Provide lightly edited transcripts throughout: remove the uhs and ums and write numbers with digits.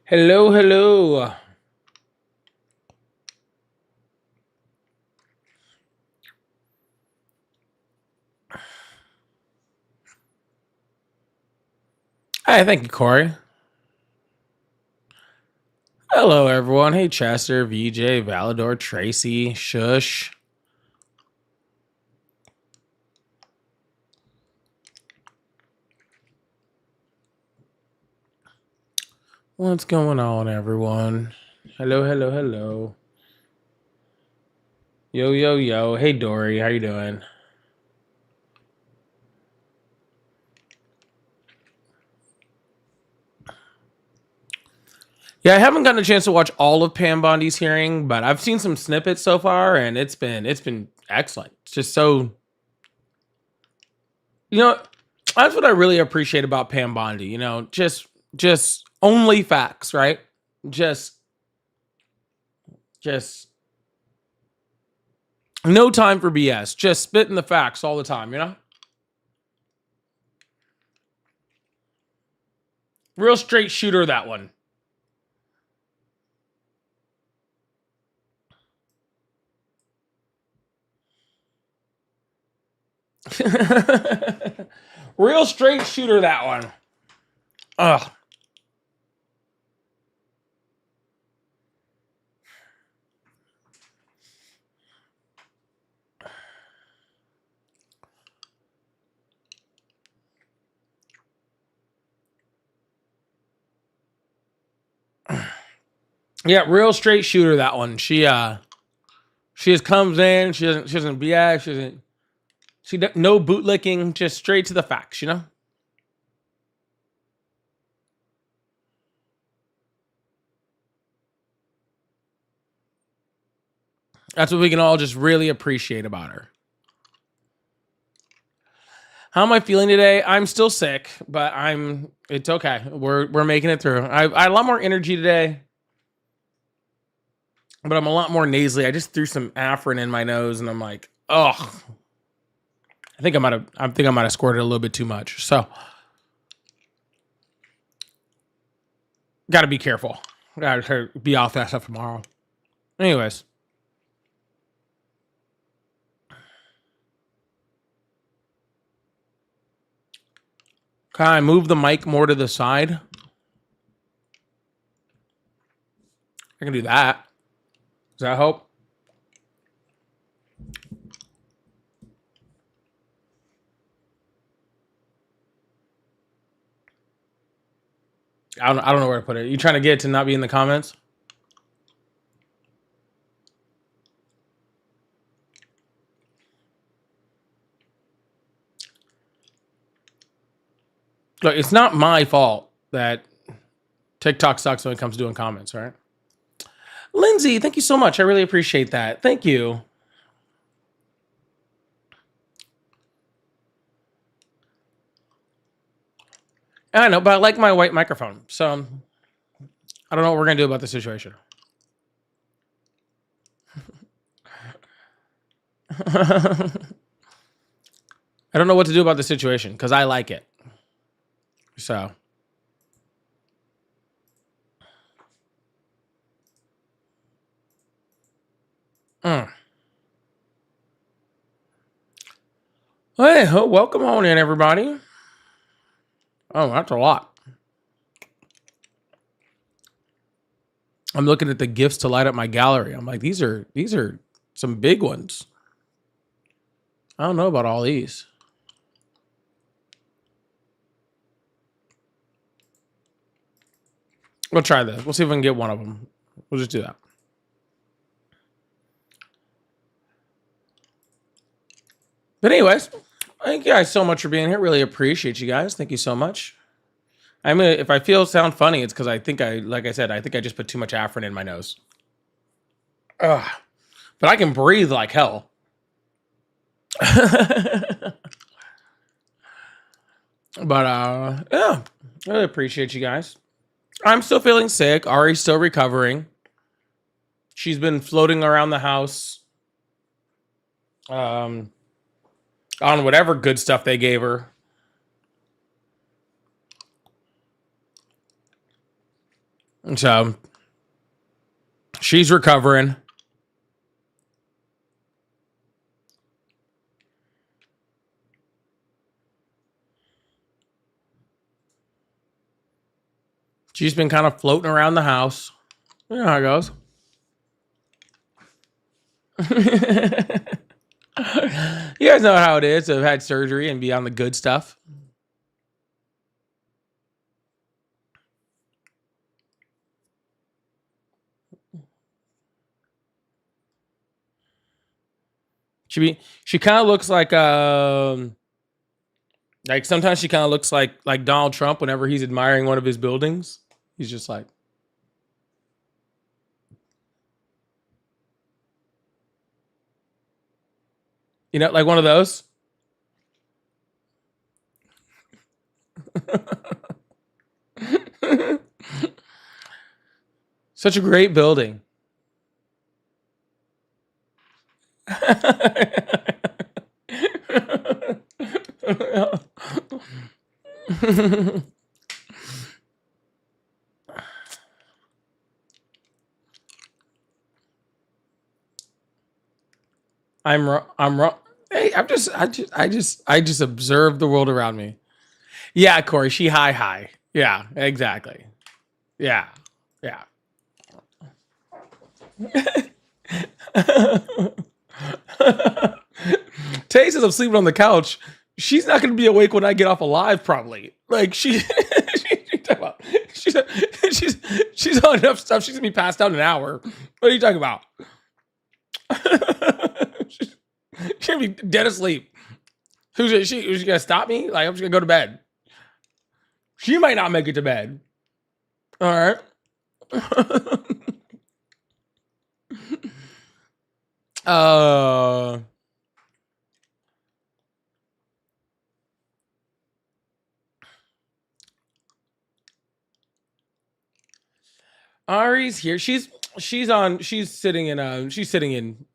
Hello, hello. Hi, thank you, Corey. Hello, everyone. Hey, Chester, VJ, Valador, Tracy, Shush. What's going on, everyone? Hello, hello, hello. Yo, yo, yo. Hey, Dory, how you doing? Yeah, I haven't gotten a chance to watch all of Pam Bondi's hearing, but I've seen some snippets so far, and it's been excellent. It's just so you know that's what I really appreciate about Pam Bondi. Just only facts, right? Just just no time for BS. Just spitting the facts all the time. Real straight shooter, that one. Real straight shooter, that one. Ugh. Yeah, real straight shooter, that one. She just comes in, she doesn't BS, no bootlicking, just straight to the facts. That's what we can all just really appreciate about her. How am I feeling today? I'm still sick, but it's okay. We're making it through. I had a lot more energy today, but I'm a lot more nasally. I just threw some Afrin in my nose, and I'm like, oh, I think I might have squirted a little bit too much. So got to be careful. Got to be off that stuff tomorrow. Anyways, can I move the mic more to the side? I can do that. Does that help? I don't know where to put it. You trying to get it to not be in the comments? Look, it's not my fault that TikTok sucks when it comes to doing comments, right? Lindsay, thank you so much. I really appreciate that. Thank you. I know, but I like my white microphone. So I don't know what we're going to do about the situation. I don't know what to do about the situation because I like it. So. Mm. Hey, welcome on in, everybody. Oh, that's a lot. I'm looking at the gifts to light up my gallery. I'm like, these are some big ones. I don't know about all these. We'll try this. We'll see if we can get one of them. We'll just do that. But anyways, thank you guys so much for being here. Really appreciate you guys. Thank you so much. I mean, if I sound funny, it's because like I said, I think I just put too much Afrin in my nose. Ugh. But I can breathe like hell. But yeah, I really appreciate you guys. I'm still feeling sick. Ari's still recovering. She's been floating around the house um, on whatever good stuff they gave her. So she's recovering. She's been kind of floating around the house. You know how it goes. You guys know how it is to have had surgery and be on the good stuff. She kind of looks like sometimes she kind of looks like Donald Trump whenever he's admiring one of his buildings. He's just like, you know, like one of those. Such a great building. I'm wrong. Hey, I just observe the world around me. Yeah, Corey, she high. Yeah, exactly. Yeah. Tay says I'm sleeping on the couch. She's not going to be awake when I get off alive, probably. Like she's on enough stuff. She's gonna be passed out in an hour. What are you talking about? she's gonna be dead asleep. Who's she gonna stop me? Like I'm just gonna go to bed. She might not make it to bed. All right. Ari's here. She's sitting in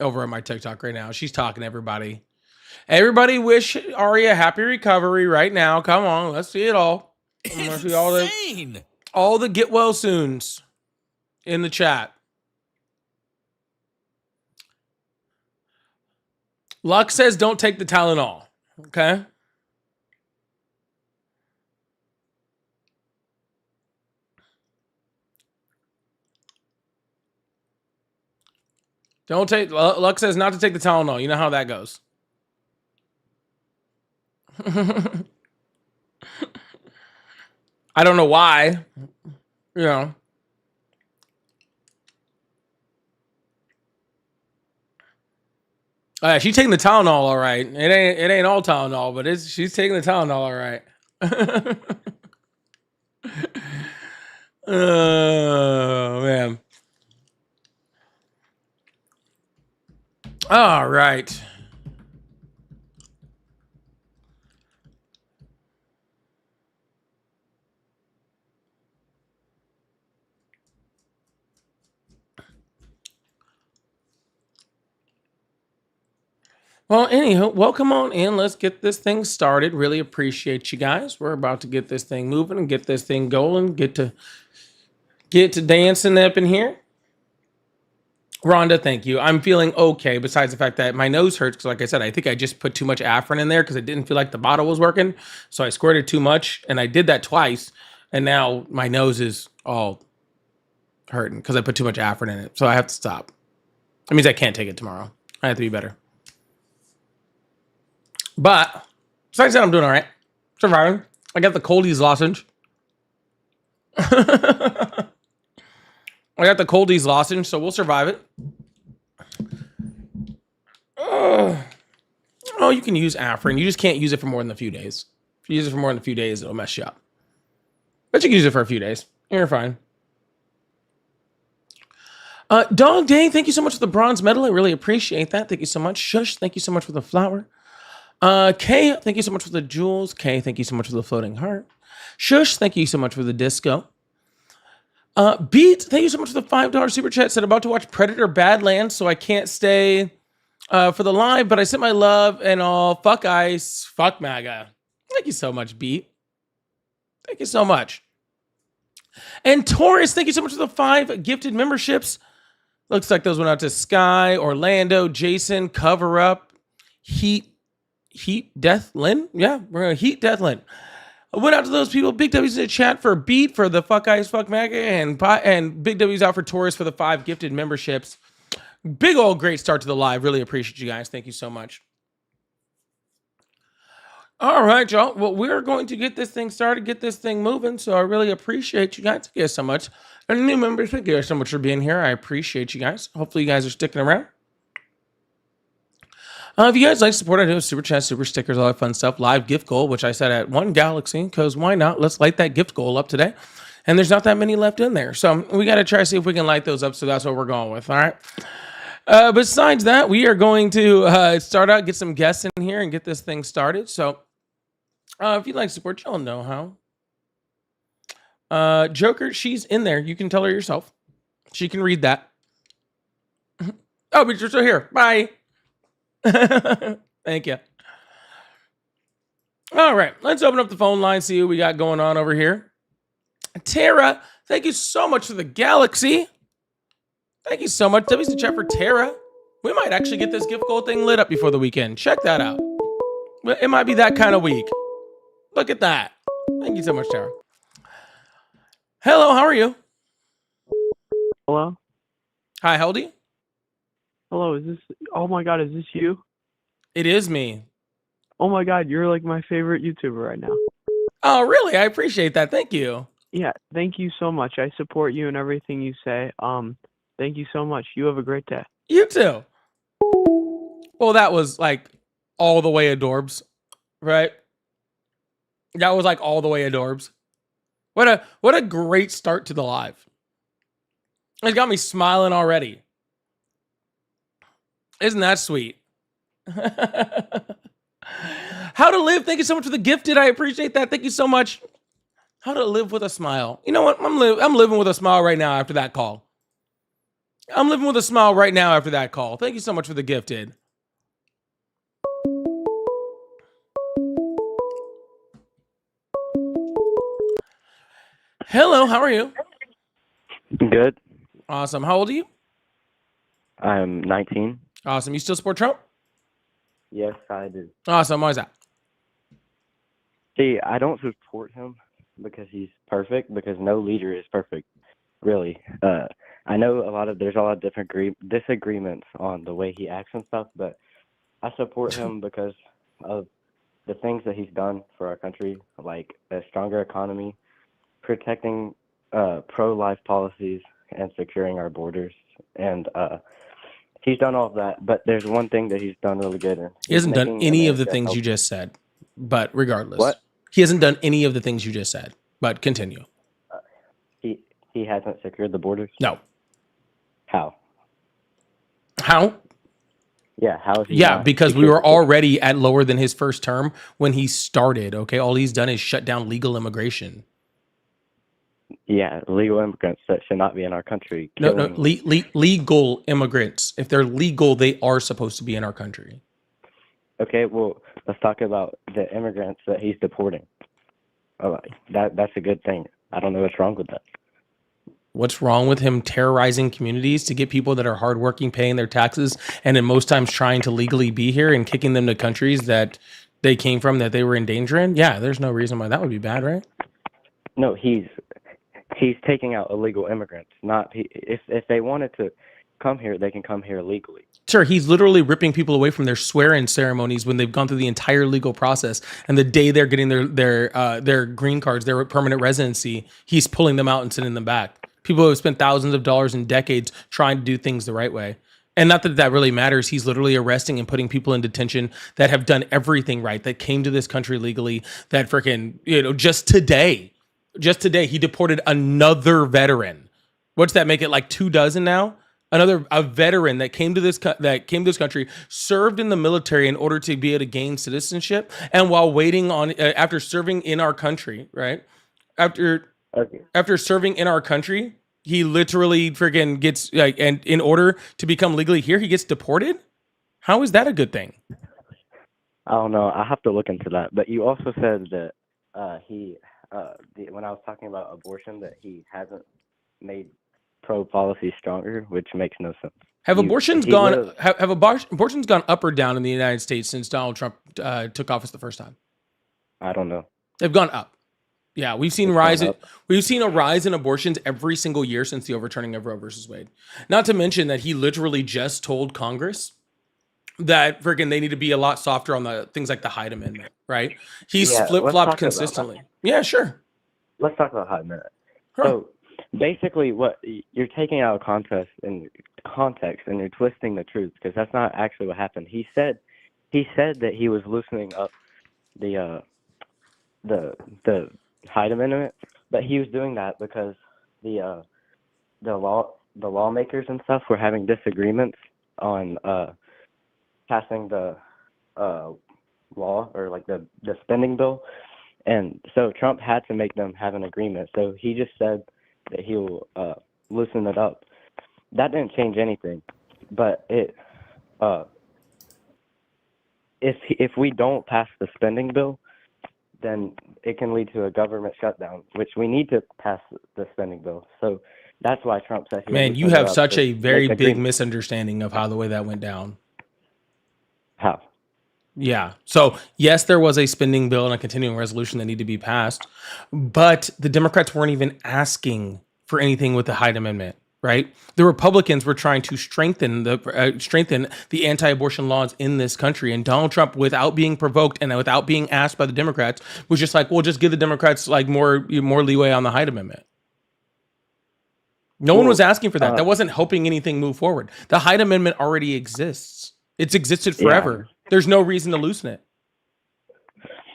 over on my TikTok right now. She's talking to everybody. Everybody wish Ari a happy recovery right now. Come on, let's see it all. It's insane. All the get well soons in the chat. Luck says don't take the Tylenol. Okay. Luck says not to take the Tylenol. You know how that goes. I don't know why. You know. She's taking the Tylenol all right. It ain't all Tylenol, but she's taking the Tylenol all right. Oh man. All right. Well, anyhow, welcome on in. Let's get this thing started. Really appreciate you guys. We're about to get this thing moving and get this thing going. Get to dancing up in here. Rhonda, thank you. I'm feeling okay, besides the fact that my nose hurts because, like I said, I think I just put too much Afrin in there because it didn't feel like the bottle was working. So I squirted too much, and I did that twice, and now my nose is all hurting because I put too much Afrin in it. So I have to stop. That means I can't take it tomorrow. I have to be better. But besides that, I'm doing all right. Surviving. I got the Coldy's lozenge. I got the Coldy's lozenge, so we'll survive it. Oh, you can use Afrin. You just can't use it for more than a few days. If you use it for more than a few days, it'll mess you up. But you can use it for a few days. You're fine. Dog Day, thank you so much for the bronze medal. I really appreciate that. Thank you so much. Shush, thank you so much for the flower. Kay, thank you so much for the jewels. Kay, thank you so much for the floating heart. Shush, thank you so much for the disco. Beat, thank you so much for the $5 super chat. Said about to watch Predator Badlands, so I can't stay for the live, but I sent my love and all. Fuck ICE, fuck MAGA. Thank you so much, Beat. Thank you so much. And Taurus, thank you so much for the 5 gifted memberships. Looks like those went out to Sky, Orlando, Jason, Cover Up, Heat, Death, Lynn. Yeah, we're gonna Heat, Death, Lynn. I went out to those people. Big W's in the chat for Beat for the Fuck Eyes, Fuck Maga, and Big W's out for Taurus for the 5 gifted memberships. Big old great start to the live. Really appreciate you guys. Thank you so much. All right, y'all. Well, we're going to get this thing started, get this thing moving. So I really appreciate you guys. Thank you guys so much. And new members, thank you guys so much for being here. I appreciate you guys. Hopefully you guys are sticking around. If you guys like support, I do super chat, super stickers, all that fun stuff. Live gift goal, which I set at 1 Galaxy, because why not? Let's light that gift goal up today. And there's not that many left in there. So we got to try to see if we can light those up. So that's what we're going with. All right. Besides that, we are going to start out, get some guests in here and get this thing started. So if you'd like support, y'all know how. Joker, she's in there. You can tell her yourself. She can read that. Oh, but you're still here. Bye. Thank you. All right, let's open up the phone line, see what we got going on over here. Tara, thank you so much for the Galaxy. Thank you so much. W's the chat for Tara. We might actually get this gift goal thing lit up before the weekend. Check that out. It might be that kind of week. Look at that. Thank you so much, Tara. Hello, how are you? Hello? Hi, how old are you? Hello, is this... Oh my god, is this you? It is me. Oh my god, you're like my favorite YouTuber right now. Oh, really? I appreciate that. Thank you. Yeah, thank you so much. I support you and everything you say. Thank you so much. You have a great day. You too. Well, that was like all the way adorbs, right? That was like all the way adorbs. What a great start to the live. It's got me smiling already. Isn't that sweet? How to live. Thank you so much for the gifted. I appreciate that. Thank you so much. How to live with a smile. You know what? I'm living with a smile right now after that call. I'm living with a smile right now after that call. Thank you so much for the gifted. Hello, how are you? Good. Awesome. How old are you? I'm 19. Awesome. You still support Trump? Yes, I do. Awesome. Why is that? See, I don't support him because he's perfect, because no leader is perfect, really. I know there's a lot of different disagreements on the way he acts and stuff, but I support him because of the things that he's done for our country, like a stronger economy, protecting pro-life policies, and securing our borders. And he's done all of that, but there's one thing that he's done really good. He hasn't done any of the things you just said, but regardless. What? He hasn't done any of the things you just said, but continue. He hasn't secured the borders? No. How? How? Yeah, how is he? Yeah, not because we secured were the borders? already at lower than his first term when he started, okay? All he's done is shut down legal immigration. Yeah, legal immigrants that should not be in our country. No, killing- legal immigrants. If they're legal, they are supposed to be in our country. Okay, well, let's talk about the immigrants that he's deporting. Oh, that's a good thing. I don't know what's wrong with that. What's wrong with him terrorizing communities to get people that are hardworking, paying their taxes, and in most times trying to legally be here and kicking them to countries that they came from that they were in danger in? Yeah, there's no reason why that would be bad, right? No, he's taking out illegal immigrants. If they wanted to come here, they can come here legally. Sure, he's literally ripping people away from their swear-in ceremonies when they've gone through the entire legal process, and the day they're getting their green cards, their permanent residency, he's pulling them out and sending them back. People who have spent thousands of dollars and decades trying to do things the right way. And not that that really matters. He's literally arresting and putting people in detention that have done everything right, that came to this country legally, that freaking, just today, he deported another veteran. What's that make it, like 24 now? A veteran that came to this country, served in the military in order to be able to gain citizenship, and while waiting on after serving in our country, right? After serving in our country, he literally freaking gets and in order to become legally here, he gets deported. How is that a good thing? I don't know. I have to look into that. But you also said that he when I was talking about abortion, that he hasn't made pro policy stronger, which makes no sense. Have You- abortions he gone? literally- Have abortions gone up or down in the United States since Donald Trump took office the first time? I don't know. They've gone up. Yeah, we've seen It's rise. gone up. We've seen a rise in abortions every single year since the overturning of Roe versus Wade. Not to mention that he literally just told Congress that freaking they need to be a lot softer on the things like the Hyde Amendment. Right? He's Yeah, flip let's flopped talk about consistently. Yeah, sure. Let's talk about Hyde Amendment. Huh. So basically, what you're taking out of context and you're twisting the truth, because that's not actually what happened. He said that he was loosening up the Hyde Amendment, but he was doing that because the lawmakers and stuff were having disagreements on passing the law, or like the spending bill, and so Trump had to make them have an agreement. So he just said that he'll loosen it up. That didn't change anything, but if we don't pass the spending bill, then it can lead to a government shutdown, which we need to pass the spending bill. So that's why Trump said he Man, would you loosen it have up such to a very make big agreement. misunderstanding of how the way that went down. How? Yeah. So yes, there was a spending bill and a continuing resolution that needed to be passed, but the Democrats weren't even asking for anything with the Hyde Amendment, right? The Republicans were trying to strengthen the anti-abortion laws in this country, and Donald Trump, without being provoked and without being asked by the Democrats, was just like, "Well, just give the Democrats like more leeway on the Hyde Amendment." No one was asking for that. That wasn't helping anything move forward. The Hyde Amendment already exists. It's existed forever. There's no reason to loosen it.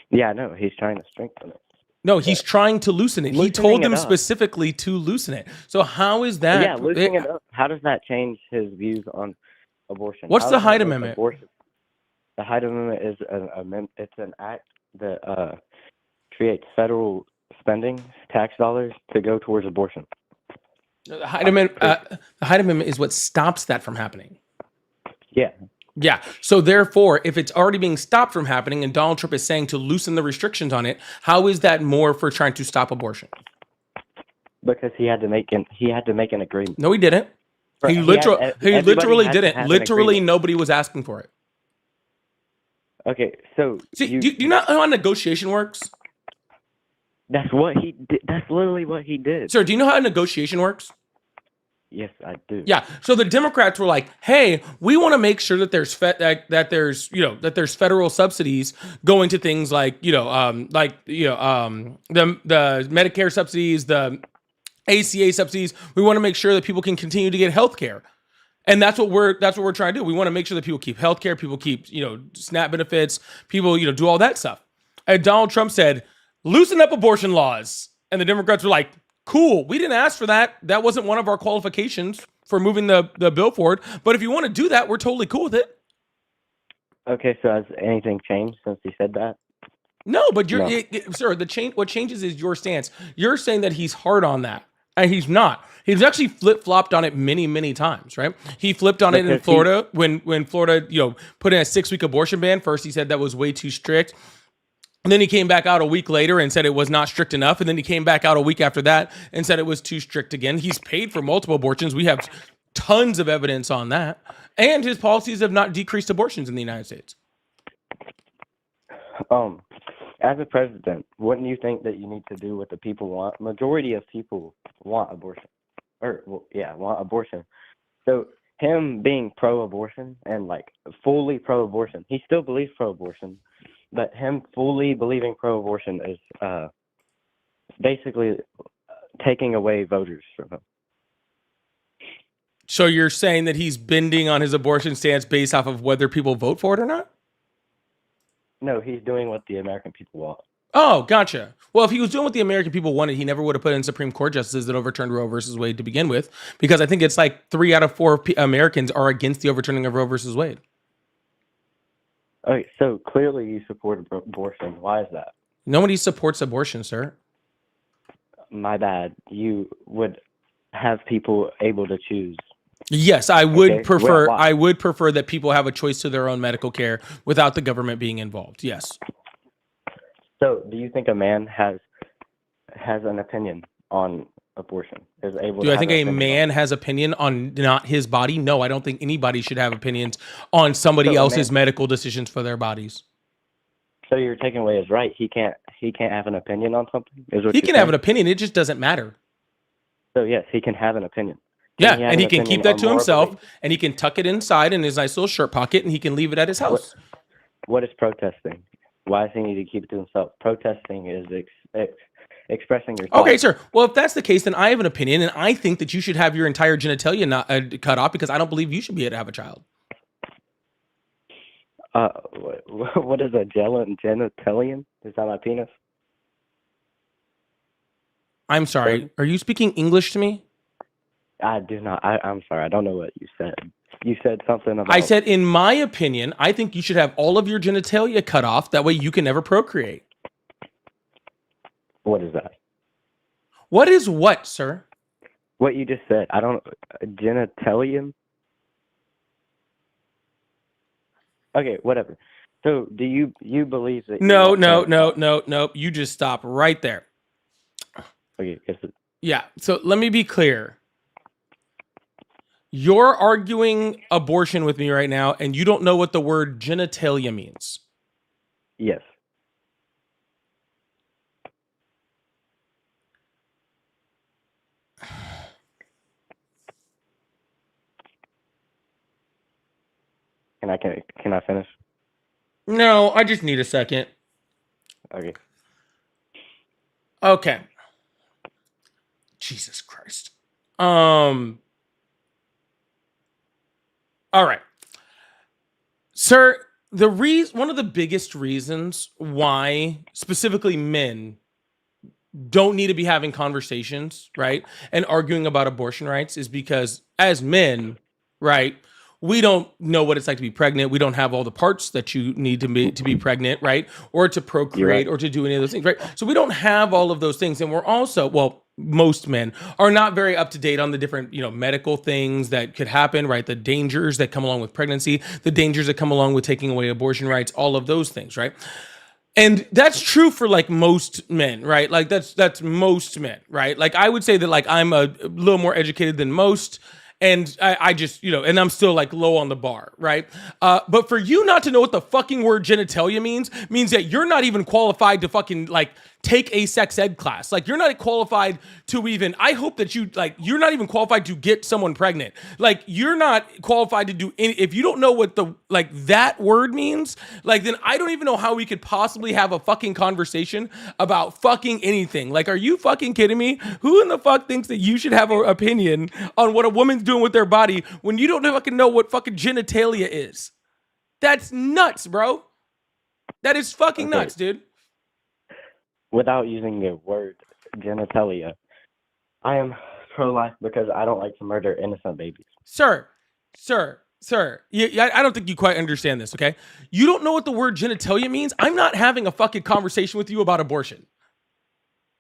Yeah, no, he's trying to strengthen it. No, he's trying to loosen it. He Loosening told them it up. specifically to loosen it. So how is that? Yeah, loosening it up. How does that change his views on abortion? What's How the does that Hyde make Amendment? abortion- The Hyde Amendment is it's an act that creates federal spending, tax dollars, to go towards abortion. The Hyde Amendment is what stops that from happening. Yeah. Yeah. So therefore, if it's already being stopped from happening and Donald Trump is saying to loosen the restrictions on it, how is that more for trying to stop abortion? Because he had to make an agreement. No, he didn't. He literally everybody had to didn't. have an Literally, agreement. nobody was asking for it. Okay, so See, do you know how negotiation works? that's what he did. That's literally what he did. Sir, do you know how negotiation works? Yes, I do. Yeah. So the Democrats were like, "Hey, we want to make sure that there's that there's federal subsidies going to things like the Medicare subsidies, the ACA subsidies. We want to make sure that people can continue to get health care." And that's what we're trying to do. We want to make sure that people keep healthcare, people keep, SNAP benefits, people, do all that stuff. And Donald Trump said, "Loosen up abortion laws." And the Democrats were like, "Cool. We didn't ask for that. That wasn't one of our qualifications for moving the bill forward. But if you want to do that, we're totally cool with it." Okay, so has anything changed since he said that? No, but No. sir, what changes is your stance. You're saying that he's hard on that. And he's not. He's actually flip-flopped on it many, many times, right? He flipped on it in Because Florida when Florida, put in a 6-week abortion ban. First, he said that was way too strict. And then he came back out a week later and said it was not strict enough. And then he came back out a week after that and said it was too strict again. He's paid for multiple abortions. We have tons of evidence on that. And his policies have not decreased abortions in the United States. As a president, wouldn't you think that you need to do what the people want? Majority of people want abortion, want abortion. So him being pro-abortion and like fully pro-abortion, he still believes pro-abortion, but him fully believing pro-abortion is basically taking away voters from him. So you're saying that he's bending on his abortion stance based off of whether people vote for it or not? No, he's doing what the American people want. Oh, gotcha. Well, if he was doing what the American people wanted, he never would have put in Supreme Court justices that overturned Roe versus Wade to begin with, because I think it's like 3 out of 4 Americans are against the overturning of Roe versus Wade. Okay, so clearly you support abortion. Why is that? Nobody supports abortion, sir. My bad. You would have people able to choose. Yes, I would Okay, prefer. why? I would prefer that people have a choice to their own medical care without the government being involved. Yes. So, do you think a man has has an opinion on abortion. Is able. Do to I have think an a opinion on man has opinion on not his body? No, I don't think anybody should have opinions on somebody So a else's man- medical decisions for their bodies. So you're taking away his right. He can't have an opinion on something. Is what He you're can have saying? an opinion. It just doesn't matter. So yes, he can have an opinion. Yeah, he have and an he can keep opinion that on to moral himself, beliefs? and he can tuck it inside in his nice little shirt pocket, and he can leave it at his house. What is protesting? Why does he need to keep it to himself? Protesting is expressing your thoughts. Okay, sir. Well, if that's the case, then I have an opinion, and I think that you should have your entire genitalia not, cut off because I don't believe you should be able to have a child. What is a genitalian? Is that my penis? I'm sorry. Are you speaking English to me? I do not. I'm sorry. I don't know what you said. You said something about. I said, in my opinion, I think you should have all of your genitalia cut off. That way you can never procreate. What is that? What is what, sir? What you just said. I don't. Genitalian. Okay, whatever. So, do you believe that? No. You just stop right there. Okay. Yeah. So let me be clear. You're arguing abortion with me right now, and you don't know what the word genitalia means. Yes. Can I finish? No, I just need a second. Okay. Okay. Jesus Christ. All right. Sir, one of the biggest reasons why specifically men don't need to be having conversations, right? And arguing about abortion rights is because as men, right, we don't know what it's like to be pregnant. We don't have all the parts that you need to be pregnant, right? Or to procreate, right. or to do any of those things, right? So we don't have all of those things. And we're also, well, most men are not very up to date on the different, medical things that could happen, right? The dangers that come along with pregnancy, the dangers that come along with taking away abortion rights, all of those things, right? And that's true for like most men, right? Like that's most men, right? Like I would say that like I'm a little more educated than most. And I just, and I'm still like low on the bar, right? But for you not to know what the fucking word genitalia means that you're not even qualified to fucking like take a sex ed class. Like you're not qualified to even, I hope that you're not even qualified to get someone pregnant. Like you're not qualified to do any, if you don't know what that word means, like then I don't even know how we could possibly have a fucking conversation about fucking anything. Like, are you fucking kidding me? Who in the fuck thinks that you should have an opinion on what a woman's doing with their body when you don't fucking know what fucking genitalia is? That's nuts, bro. That is fucking nuts, dude. Without using the word genitalia, I am pro-life because I don't like to murder innocent babies. Sir. I don't think you quite understand this, okay? You don't know what the word genitalia means? I'm not having a fucking conversation with you about abortion.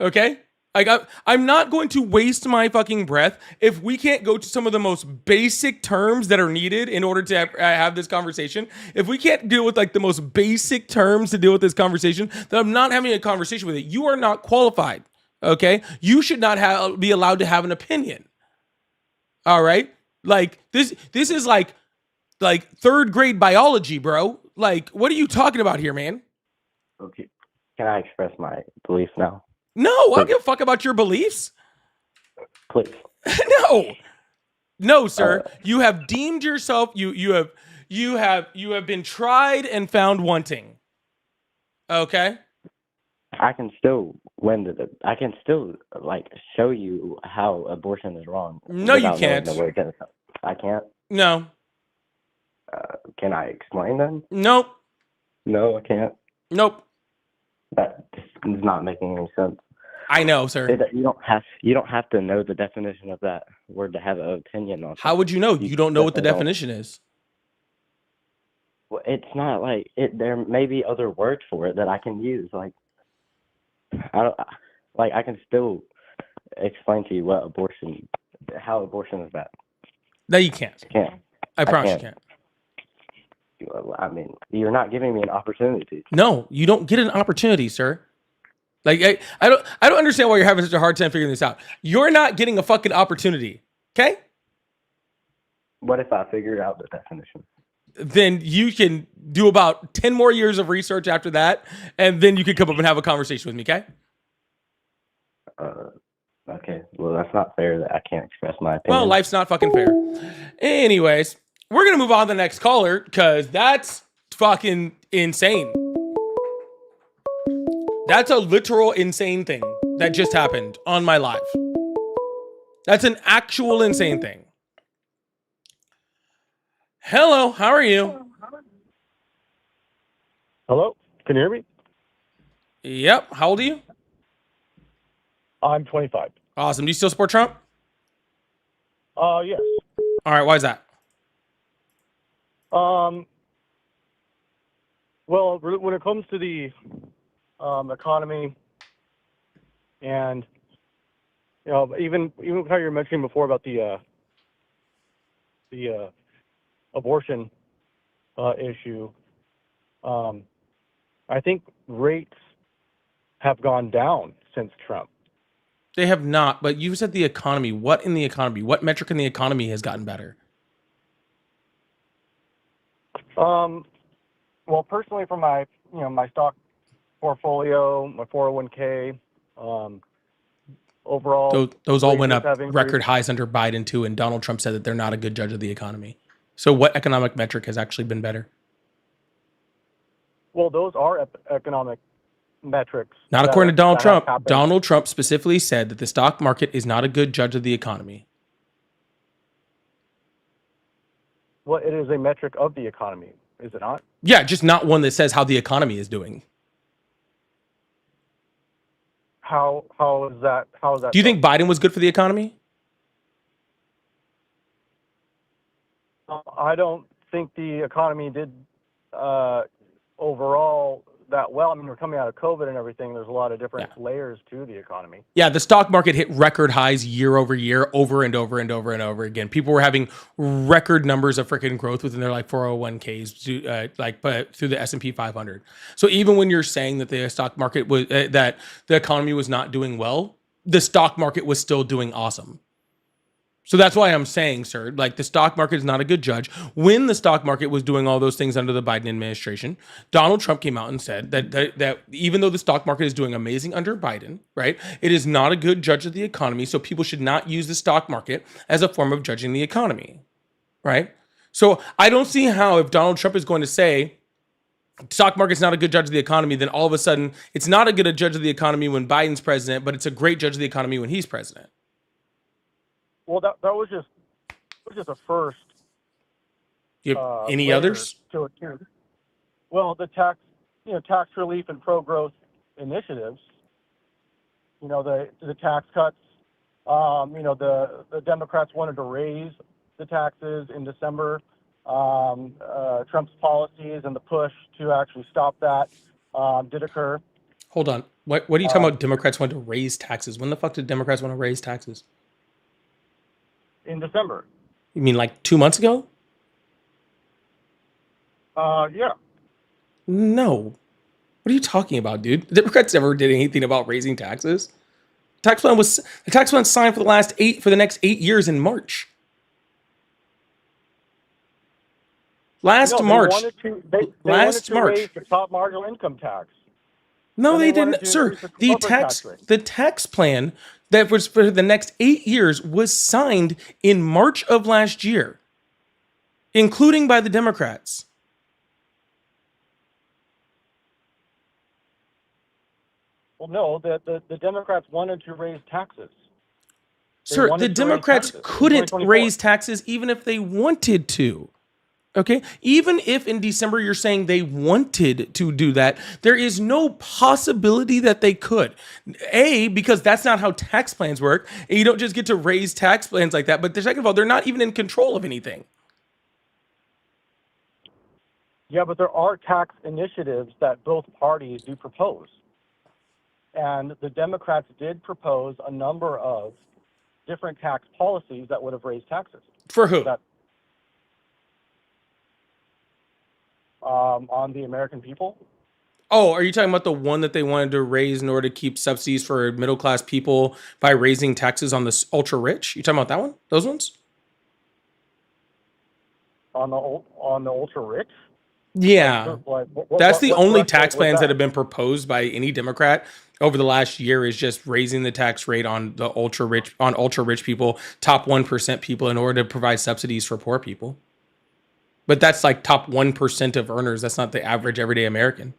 Okay? Like, I'm not going to waste my fucking breath if we can't go to some of the most basic terms that are needed in order to have this conversation. If we can't deal with like the most basic terms to deal with this conversation, then I'm not having a conversation with it. You are not qualified, okay? You should not be allowed to have an opinion. All right? Like, this is like third grade biology, bro. Like, what are you talking about here, man? Okay. Can I express my beliefs now? No, I don't give a fuck about your beliefs. Please. No, sir. You have deemed yourself. You have been tried and found wanting. Okay. I can still I can still like show you how abortion is wrong. No, you without knowing can't. the word genocide. I can't. No. Can I explain then? Nope. No, I can't. Nope. That is not making any sense. I know, sir. You don't have to know the definition of that word to have an opinion on. How would you know? You don't know what the definitely definition is. Well, it's not like it. There may be other words for it that I can use. Like I can still explain to you how abortion is bad. No, you can't. I can't. I promise you can't. can't. I mean, you're not giving me an opportunity. No, you don't get an opportunity, sir. Like I don't understand why you're having such a hard time figuring this out. You're not getting a fucking opportunity. Okay? What if I figure out the definition? Then you can do about 10 more years of research after that, and then you can come up and have a conversation with me, okay? Okay. Well, that's not fair that I can't express my opinion. Well, life's not fucking fair. Anyways, we're gonna move on to the next caller because that's fucking insane. That's a literal insane thing that just happened on my live. That's an actual insane thing. Hello, how are you? Hello, can you hear me? Yep. How old are you? I'm 25. Awesome. Do you still support Trump? Yes. All right. Why is that? Well, when it comes to the economy, and even how you were mentioning before about the abortion issue, I think rates have gone down since Trump. They have not, but you said the economy. What in the economy? What metric in the economy has gotten better? Well, personally, for my my stock portfolio, my 401k, overall, Those all went up have increased. record highs under Biden too, and Donald Trump said that they're not a good judge of the economy. So what economic metric has actually been better? Well, those are economic metrics. Not according to Donald that have Trump. happened. Donald Trump specifically said that the stock market is not a good judge of the economy. Well, it is a metric of the economy, is it not? Yeah, just not one that says how the economy is doing. How is that? Do you think Biden was good for the economy? I don't think the economy did overall that well. I mean, we're coming out of COVID and everything. There's a lot of different layers to the economy. Yeah, the stock market hit record highs year over year, over and over and over and over again. People were having record numbers of freaking growth within their 401ks, but through the S&P 500. So even when you're saying that the stock market was that the economy was not doing well, the stock market was still doing awesome. So that's why I'm saying, sir, the stock market is not a good judge. When the stock market was doing all those things under the Biden administration, Donald Trump came out and said that even though the stock market is doing amazing under Biden, right, it is not a good judge of the economy. So people should not use the stock market as a form of judging the economy, right? So I don't see how if Donald Trump is going to say stock market's not a good judge of the economy, then all of a sudden it's not a good judge of the economy when Biden's president, but it's a great judge of the economy when he's president. Well, that was just a first. Any others? Well, the tax relief and pro-growth initiatives. The tax cuts. The Democrats wanted to raise the taxes in December. Trump's policies and the push to actually stop that did occur. Hold on. What are you talking about? Democrats want to raise taxes. When the fuck did Democrats want to raise taxes? In December. You mean 2 months ago? Yeah. No. What are you talking about, dude? The Democrats never did anything about raising taxes. The tax plan signed for the next 8 years in March. Last March. They wanted to raise the top marginal income tax. No, they didn't, sir. The tax plan that was for the next 8 years was signed in March of last year, including by the Democrats. Well, no, the Democrats wanted to raise taxes. Sir, the Democrats couldn't raise taxes even if they wanted to. Okay, even if in December you're saying they wanted to do that, there is no possibility that they could. Because that's not how tax plans work. And you don't just get to raise tax plans like that. But second of all, they're not even in control of anything. Yeah, but there are tax initiatives that both parties do propose. And the Democrats did propose a number of different tax policies that would have raised taxes. For who? On the American people. Oh, are you talking about the one that they wanted to raise in order to keep subsidies for middle class people by raising taxes on the ultra rich? You talking about that one? Those ones? On the ultra rich? Yeah. What That's the only threshold tax was plans that that? have been proposed by any Democrat over the last year is just raising the tax rate on the ultra rich people, top 1% people in order to provide subsidies for poor people. But that's like top 1% of earners. That's not the average everyday American.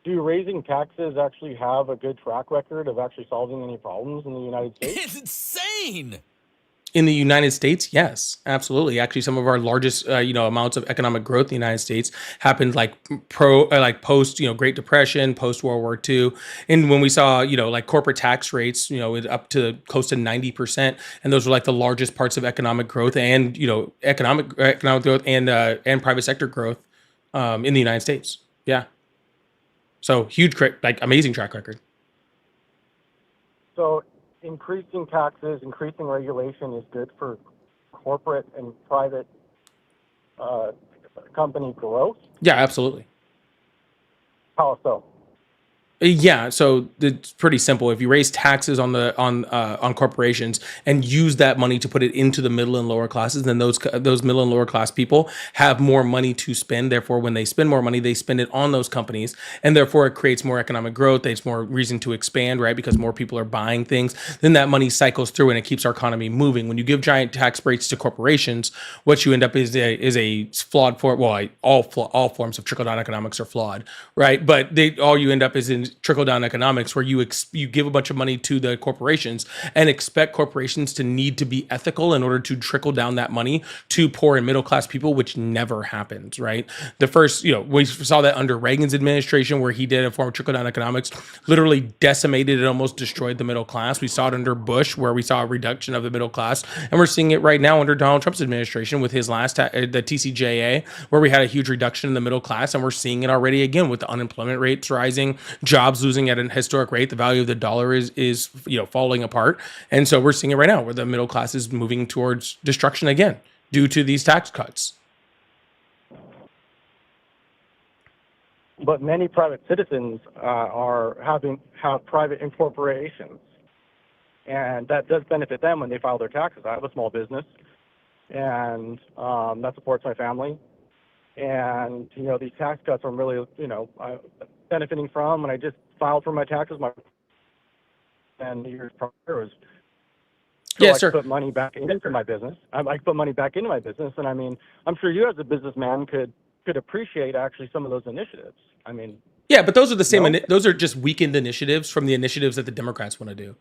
Do raising taxes actually have a good track record of actually solving any problems in the United States? It's insane. In the United States, yes, absolutely. Actually, some of our largest, amounts of economic growth in the United States happened like post, Great Depression, post World War II, and when we saw, like corporate tax rates, up to close to 90%, and those were like the largest parts of economic growth and economic growth and private sector growth in the United States. Yeah, so huge, like amazing track record. So increasing taxes, increasing regulation is good for corporate and private company growth. Yeah, absolutely. How so? Yeah, so it's pretty simple. If you raise taxes on corporations and use that money to put it into the middle and lower classes, then those middle and lower class people have more money to spend. Therefore, when they spend more money, they spend it on those companies, and therefore it creates more economic growth. There's more reason to expand, right? Because more people are buying things. Then that money cycles through and it keeps our economy moving. When you give giant tax breaks to corporations, what you end up is a flawed form. Well, all forms of trickle down economics are flawed, right? But all you end up is in trickle down economics, where you give a bunch of money to the corporations and expect corporations to need to be ethical in order to trickle down that money to poor and middle class people, which never happens, right? The first, we saw that under Reagan's administration, where he did a form of trickle down economics, literally decimated and almost destroyed the middle class. We saw it under Bush, where we saw a reduction of the middle class, and we're seeing it right now under Donald Trump's administration with his last the TCJA, where we had a huge reduction in the middle class, and we're seeing it already again with the unemployment rates rising, jobs losing at an historic rate, the value of the dollar is falling apart, and so we're seeing it right now where the middle class is moving towards destruction again due to these tax cuts. But many private citizens have private incorporations, and that does benefit them when they file their taxes. I have a small business, and that supports my family. And these tax cuts I'm really benefiting from. And I just filed for my taxes. And years prior was Yes, sir. put money back into my business. I like put money back into my business, and I mean, I'm sure you as a businessman could appreciate actually some of those initiatives. I mean, yeah, but those are the same. Those are just weakened initiatives from the initiatives that the Democrats want to do.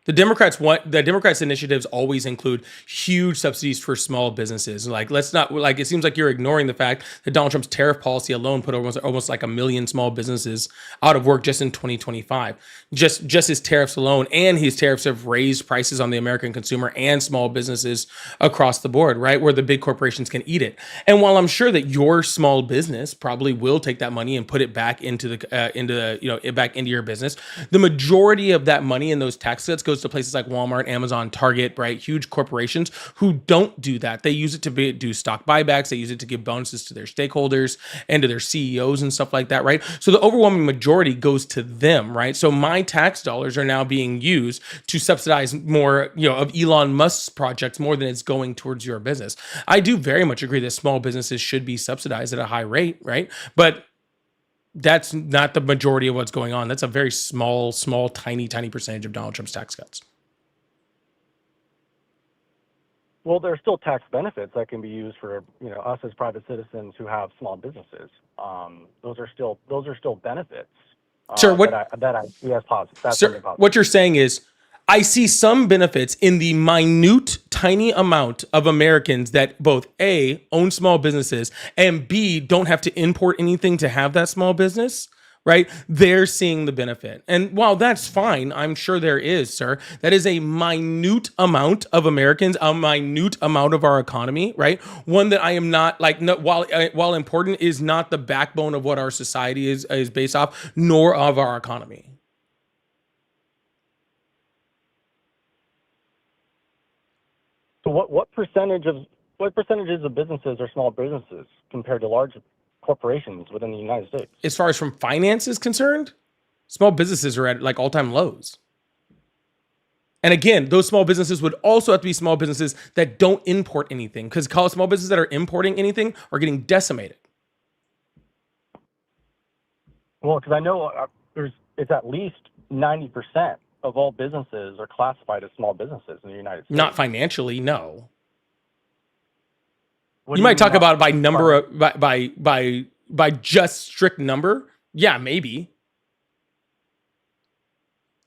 The Democrats' initiatives always include huge subsidies for small businesses. Like, let's not, like, it seems like you're ignoring the fact that Donald Trump's tariff policy alone put almost like 1 million small businesses out of work just in 2025. Just his tariffs alone, and his tariffs have raised prices on the American consumer and small businesses across the board, right? Where the big corporations can eat it. And while I'm sure that your small business probably will take that money and put it back into back into your business, the majority of that money in those tax cuts goes to places like Walmart, Amazon, Target, right? Huge corporations who don't do that. They use it to do stock buybacks. They use it to give bonuses to their stakeholders and to their CEOs and stuff like that, right? So the overwhelming majority goes to them, right? So my tax dollars are now being used to subsidize more, of Elon Musk's projects more than it's going towards your business. I do very much agree that small businesses should be subsidized at a high rate, right? But that's not the majority of what's going on. That's a very small, tiny percentage of Donald Trump's tax cuts. Well, there are still tax benefits that can be used for us as private citizens who have small businesses. Those are still benefits. Sir, that I see as positive. That's sir, positive. what you're saying is, I see some benefits in the minute, tiny amount of Americans that both A, own small businesses, and B, don't have to import anything to have that small business, right? They're seeing the benefit. And while that's fine, I'm sure there is, sir, that is a minute amount of Americans, a minute amount of our economy, right? One that I am not while important, is not the backbone of what our society is based off, nor of our economy. So what percentage of what percentages of businesses are small businesses compared to large corporations within the United States? As far as from finance is concerned, small businesses are at like all-time lows. And again, those small businesses would also have to be small businesses that don't import anything, because small businesses that are importing anything are getting decimated. Well, because I know it's at least 90% of all businesses are classified as small businesses in the United States. Not financially, no. What You do might mean talk not about it by number finance? by just strict number. Yeah, maybe.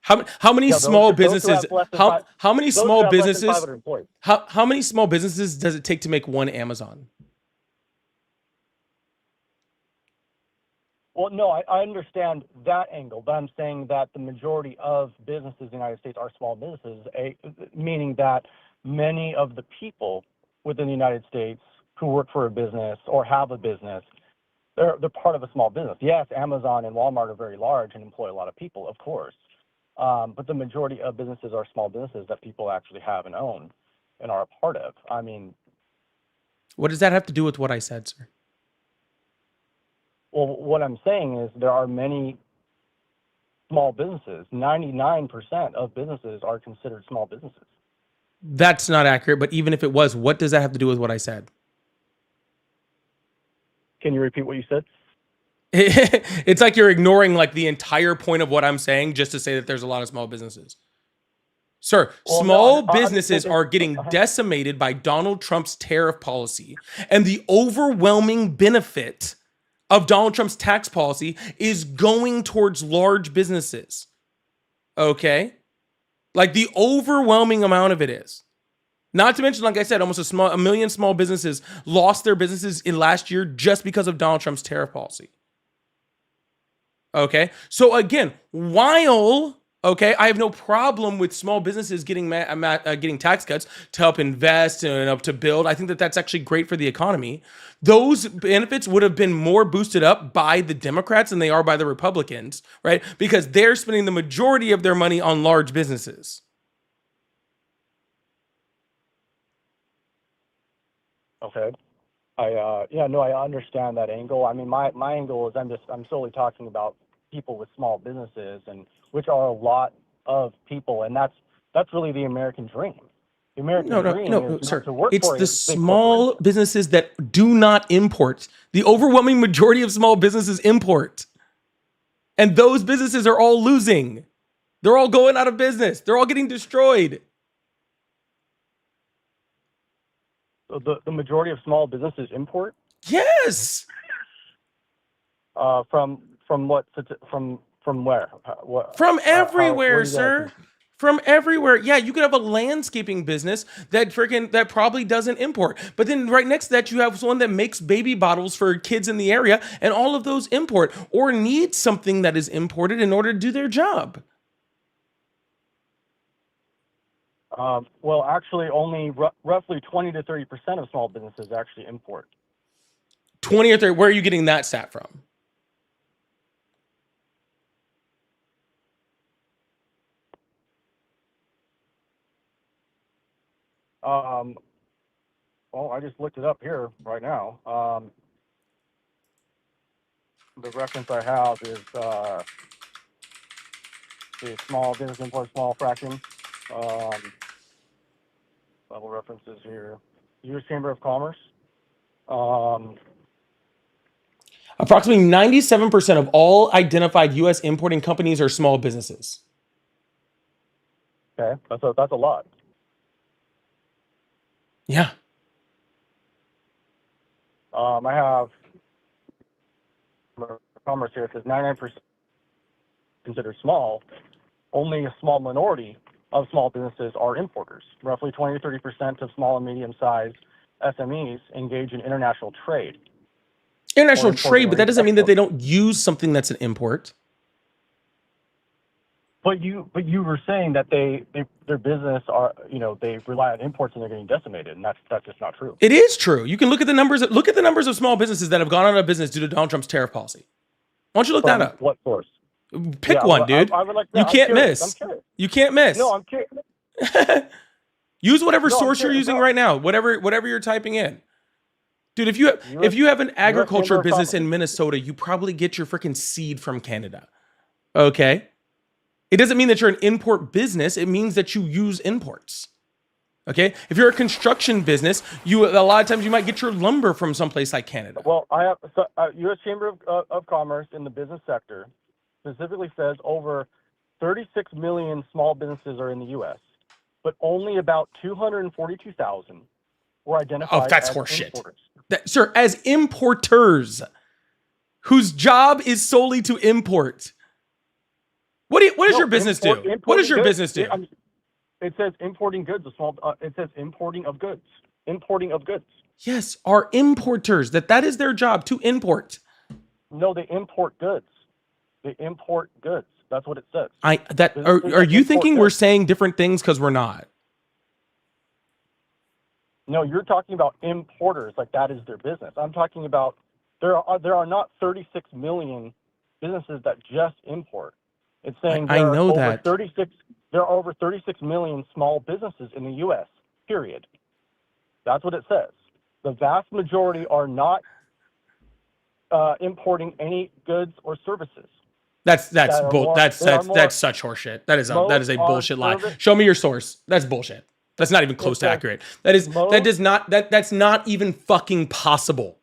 How many Yeah, small those who businesses have less than five- how many those who small have less than businesses 500 employees. how many small businesses does it take to make one Amazon? Well, no, I understand that angle, but I'm saying that the majority of businesses in the United States are small businesses, meaning that many of the people within the United States who work for a business or have a business, they're part of a small business. Yes, Amazon and Walmart are very large and employ a lot of people, of course. But the majority of businesses are small businesses that people actually have and own and are a part of. I mean, What does that have to do with what I said, sir? well, what I'm saying is there are many small businesses. 99% of businesses are considered small businesses. That's not accurate, but even if it was, what does that have to do with what I said? Can you repeat what you said? It's like you're ignoring like the entire point of what I'm saying just to say that there's a lot of small businesses. Sir, Well, no, small I'm just businesses thinking- are getting decimated by Donald Trump's tariff policy. And the overwhelming benefit of Donald Trump's tax policy is going towards large businesses. Okay? Like the overwhelming amount of it is. Not to mention, like I said, almost a million small businesses lost their businesses in last year just because of Donald Trump's tariff policy. Okay? So again, while I have no problem with small businesses getting getting tax cuts to help invest and up to build. I think that that's actually great for the economy. Those benefits would have been more boosted up by the Democrats than they are by the Republicans, right? Because they're spending the majority of their money on large businesses. Okay. I understand that angle. I mean, my angle is I'm solely talking about people with small businesses, and which are a lot of people, and that's really the American dream. The American dream is sir. not to work It's for a the big small corporation. businesses that do not import. The overwhelming majority of small businesses import. And those businesses are all losing. They're all going out of business. They're all getting destroyed. So the majority of small businesses import Yes. from what from where? From where everywhere, do you sir. guys- From everywhere. Yeah, you could have a landscaping business that probably doesn't import. But then right next to that, you have one that makes baby bottles for kids in the area, and all of those import or need something that is imported in order to do their job. Well, actually, only roughly 20 to 30% of small businesses actually import. 20 or 30. Where are you getting that stat from? Well, I just looked it up here right now. The reference I have is the small business import small fraction. Level references here. U.S. Chamber of Commerce. Approximately 97% of all identified U.S. importing companies are small businesses. Okay, that's a lot. Yeah. I have Commerce here. It says 99% considered small. Only a small minority of small businesses are importers. Roughly 20 to 30% of small and medium-sized SMEs engage in international trade. International Or import trade, but that or doesn't mean that export. they don't use something that's an import. But you were saying that their business are they rely on imports and they're getting decimated, and that's just not true. It is true. You can look at the numbers. Look at the numbers of small businesses that have gone out of business due to Donald Trump's tariff policy. Why don't you look that up? What source? Pick Yeah, one, well, dude. I would like to, You I'm can't curious. miss. I'm curious. You can't miss. No, I'm curious. Use whatever No, I'm source you're serious. using No. right now. Whatever you're typing in. Dude, if you have an agriculture Chamber of business Commerce. in Minnesota, you probably get your freaking seed from Canada. Okay? It doesn't mean that you're an import business. It means that you use imports. Okay? If you're a construction business, a lot of times you might get your lumber from someplace like Canada. Well, I have U.S. Chamber of Commerce in the business sector specifically says over 36 million small businesses are in the U.S., but only about 242,000 were identified Oh, that's as horseshit. importers. Sir, as importers whose job is solely to import. What does your business do? What does your business do? It says importing goods. It says importing of goods. Importing of goods. Yes, are importers. That is their job, to import. No, they import goods. They import goods. That's what it says. Are you thinking we're saying different things because we're not? No, you're talking about importers, like that is their business. I'm talking about there are not 36 million businesses that just import. It's saying I know that. there are over 36 million small businesses in the U.S. Period. That's what it says. The vast majority are not importing any goods or services. That's such horseshit. That is a bullshit lie. Show me your source. That's bullshit. That's not even close to accurate. That's not even fucking possible.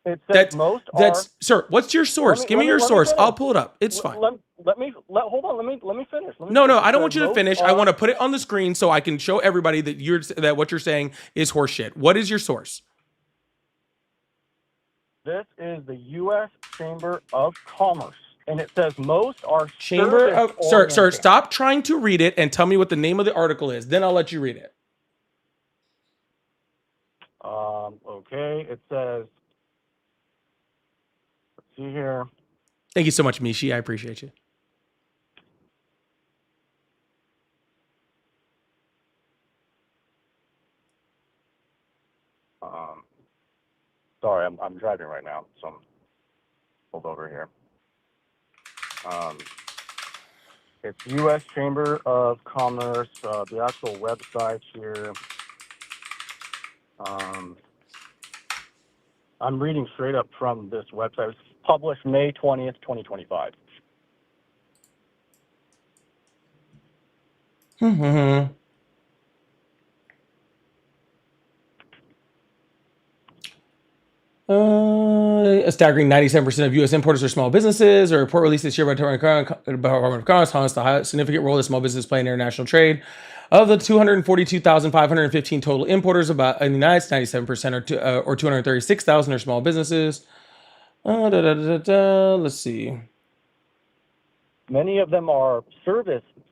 It says sir, what's your source? Give me your source. I'll pull it up. It's fine. Hold on. Let me finish. No, I don't want you to finish. I want to put it on the screen so I can show everybody that what you're saying is horseshit. What is your source? This is the U.S. Chamber of Commerce, and it says most are Chamber of Sir, stop trying to read it and tell me what the name of the article is. Then I'll let you read it. Okay, it says. Let's see here. Thank you so much, Mishi. I appreciate you. Sorry, I'm driving right now, so I'm pulled over here. It's U.S. Chamber of Commerce. The actual website here. I'm reading straight up from this website. It's published May 20th, 2025. A staggering 97% of U.S. importers are small businesses. A report released this year by the Department of Commerce highlights the significant role that small businesses play in international trade. Of the 242,515 total importers, about in the United States, 97% or 236,000 are small businesses. Let's see. Many of them are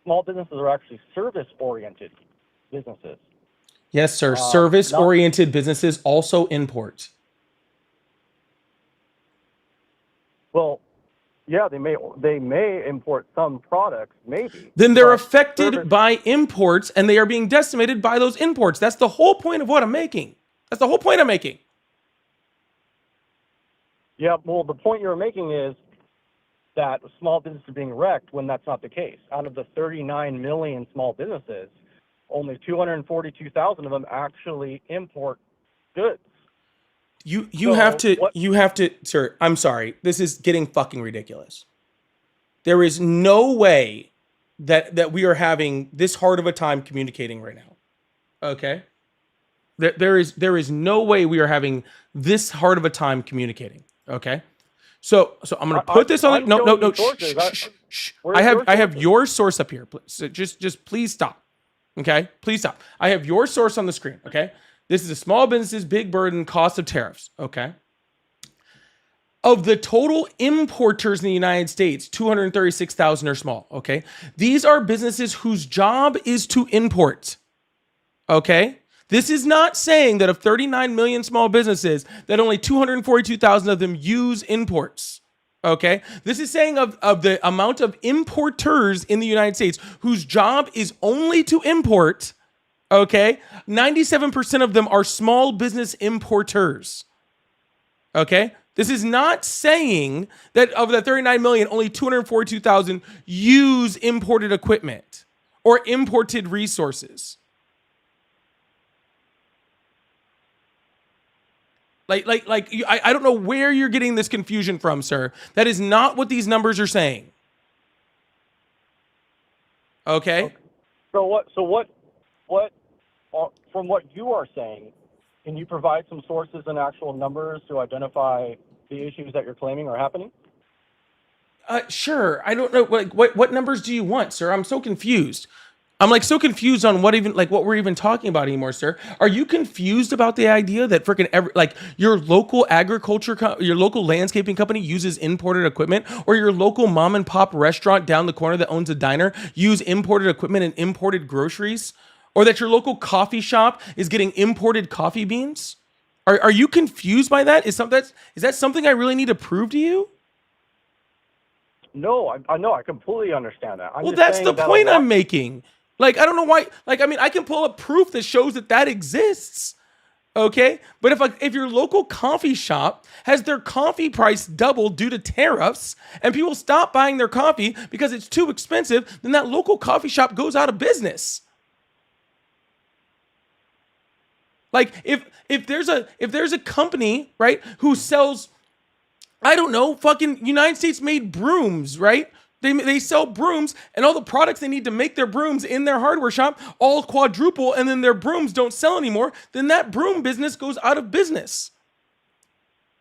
small businesses are actually service-oriented businesses. Yes, sir. Service-oriented businesses also import. Well, yeah, they may import some products, maybe. Then they're affected by imports, and they are being decimated by those imports. That's the whole point of what I'm making. Yeah, well, the point you're making is that small businesses are being wrecked when that's not the case. Out of the 39 million small businesses, only 242,000 of them actually import goods. You have to, sir, I'm sorry. This is getting fucking ridiculous. There is no way that we are having this hard of a time communicating right now. Okay? There is no way we are having this hard of a time communicating. Okay? So I'm going to put this on. No. Shh. I have your source up here. So just please stop. Okay? Please stop. I have your source on the screen. Okay? This is a small business's big burden cost of tariffs. Okay? Of the total importers in the United States, 236,000 are small. Okay? These are businesses whose job is to import. Okay? This is not saying that of 39 million small businesses, that only 242,000 of them use imports. Okay? This is saying of the amount of importers in the United States whose job is only to import. Okay? 97% of them are small business importers. Okay? This is not saying that of the 39 million, only 242,000 use imported equipment or imported resources. I don't know where you're getting this confusion from, sir. That is not what these numbers are saying. Okay? So what, from what you are saying, can you provide some sources and actual numbers to identify the issues that you're claiming are happening? Sure. I don't know. What numbers do you want, sir? I'm so confused. I'm like so confused on what we're even talking about anymore, sir. Are you confused about the idea that freaking your local your local landscaping company uses imported equipment, or your local mom and pop restaurant down the corner that owns a diner use imported equipment and imported groceries, or that your local coffee shop is getting imported coffee beans? Are you confused by that? Is that something I really need to prove to you? No, I know. I completely understand that. Well, that's the point I'm making. Like, I don't know why. Like, I mean, I can pull up proof that shows that exists. Okay, but if your local coffee shop has their coffee price doubled due to tariffs, and people stop buying their coffee because it's too expensive, then that local coffee shop goes out of business. Like, if there's a company, right, who sells, I don't know, fucking United States made brooms, right? They sell brooms, and all the products they need to make their brooms in their hardware shop all quadruple, and then their brooms don't sell anymore, then that broom business goes out of business.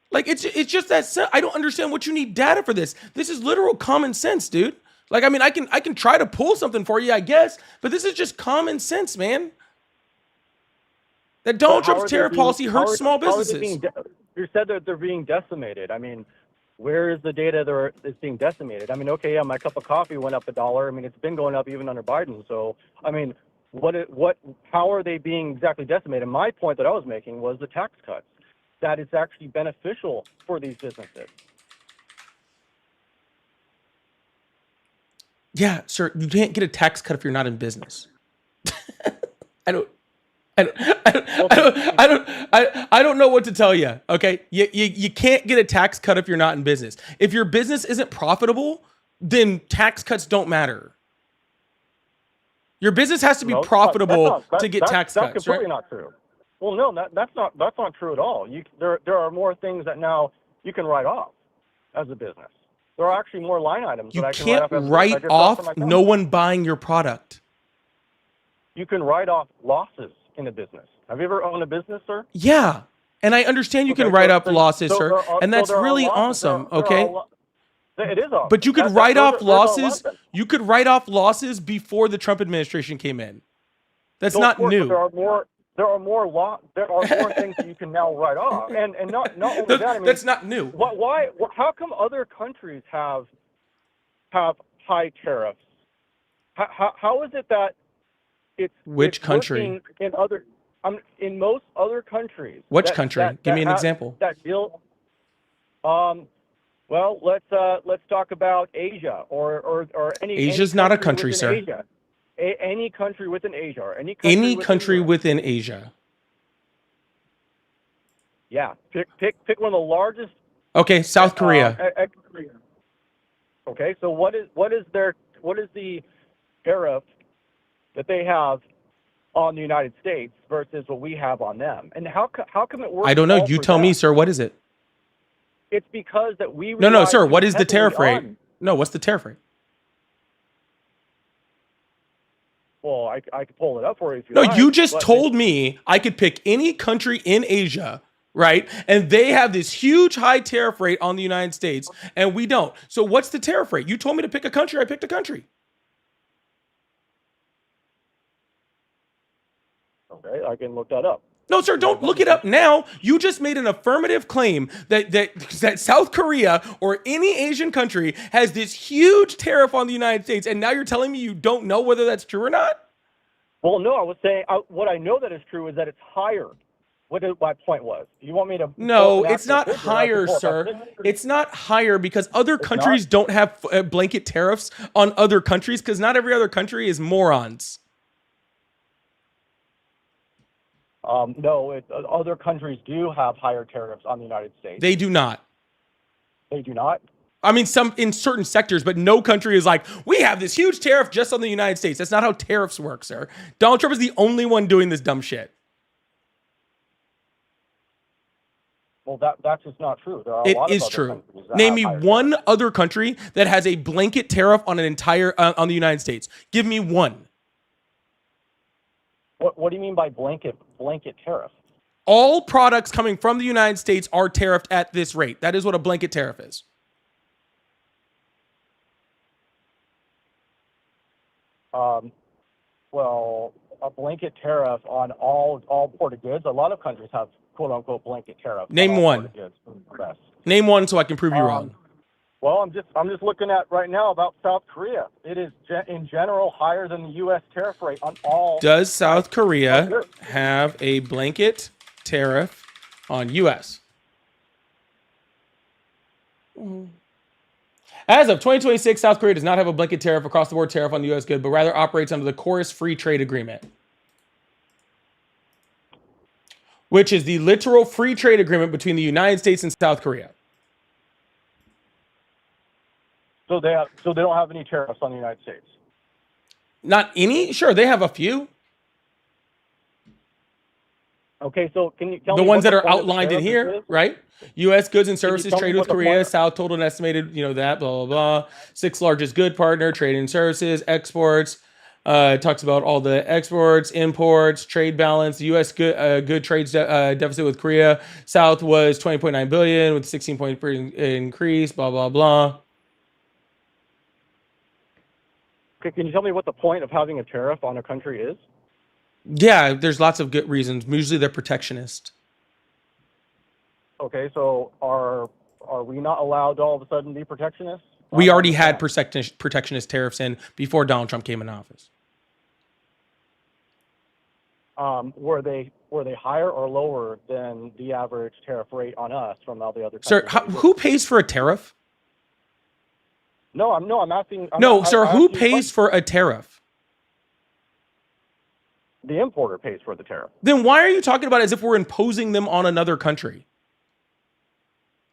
Like, it's just that I don't understand what you need data for this. This is literal common sense, dude. Like, I mean, I can try to pull something for you, I guess, but this is just common sense, man. That Donald Trump's tariff policy hurts small businesses. You said that they're being decimated. I mean, where is the data that's being decimated? I mean, okay, yeah, my cup of coffee went up $1. I mean, it's been going up even under Biden. So, I mean, how are they being exactly decimated? My point that I was making was the tax cuts, that it's actually beneficial for these businesses. Yeah, sir, you can't get a tax cut if you're not in business. I don't know what to tell you. Okay, you can't get a tax cut if you're not in business. If your business isn't profitable, then tax cuts don't matter. Your business has to be profitable to get tax cuts. That's completely not true. Well, no, that's not true at all. There are more things that now you can write off as a business. There are actually more line items that I can write off. You can't write off no one buying your product. You can write off losses in a business. Have you ever owned a business, sir? Yeah. And I understand you can write off losses, sir. And that's really awesome. Okay. It is awesome. But you could write off losses. You could write off losses before the Trump administration came in. That's not new. There are more things that you can now write off. And not only that, I mean, that's not new. Why? How come other countries have high tariffs? How is it that Which country? In most other countries. Which country? Give me an example. That deal. Well, let's talk about Asia or any. Asia's not a country, sir. Asia. Any country within Asia or any country within Asia. Yeah, pick one of the largest. Okay, South Korea. Okay, so what is the tariff that they have on the United States versus what we have on them, and how come it works? I don't know. You tell me, sir. What is it? It's because that we. No, sir. What is the tariff rate? No, what's the tariff rate? Well, I could pull it up for you if you like. No, you just told me I could pick any country in Asia, right? And they have this huge high tariff rate on the United States, and we don't. So what's the tariff rate? You told me to pick a country. I picked a country. Okay, I can look that up. No, sir, don't look it up now. You just made an affirmative claim that South Korea or any Asian country has this huge tariff on the United States, and now you're telling me you don't know whether that's true or not? Well, no, I was saying what I know that is true is that it's higher. What my point was. You want me to? No, it's not higher, sir. It's not higher because other countries don't have blanket tariffs on other countries because not every other country is morons. No, other countries do have higher tariffs on the United States. They do not. They do not? I mean, some in certain sectors, but no country is like, we have this huge tariff just on the United States. That's not how tariffs work, sir. Donald Trump is the only one doing this dumb shit. Well, that's just not true. There are a It lot of is other true. countries that Name have me higher one tariffs. other country that has a blanket tariff on an entire on the United States. Give me one. What do you mean by blanket tariff? All products coming from the United States are tariffed at this rate. That is what a blanket tariff is. Well, a blanket tariff on all imported goods. A lot of countries have quote unquote blanket tariffs. on Name all one. imported goods from the US. Name one so I can prove you wrong. Well, I'm just looking at right now about South Korea. It is in general higher than the U.S. tariff rate on all. Does South Korea Sure. have a blanket tariff on U.S.? As of 2026, South Korea does not have a blanket tariff across the board tariff on U.S. good, but rather operates under the Chorus Free Trade Agreement, which is the literal free trade agreement between the United States and South Korea. So they don't have any tariffs on the United States. Not any? Sure, they have a few. Okay, so can you tell The me ones what that are point of the outlined in tariff here, is? right? U.S. goods and Can you services tell me trade what with the Korea. point- South total and estimated, that, blah, blah, blah. Sixth largest good partner, trade and services, exports. It talks about all the exports, imports, trade balance. The U.S. good trade deficit with Korea. South was 20.9 billion with 16.3 increase, blah, blah, blah. Okay, can you tell me what the point of having a tariff on a country is? Yeah, there's lots of good reasons. Usually they're protectionist. Okay, so are we not allowed to all of a sudden be protectionists? We I don't already had understand. protectionist tariffs in before Donald Trump came in office. Were they higher or lower than the average tariff rate on us from all the other Sir, countries? that we who pays for a tariff? No, I'm asking. No, sir, I who asked you a pays question. for a tariff? The importer pays for the tariff. Then why are you talking about it as if we're imposing them on another country?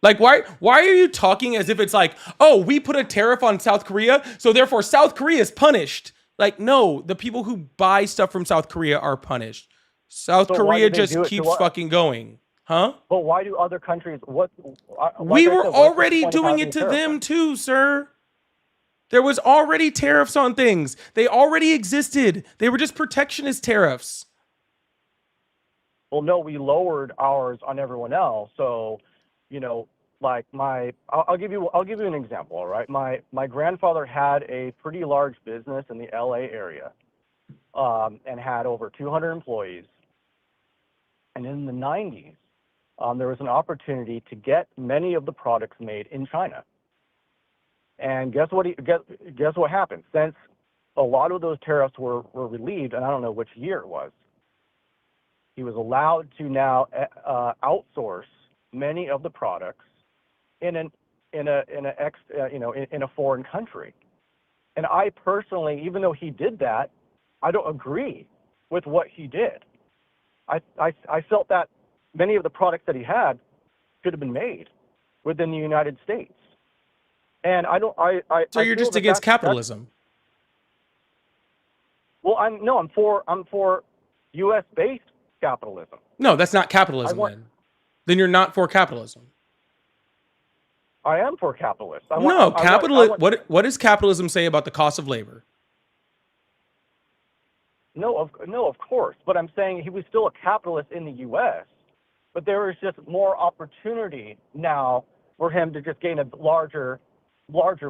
Like, why are you talking as if it's like, oh, we put a tariff on South Korea, so therefore South Korea is punished? Like, no, the people who buy stuff from South Korea are punished. South So why Korea do they just do it to keeps us? fucking going. Huh? But why do other countries? We were already doing it to them too, sir. There was already tariffs on things. They already existed. They were just protectionist tariffs. Well, no, we lowered ours on everyone else. So, like I'll give you an example. All right, my grandfather had a pretty large business in the L.A. area, and had over 200 employees. And in the 90s, there was an opportunity to get many of the products made in China. And guess what happened? Since a lot of those tariffs were relieved, and I don't know which year it was, he was allowed to now outsource many of the products in a foreign country. And I personally, even though he did that, I don't agree with what he did. I felt that many of the products that he had should have been made within the United States. And So you're just against capitalism. Well, I'm for U.S. based capitalism. No, that's not capitalism then. Then you're not for capitalism. I am for capitalists. What does capitalism say about the cost of labor? No, of course. But I'm saying he was still a capitalist in the U.S., but there is just more opportunity now for him to just gain a larger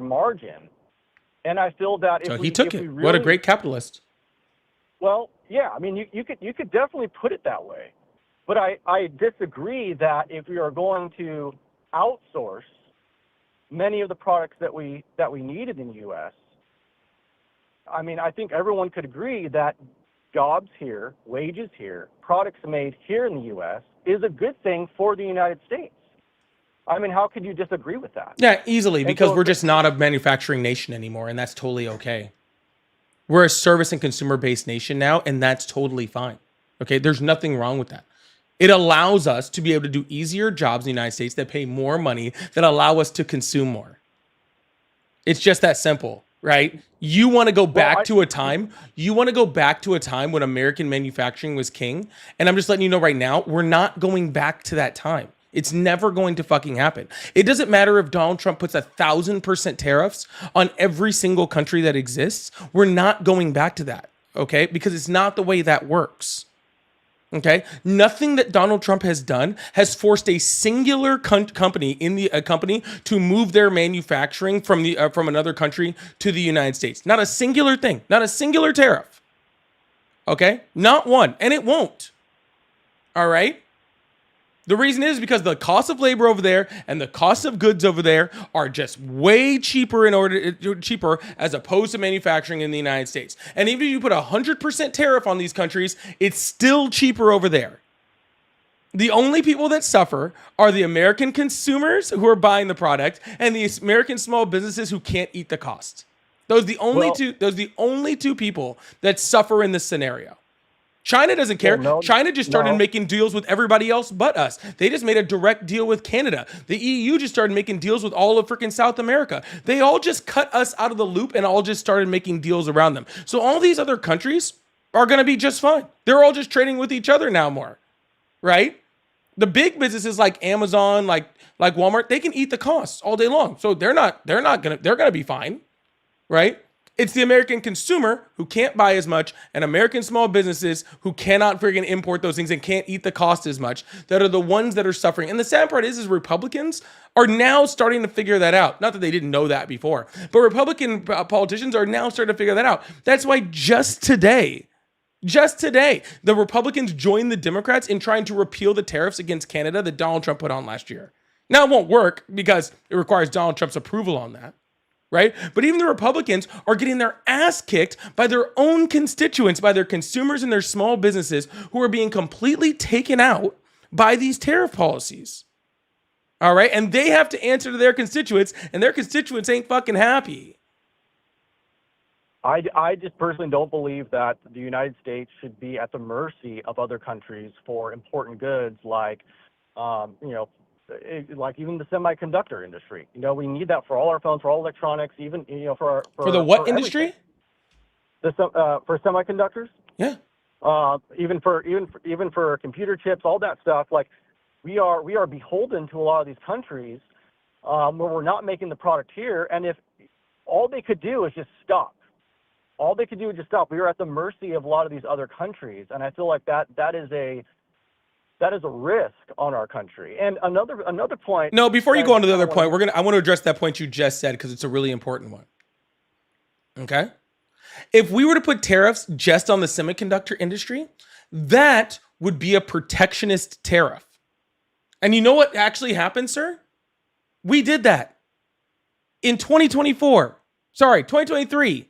margin. And I feel that So he took it. What a great capitalist. Well, yeah. I mean, you could definitely put it that way, but I disagree that if we are going to outsource many of the products that we needed in the U.S., I mean, I think everyone could agree that jobs here, wages here, products made here in the U.S. is a good thing for the United States. I mean, how could you disagree with that? Yeah, easily, because so- we're just not a manufacturing nation anymore, and that's totally okay. We're a service and consumer-based nation now, and that's totally fine. Okay, there's nothing wrong with that. It allows us to be able to do easier jobs in the United States that pay more money, that allow us to consume more. It's just that simple, right? You want to go back to a time when American manufacturing was king, and I'm just letting you know right now, we're not going back to that time. It's never going to fucking happen. It doesn't matter if Donald Trump puts 1,000% tariffs on every single country that exists. We're not going back to that, okay? Because it's not the way that works. Okay, nothing that Donald Trump has done has forced a singular company in the company to move their manufacturing from the from another country to the United States. Not a singular thing, not a singular tariff. Okay, not one, and it won't. All right. The reason is because the cost of labor over there and the cost of goods over there are just way cheaper cheaper as opposed to manufacturing in the United States. And even if you put 100% tariff on these countries, it's still cheaper over there. The only people that suffer are the American consumers who are buying the product and the American small businesses who can't eat the cost. Those are the only two people that suffer in this scenario. China doesn't care. China just started making deals with everybody else but us. They just made a direct deal with Canada. The EU just started making deals with all of freaking South America. They all just cut us out of the loop and all just started making deals around them. So all these other countries are going to be just fine. They're all just trading with each other now more, right? The big businesses like Amazon, like Walmart, they can eat the costs all day long. So they're going to be fine, right? It's the American consumer who can't buy as much and American small businesses who cannot freaking import those things and can't eat the cost as much that are the ones that are suffering. And the sad part is Republicans are now starting to figure that out. Not that they didn't know that before, but Republican politicians are now starting to figure that out. That's why just today, the Republicans joined the Democrats in trying to repeal the tariffs against Canada that Donald Trump put on last year. Now it won't work because it requires Donald Trump's approval on that. Right? But even the Republicans are getting their ass kicked by their own constituents, by their consumers and their small businesses who are being completely taken out by these tariff policies. All right? And they have to answer to their constituents, and their constituents ain't fucking happy. I just personally don't believe that the United States should be at the mercy of other countries for important goods like, like even the semiconductor industry. We need that for all our phones, for all electronics, even for the what industry? For semiconductors. Yeah. Even for computer chips, all that stuff. Like we are beholden to a lot of these countries where we're not making the product here, and if all they could do is just stop. All they could do is just stop. We are at the mercy of a lot of these other countries, and I feel like that is a risk on our country. And another point. No, before you go on to the other point, I want to address that point you just said because it's a really important one. Okay? If we were to put tariffs just on the semiconductor industry, that would be a protectionist tariff. And you know what actually happened, sir? We did that in 2023,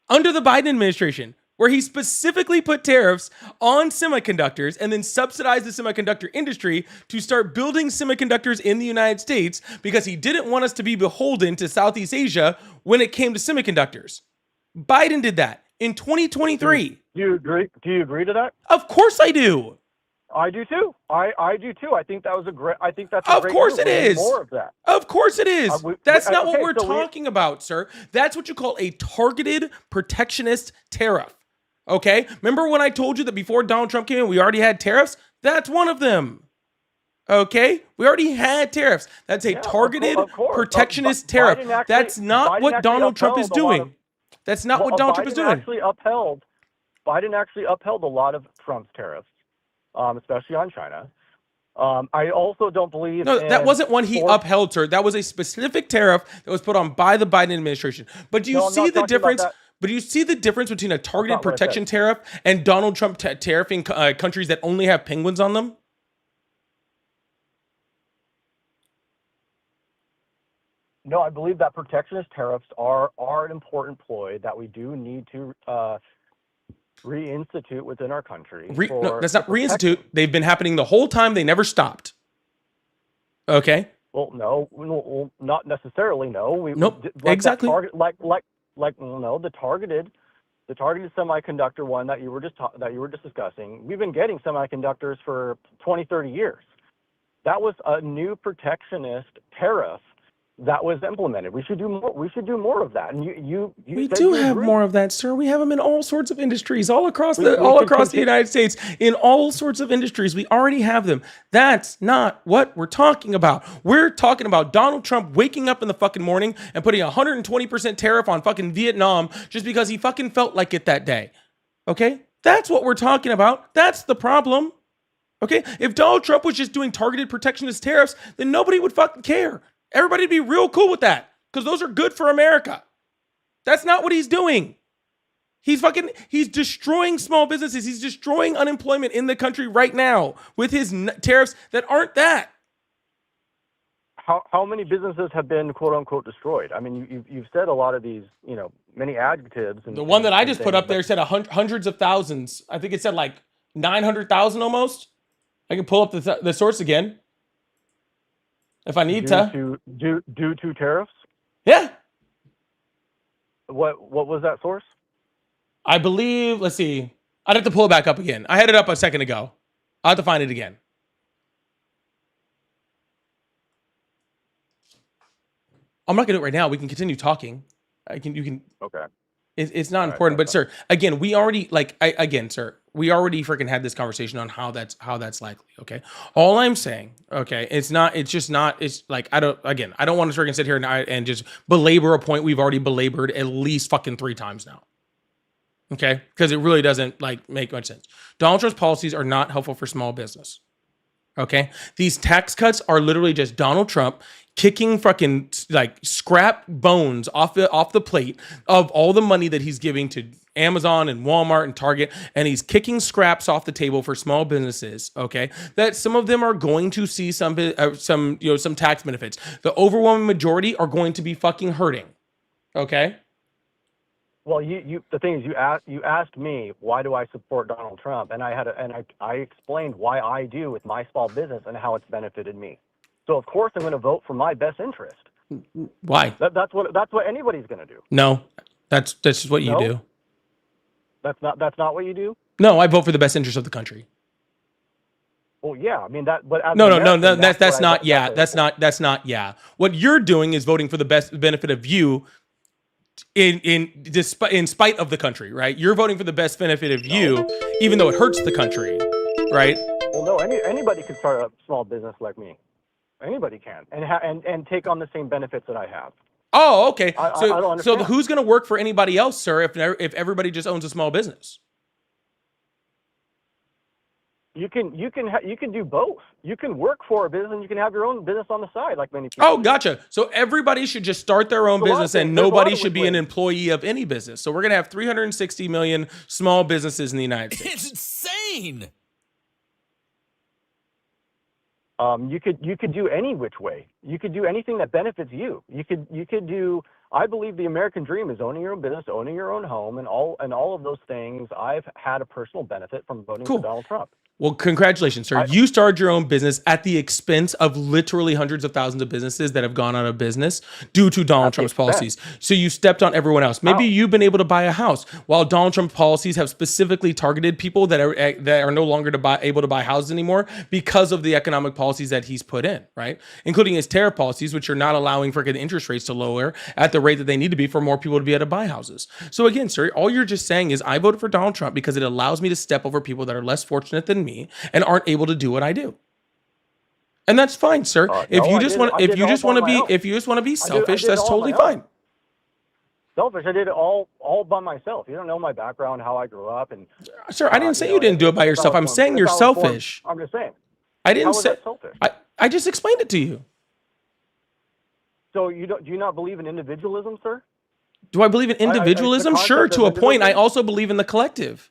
under the Biden administration, where he specifically put tariffs on semiconductors and then subsidized the semiconductor industry to start building semiconductors in the United States because he didn't want us to be beholden to Southeast Asia when it came to semiconductors. Biden did that in 2023. Do you agree? Do you agree to that? Of course I do. I do too. I do too. I think that's a great Of course move. it is. More of that. Of course it is. That's not what we're so talking about, sir. That's what you call a targeted protectionist tariff. Okay? Remember when I told you that before Donald Trump came in, we already had tariffs? That's one of them. Okay? We already had tariffs. That's a targeted protectionist tariff. That's not what Donald Trump is doing. That's not what Donald Trump is doing. Biden actually upheld a lot of Trump's tariffs, especially on China. I also don't believe. No, that wasn't one he upheld, sir. That was a specific tariff that was put on by the Biden administration. But do you see the difference? But do you see the difference between a targeted protection tariff and Donald Trump tariffing countries that only have penguins on them? No, I believe that protectionist tariffs are an important ploy that we do need to reinstitute within our country. No, that's not reinstitute. They've been happening the whole time. They never stopped. Okay. Well, no, not necessarily. No. Nope. Exactly. The targeted semiconductor one that you were just discussing. We've been getting semiconductors for 20, 30 years. That was a new protectionist tariff that was implemented. We should do more. We should do more of that. And We said do you have agree. more of that, sir. We have them in all sorts of industries, all across We the should United States, in all sorts of industries. We already have them. That's not what we're talking about. We're talking about Donald Trump waking up in the fucking morning and putting 120% tariff on fucking Vietnam just because he fucking felt like it that day. Okay? That's what we're talking about. That's the problem. Okay? If Donald Trump was just doing targeted protectionist tariffs, then nobody would fucking care. Everybody'd be real cool with that because those are good for America. That's not what he's doing. He's destroying small businesses. He's destroying unemployment in the country right now with his tariffs that aren't that. How many businesses have been quote unquote destroyed? I mean, you've said a lot of these, many adjectives. And The one that I and just put things, up there said hundreds of thousands. I think it said like 900,000 almost. I can pull up the source again if I need to. due to tariffs. Yeah. What was that source? I believe, let's see. I'd have to pull it back up again. I had it up a second ago. I'll have to find it again. I'm not gonna do it right now. We can continue talking. You can. Okay. It's not All right, important, but that's sir, again, we already sir, we already freaking had this conversation on how that's likely. Okay, all I'm saying, okay, it's like I don't want to freaking sit here and just belabor a point we've already belabored at least fucking 3 times now. Okay, because it really doesn't like make much sense. Donald Trump's policies are not helpful for small business. Okay, these tax cuts are literally just Donald Trump kicking fucking like scrap bones off the plate of all the money that he's giving to Amazon and Walmart and Target, and he's kicking scraps off the table for small businesses. Okay, that some of them are going to see some tax benefits. The overwhelming majority are going to be fucking hurting. Okay. Well, the thing is, you asked me why do I support Donald Trump, and I explained why I do with my small business and how it's benefited me. So of course I'm going to vote for my best interest. Why? That's what anybody's going to do. No, that's just what you do. That's not what you do. No, I vote for the best interest of the country. Well, yeah, I mean that, but as No, an American, that's what I- not. Yeah, that's not. Yeah, what you're doing is voting for the best benefit of you, in spite of the country, right? You're voting for the best benefit of you, even though it hurts the country, right? Well, no, anybody can start a small business like me. Anybody can, and take on the same benefits that I have. Oh, okay. I don't So understand. who's going to work for anybody else, sir? If everybody just owns a small business? You can do both. You can work for a business and you can have your own business on the side, like many people. Oh, do. gotcha. So everybody should just start their own There's a lot of business, things- and there's a lot nobody of should be an ways. employee of any business. So we're going to have 360 million small businesses in the United States. It's insane. You could do any which way. You could do anything that benefits you. You could do. I believe the American dream is owning your own business, owning your own home, and all of those things. I've had a personal benefit from voting Cool. for Donald Trump. Well, congratulations, sir. You started your own business at the expense of literally hundreds of thousands of businesses that have gone out of business due to Donald At the Trump's expense. policies. So you stepped on everyone else. Maybe How? you've been able to buy a house while Donald Trump's policies have specifically targeted people that are no longer able to buy houses anymore because of the economic policies that he's put in, right? Including his tariff policies, which are not allowing freaking interest rates to lower at the rate that they need to be for more people to be able to buy houses. So again, sir, all you're just saying is I voted for Donald Trump because it allows me to step over people that are less fortunate than me and aren't able to do what I do. And that's fine, sir. If no, you I just did- want I did it all by my own. if you just want to be selfish, did it that's all on totally my own. fine. Selfish. I did it all by myself. You don't know my background, how I grew up, and Sir, I didn't say know, you didn't do it by if I yourself. was I'm born- saying if you're I was born- selfish. I'm just saying. I How didn't was say that selfish? I just explained it to you. So do you not believe in individualism, sir? Do I believe in the individualism? concept Sure, of to a point. I individualism? also believe in the collective.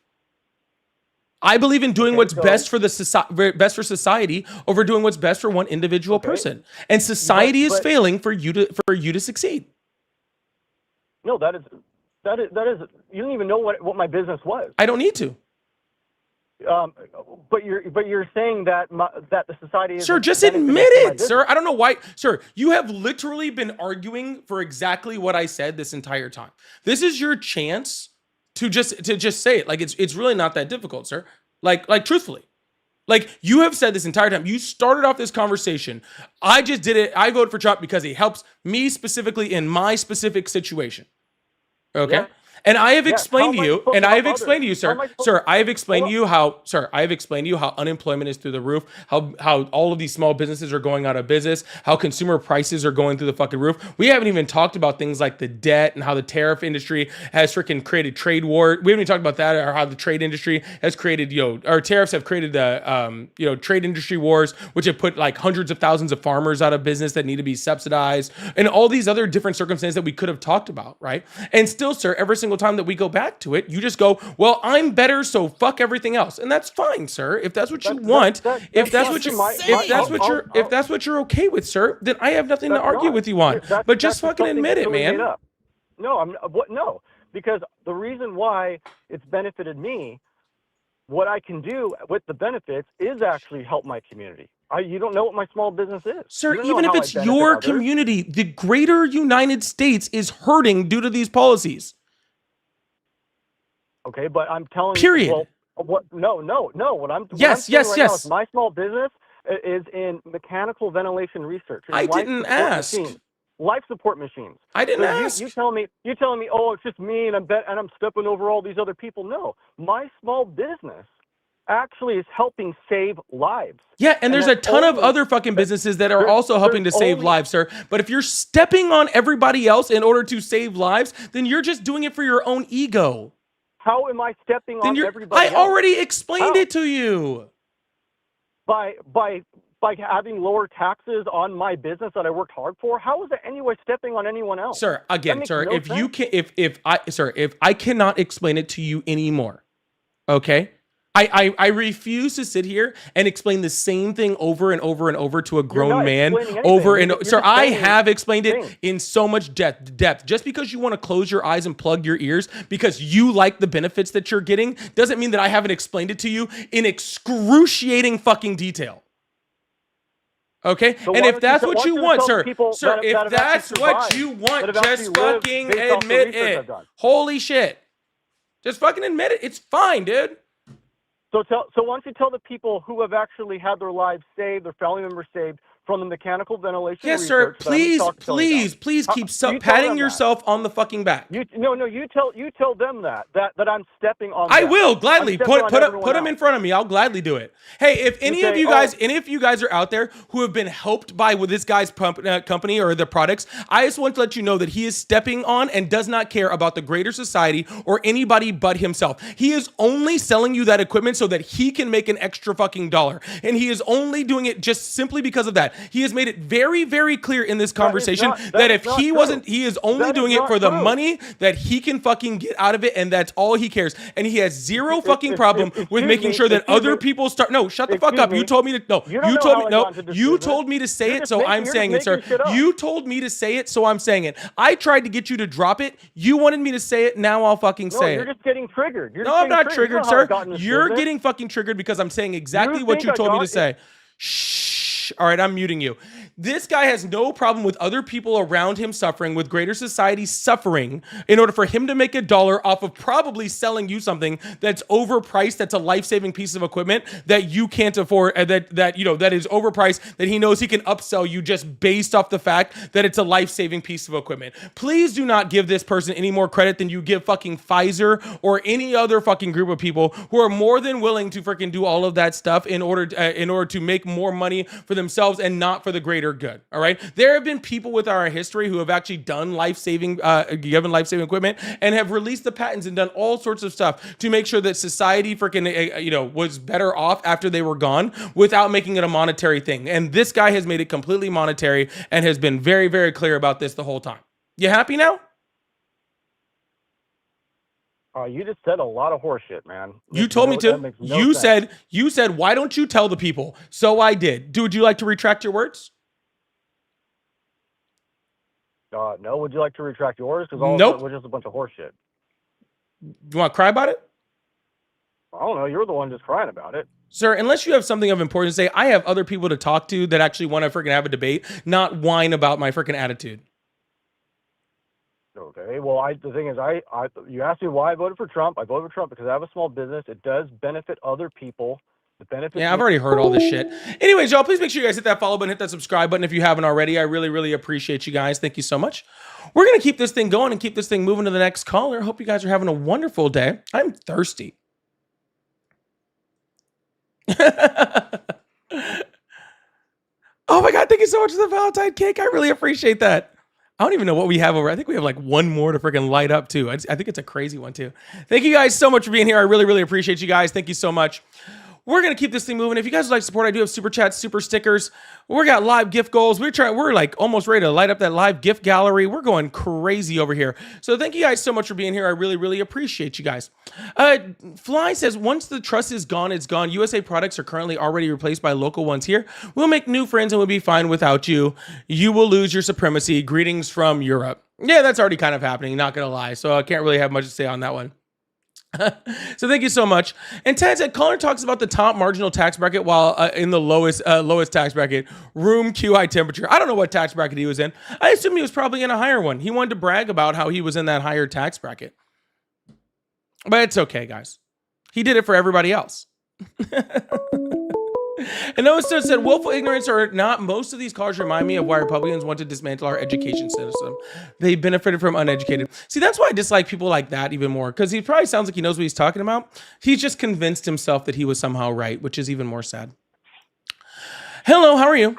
I believe in doing Okay, what's so- best for best for society over doing what's best for one individual Okay. person. And society is but- failing for you to succeed. No, that is. You don't even know what my business was. I don't need to. But you're saying that that the society is. Sir, just admit it, sir. I don't know why. Sir, you have literally been arguing for exactly what I said this entire time. This is your chance to just say it. Like it's really not that difficult, sir. Like truthfully. Like, you have said this entire time. You started off this conversation. I just did it. I voted for Trump because he helps me specifically in my specific situation. Okay. Yeah. And I have Yeah, explained how to am I you, supposed and to I have help explained to you, others? How am I sir, supposed- I have explained to Hold you how, sir, I have explained to you how unemployment is through the roof, how all of these small businesses are going out of business, how consumer prices are going through the fucking roof. We haven't even talked about things like the debt and how the tariff industry has freaking created trade war. We haven't even talked about that, or how the trade industry has created, or tariffs have created the, trade industry wars, which have put like hundreds of thousands of farmers out of business that need to be subsidized, and all these other different circumstances that we could have talked about, right? And still, sir, every single time that we go back to it, you just go, well, I'm better, so fuck everything else. And that's fine, sir. If that's what you want, if that's what you're okay with, sir, then I have nothing to That's argue not. with you on. That's- But just that's fucking something admit it, completely man. made up. No, no, because the reason why it's benefited me, what I can do with the benefits is actually help my community. You don't know what my small business is. Sir, You don't know even if how I it's benefit your others. community, the greater United States is hurting due to these policies. Okay, but I'm telling Period. you. Well, what? No. What I'm Yes, saying yes, right yes. Now is my small business is in mechanical ventilation research. and I life didn't support ask. machines. Life support machines. I didn't So ask. you telling me, oh, it's just me and I'm stepping over all these other people. No, my small business actually is helping save lives. Yeah, and there's a that's ton of only- other fucking businesses that are there's- also helping to there's save only- lives, sir. But if you're stepping on everybody else in order to save lives, then you're just doing it for your own ego. How am I stepping Then on you're everybody I else? already explained How? it to you. By having lower taxes on my business that I worked hard for? How is that any way stepping on anyone else? Sir, again, makes sir, no if you sense. can if I cannot explain it to you anymore, okay? I refuse to sit here and explain the same thing over and over and over to a grown not man explaining anything. over and You're sir, just I saying have explained it things. in so much depth. Just because you want to close your eyes and plug your ears because you like the benefits that you're getting doesn't mean that I haven't explained it to you in excruciating fucking detail. Okay, So and why if don't that's you- what why you don't you want, tell the sir, people sir, that if have that's actually what survived, you that want, have just actually lived fucking based off the admit research it. I've done? Holy shit. Just fucking admit it. It's fine, dude. So why don't you tell the people who have actually had their lives saved, their family members saved from the mechanical ventilation Yes, sir. research that I'm talking to you about? Please keep You tell patting them that. yourself on the fucking back. You tell them that I'm stepping on I them. will gladly I'm stepping on put everyone them in else. front of me. I'll gladly do it. Hey, if any of say, you guys are out there who have been helped by with this guy's company or the products, I just want to let you know that he is stepping on and does not care about the greater society or anybody but himself. He is only selling you that equipment so that he can make an extra fucking dollar, and he is only doing it just simply because of that. He has made it very, very clear in this conversation that if he wasn't, he is only That is doing it not for the true. money that he can fucking get out of it, and that's all he cares. And he has zero fucking problem with making sure that other people start. No, shut the fuck up. You told me to. No, You don't you know told how me. I No, got into this you business. told me to say You're it, just so making- I'm you're saying it, just sir. making shit up. You told me to say it, so I'm saying it. I tried to get you to drop it. You wanted me to say it. Now I'll fucking No, say you're it. just getting triggered. You're No, just I'm not getting triggered, You know how I sir. got in this You're business? getting fucking triggered because I'm saying exactly what think you I told me got to it? say. Shh. All right, I'm muting you. This guy has no problem with other people around him suffering, with greater society suffering, in order for him to make a dollar off of probably selling you something that's overpriced, that's a life-saving piece of equipment that you can't afford, that is overpriced, that he knows he can upsell you just based off the fact that it's a life-saving piece of equipment. Please do not give this person any more credit than you give fucking Pfizer or any other fucking group of people who are more than willing to freaking do all of that stuff in order to make more money for themselves and not for the greater good. All right, there have been people with our history who have actually done given life-saving equipment and have released the patents and done all sorts of stuff to make sure that society freaking was better off after they were gone without making it a monetary thing. And this guy has made it completely monetary and has been very, very clear about this the whole time. You happy now? You just said a lot of horseshit, man. You told me That to. makes no sense. You said, why don't you tell the people? So I did. Would you like to retract your words? No, would you like to retract yours? Because all Nope. of it was just a bunch of horseshit. You want to cry about it? I don't know. You're the one just crying about it. Sir, unless you have something of importance to say, I have other people to talk to that actually want to freaking have a debate, not whine about my freaking attitude. Okay. Well, the thing is, you asked me why I voted for Trump. I voted for Trump because I have a small business. It does benefit other people The benefits. Yeah, I've already heard all this shit. Anyways, y'all, please make sure you guys hit that follow button, hit that subscribe button if you haven't already. I really, really appreciate you guys. Thank you so much. We're going to keep this thing going and keep this thing moving to the next caller. Hope you guys are having a wonderful day. I'm thirsty. Oh my God, thank you so much for the Valentine cake. I really appreciate that. I don't even know what we have over. I think we have like one more to freaking light up too. I think it's a crazy one too. Thank you guys so much for being here. I really, really appreciate you guys. Thank you so much. We're going to keep this thing moving. If you guys would like support, I do have super chats, super stickers. We got live gift goals. We're like almost ready to light up that live gift gallery. We're going crazy over here. So thank you guys so much for being here. I really, really appreciate you guys. Fly says, once the trust is gone, it's gone. USA products are currently already replaced by local ones here. We'll make new friends and we'll be fine without you. You will lose your supremacy. Greetings from Europe. Yeah, that's already kind of happening, not going to lie. So I can't really have much to say on that one. So thank you so much. And Ted said, caller talks about the top marginal tax bracket while in the lowest tax bracket, room QI temperature. I don't know what tax bracket he was in. I assume he was probably in a higher one. He wanted to brag about how he was in that higher tax bracket. But it's okay, guys. He did it for everybody else. And Noah still said, willful ignorance or not, most of these callers remind me of why Republicans want to dismantle our education system. They benefited from uneducated. See, that's why I dislike people like that even more, because he probably sounds like he knows what he's talking about. He's just convinced himself that he was somehow right, which is even more sad. Hello, how are you?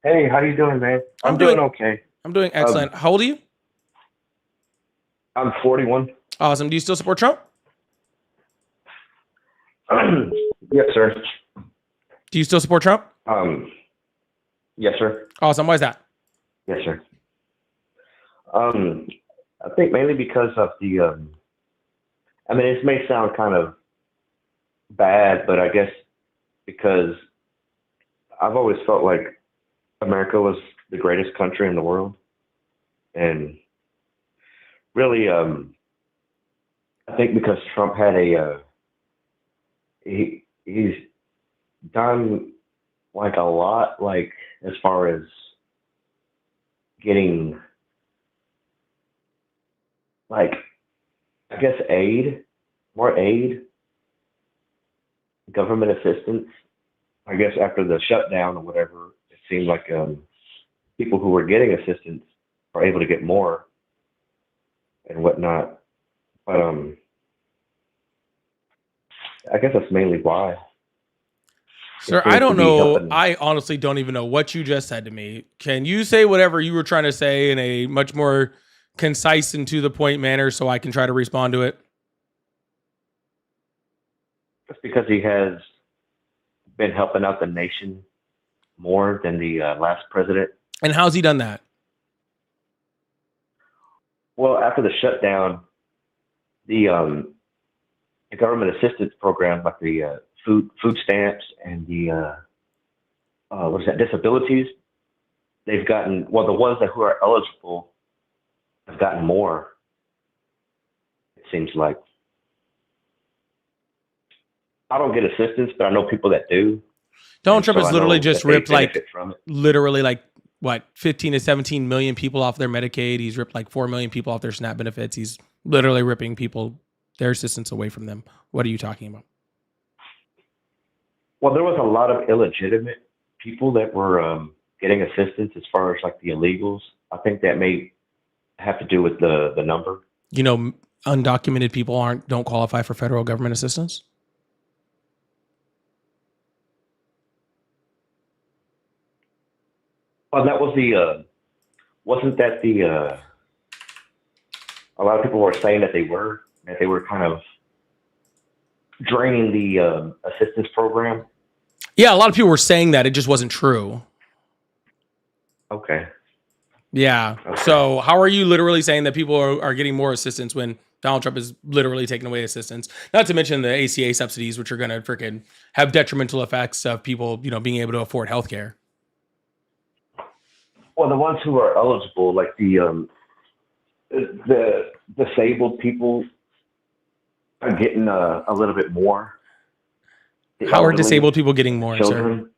Hey, how you doing, man? I'm doing doing okay. I'm doing excellent. How old are you? I'm 41. Awesome. Do you still support Trump? Yes, sir. Do you still support Trump? Yes, sir. Awesome. Why is that? Yes, sir. I think mainly because of the, I mean, this may sound kind of bad, but I guess because I've always felt like America was the greatest country in the world. And really, I think because Trump had he's done like a lot, like as far as getting like, I guess more aid, government assistance. I guess after the shutdown or whatever, it seemed like people who were getting assistance are able to get more and whatnot. But I guess that's mainly why. Sir, I don't know. I honestly don't even know what you just said to me. Can you say whatever you were trying to say in a much more concise and to the point manner so I can try to respond to it? That's because he has been helping out the nation more than the last president. And how's he done that? Well, after the shutdown, the government assistance program, like the food stamps and the disabilities, they've gotten, well, the ones who are eligible have gotten more, it seems like. I don't get assistance, but I know people that do. Donald Trump has literally just ripped literally 15 to 17 million people off their Medicaid. He's ripped like 4 million people off their SNAP benefits. He's literally ripping people, their assistance away from them. What are you talking about? Well, there was a lot of illegitimate people that were getting assistance as far as like the illegals. I think that may have to do with the number. You know, undocumented people don't qualify for federal government assistance. Well, that was wasn't that a lot of people were saying that they were kind of draining the assistance program. Yeah, a lot of people were saying that. It just wasn't true. Okay. Yeah. Okay. So how are you literally saying that people are getting more assistance when Donald Trump is literally taking away assistance? Not to mention the ACA subsidies, which are going to freaking have detrimental effects of people, being able to afford healthcare. Well, the ones who are eligible, like the disabled people, are getting a little bit more. How are disabled people getting more, children, sir?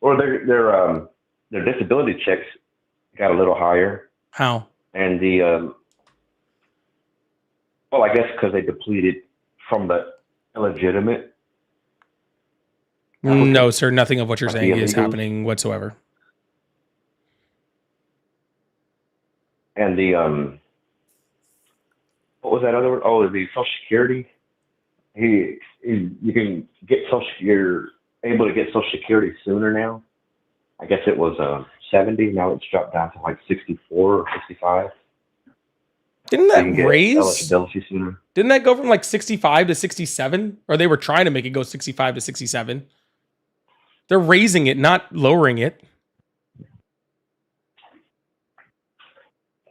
Or their disability checks got a little higher. How? And well, I guess because they depleted from the illegitimate. No, sir. Nothing of what you're Like saying the is illegals? happening whatsoever. And the what was that other word? Oh, the Social Security. You can get you're able to get Social Security sooner now. I guess it was 70. Now it's dropped down to like 64 or 65. Didn't So that you can get raise? eligibility sooner. Didn't that go from like 65 to 67? Or they were trying to make it go 65 to 67. They're raising it, not lowering it.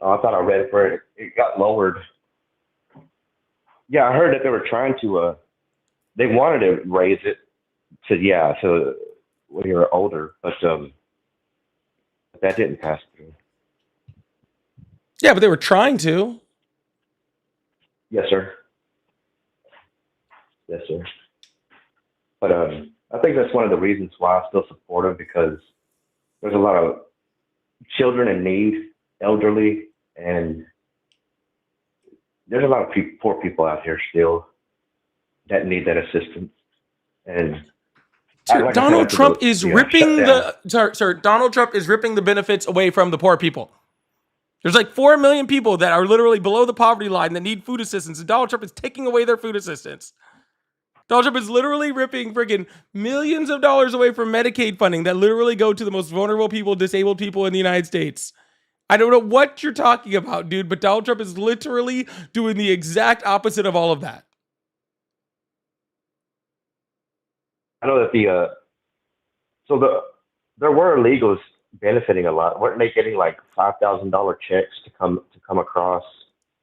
Oh, I thought I read it for it. It got lowered. Yeah, I heard that they were trying to. They wanted to raise it to so when you're older, but that didn't pass through. Yeah, but they were trying to. Yes, sir. Yes, sir. But I think that's one of the reasons why I still support him, because there's a lot of children in need, elderly, and there's a lot of poor people out here still that need that assistance. And Sir, like I said, Donald after Trump is ripping shutdown- sir, Donald Trump is ripping the benefits away from the poor people. There's like 4 million people that are literally below the poverty line that need food assistance, and Donald Trump is taking away their food assistance. Donald Trump is literally ripping friggin' millions of dollars away from Medicaid funding that literally go to the most vulnerable people, disabled people in the United States. I don't know what you're talking about, dude, but Donald Trump is literally doing the exact opposite of all of that. I know that there were illegals benefiting a lot. Weren't they getting like $5,000 checks to come across?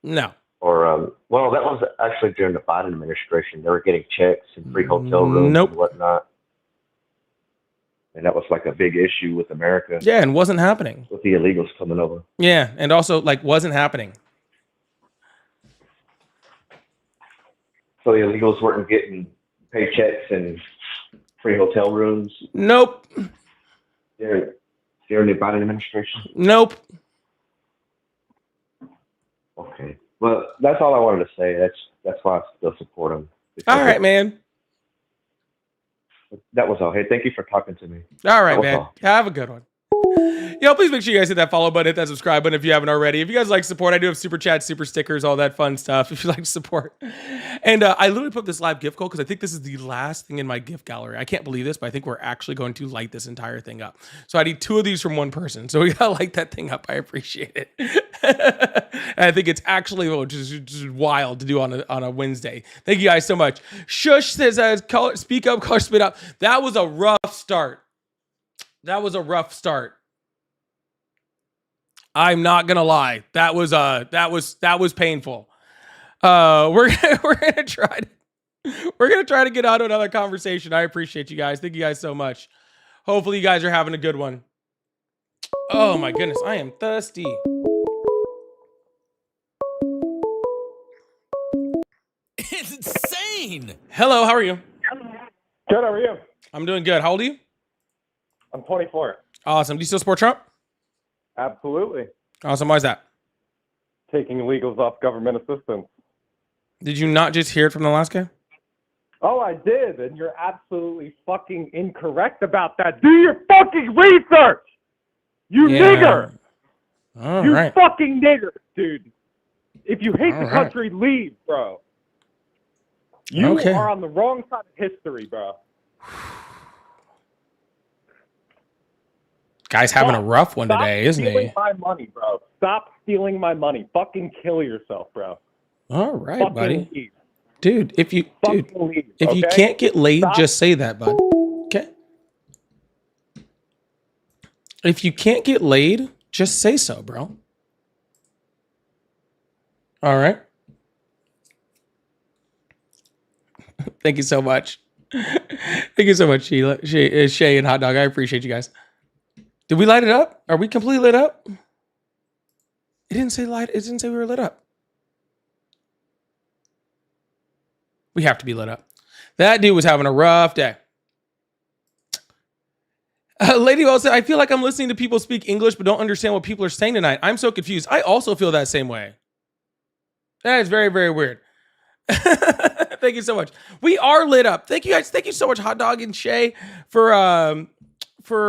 No. Or well, that was actually during the Biden administration. They were getting checks and free hotel rooms Nope. and whatnot, and that was like a big issue with America, Yeah, and wasn't happening. with the illegals coming over. Yeah, and also like wasn't happening. So the illegals weren't getting paychecks and free hotel rooms Nope. during the Biden administration. Nope. Okay, well, that's all I wanted to say. That's why I still support him. All right, man. That was all. Hey, thank you for talking to me. All right, That was man. all. Have a good one. Yo, please make sure you guys hit that follow button, hit that subscribe button if you haven't already. If you guys like support, I do have super chats, super stickers, all that fun stuff if you like to support. And I literally put this live gift code because I think this is the last thing in my gift gallery. I can't believe this, but I think we're actually going to light this entire thing up. So I need 2 of these from one person. So we gotta light that thing up. I appreciate it. And I think it's actually just wild to do on a Wednesday. Thank you guys so much. Shush says, speak up, color spit up. That was a rough start. That was a rough start. I'm not gonna lie. That was painful. We're gonna try to get on to another conversation. I appreciate you guys. Thank you guys so much. Hopefully you guys are having a good one. Oh my goodness, I am thirsty. It's insane. Hello, how are you? Good, how are you? I'm doing good. How old are you? I'm 24. Awesome. Do you still support Trump? Absolutely. Awesome. Why is that? Taking illegals off government assistance. Did you not just hear it from the last guy? Oh, I did, and you're absolutely fucking incorrect about that. Do your fucking research! You nigger! All You right. fucking nigger, dude. If you hate All the right. country, leave, bro. You Okay. are on the wrong side of history, bro. Guy's having a rough one Stop today, isn't stealing he? my money, bro. Stop stealing my money. Fucking kill yourself, bro. All right, Fucking buddy. leave. Dude, if you Leave, if you okay? can't get laid, Stop. just say that, bud. Okay? If you can't get laid, just say so, bro. All right. Thank you so much. Thank you so much, Sheila, Shay, and Hot Dog. I appreciate you guys. Did we light it up? Are we completely lit up? It didn't say light. It didn't say we were lit up. We have to be lit up. That dude was having a rough day. Lady Well said, I feel like I'm listening to people speak English but don't understand what people are saying tonight. I'm so confused. I also feel that same way. That is very, very weird. That Thank you so much. We are lit up. Thank you guys. Thank you so much, Hot Dog and Shay, for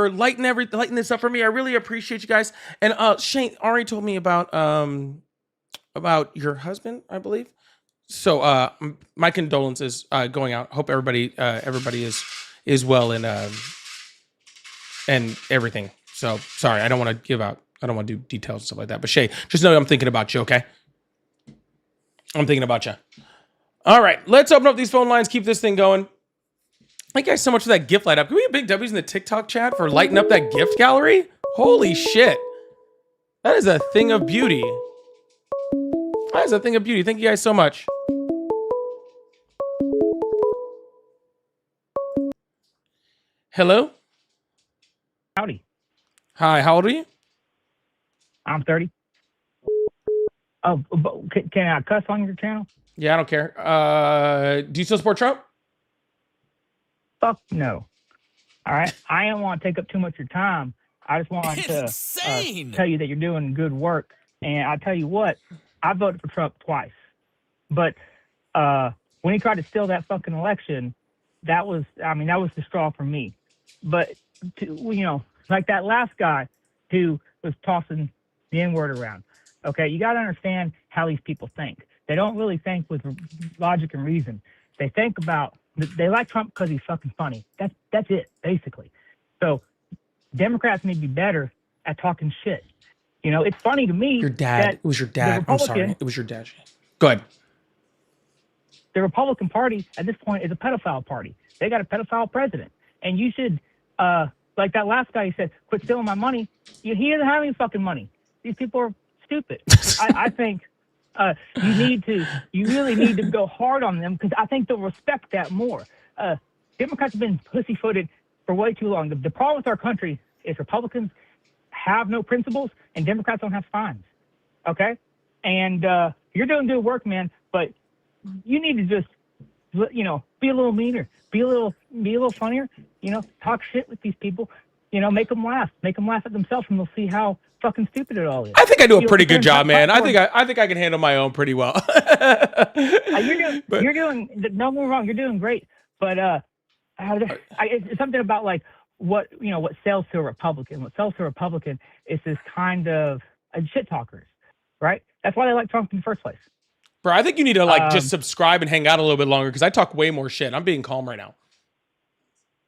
lighting this up for me. I really appreciate you guys. And Shane already told me about your husband, I believe. So my condolences going out. Hope everybody is well and everything. So sorry, I don't want to do details and stuff like that. But Shay, just know I'm thinking about you, okay? I'm thinking about you. All right, let's open up these phone lines, keep this thing going. Thank you guys so much for that gift light up. Can we get big W's in the TikTok chat for lighting up that gift gallery? Holy shit. That is a thing of beauty. That is a thing of beauty. Thank you guys so much. Hello? Howdy. Hi, how old are you? I'm 30. Oh, can I cuss on your channel? Yeah, I don't care. Do you still support Trump? Fuck no. All right. I don't want to take up too much of your time. I just want to Insane. tell you that you're doing good work. And I tell you what, I voted for Trump twice. But when he tried to steal that fucking election, that was the straw for me. But, like that last guy who was tossing the N-word around. Okay, you got to understand how these people think. They don't really think with logic and reason. They think about, they like Trump because he's fucking funny. That's it, basically. So Democrats need to be better at talking shit. It's funny to me. Your dad. It was your dad. I'm sorry. It was your dad. Go ahead. The Republican Party at this point is a pedophile party. They got a pedophile president. And you should, like that last guy, he said, quit stealing my money. He doesn't have any fucking money. These people are stupid. I think you really need to go hard on them because I think they'll respect that more. Democrats have been pussyfooted for way too long. The problem with our country is Republicans have no principles and Democrats don't have spines. Okay? And you're doing good work, man, but you need to just, be a little meaner, be a little funnier, talk shit with these people, make them laugh at themselves and they'll see how fucking stupid it all is. I think I do a pretty good job, man. I think I can handle my own pretty well. You're doing, don't get me wrong, you're doing great. But it's something about like what sells to a Republican. What sells to a Republican is this kind of shit talkers, right? That's why they like Trump in the first place. Bro, I think you need to just subscribe and hang out a little bit longer because I talk way more shit. I'm being calm right now.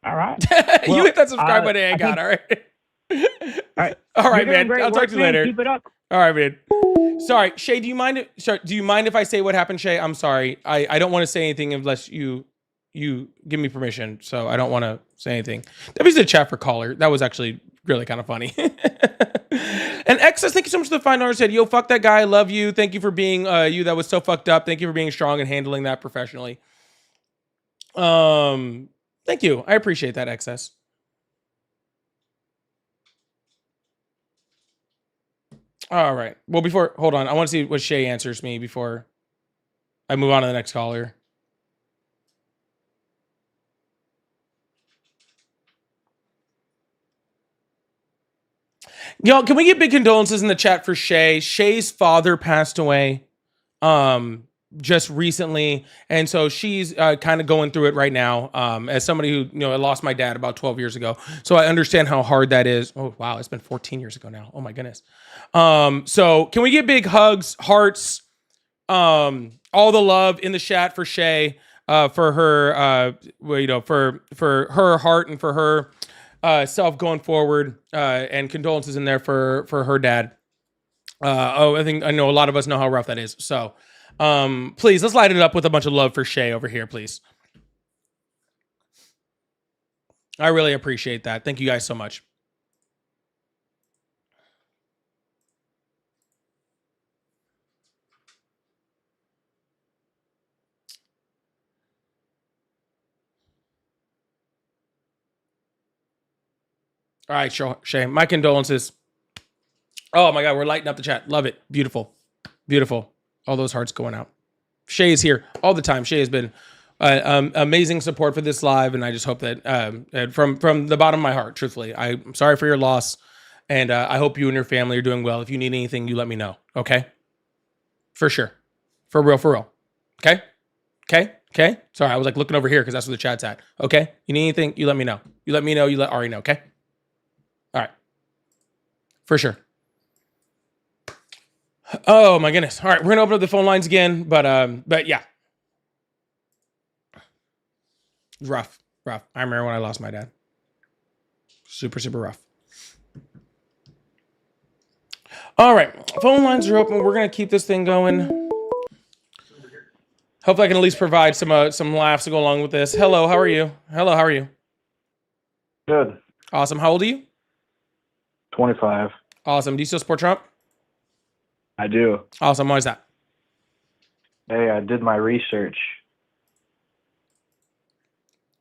All right. You hit that subscribe button and hang out, all right? All right, man. I'll talk to you later. Keep it up. All right, man. Sorry, Shay, do you mind if I say what happened, Shay? I'm sorry. I don't want to say anything unless you give me permission, so I don't want to say anything. That was the chat for caller. That was actually really kind of funny. And Excess, thank you so much for the $5. Said, yo, fuck that guy. I love you. Thank you for being you that was so fucked up. Thank you for being strong and handling that professionally. Thank you. I appreciate that, Excess. All right. Well, hold on. I want to see what Shay answers me before I move on to the next caller. Y'all, can we get big condolences in the chat for Shay? Shay's father passed away just recently, and so she's kind of going through it right now. As somebody who I lost my dad about 12 years ago, so I understand how hard that is. Oh wow, it's been 14 years ago now. Oh my goodness. So can we get big hugs, hearts, all the love in the chat for Shay, for her, for her heart and for her self going forward, and condolences in there for her dad. I know a lot of us know how rough that is. So, please let's light it up with a bunch of love for Shay over here, please. I really appreciate that. Thank you guys so much. All right, Shay, my condolences. Oh my God, we're lighting up the chat. Love it. Beautiful. Beautiful. All those hearts going out. Shay is here all the time. Shay has been amazing support for this live, and I just hope that from the bottom of my heart, truthfully, I'm sorry for your loss, and I hope you and your family are doing well. If you need anything, you let me know, okay? For sure. For real. Okay? Okay? Okay. Sorry, I was like looking over here because that's where the chat's at. Okay. You need anything? You let me know. You let me know. You let Ari know. Okay. All right. For sure. Oh my goodness. All right, we're gonna open up the phone lines again, but yeah. Rough. I remember when I lost my dad. Super rough. All right, phone lines are open. We're gonna keep this thing going. Hopefully I can at least provide some laughs to go along with this. Hello, how are you? Good. Awesome. How old are you? 25. Awesome. Do you still support Trump? I do. Awesome. Why is that? Hey, I did my research.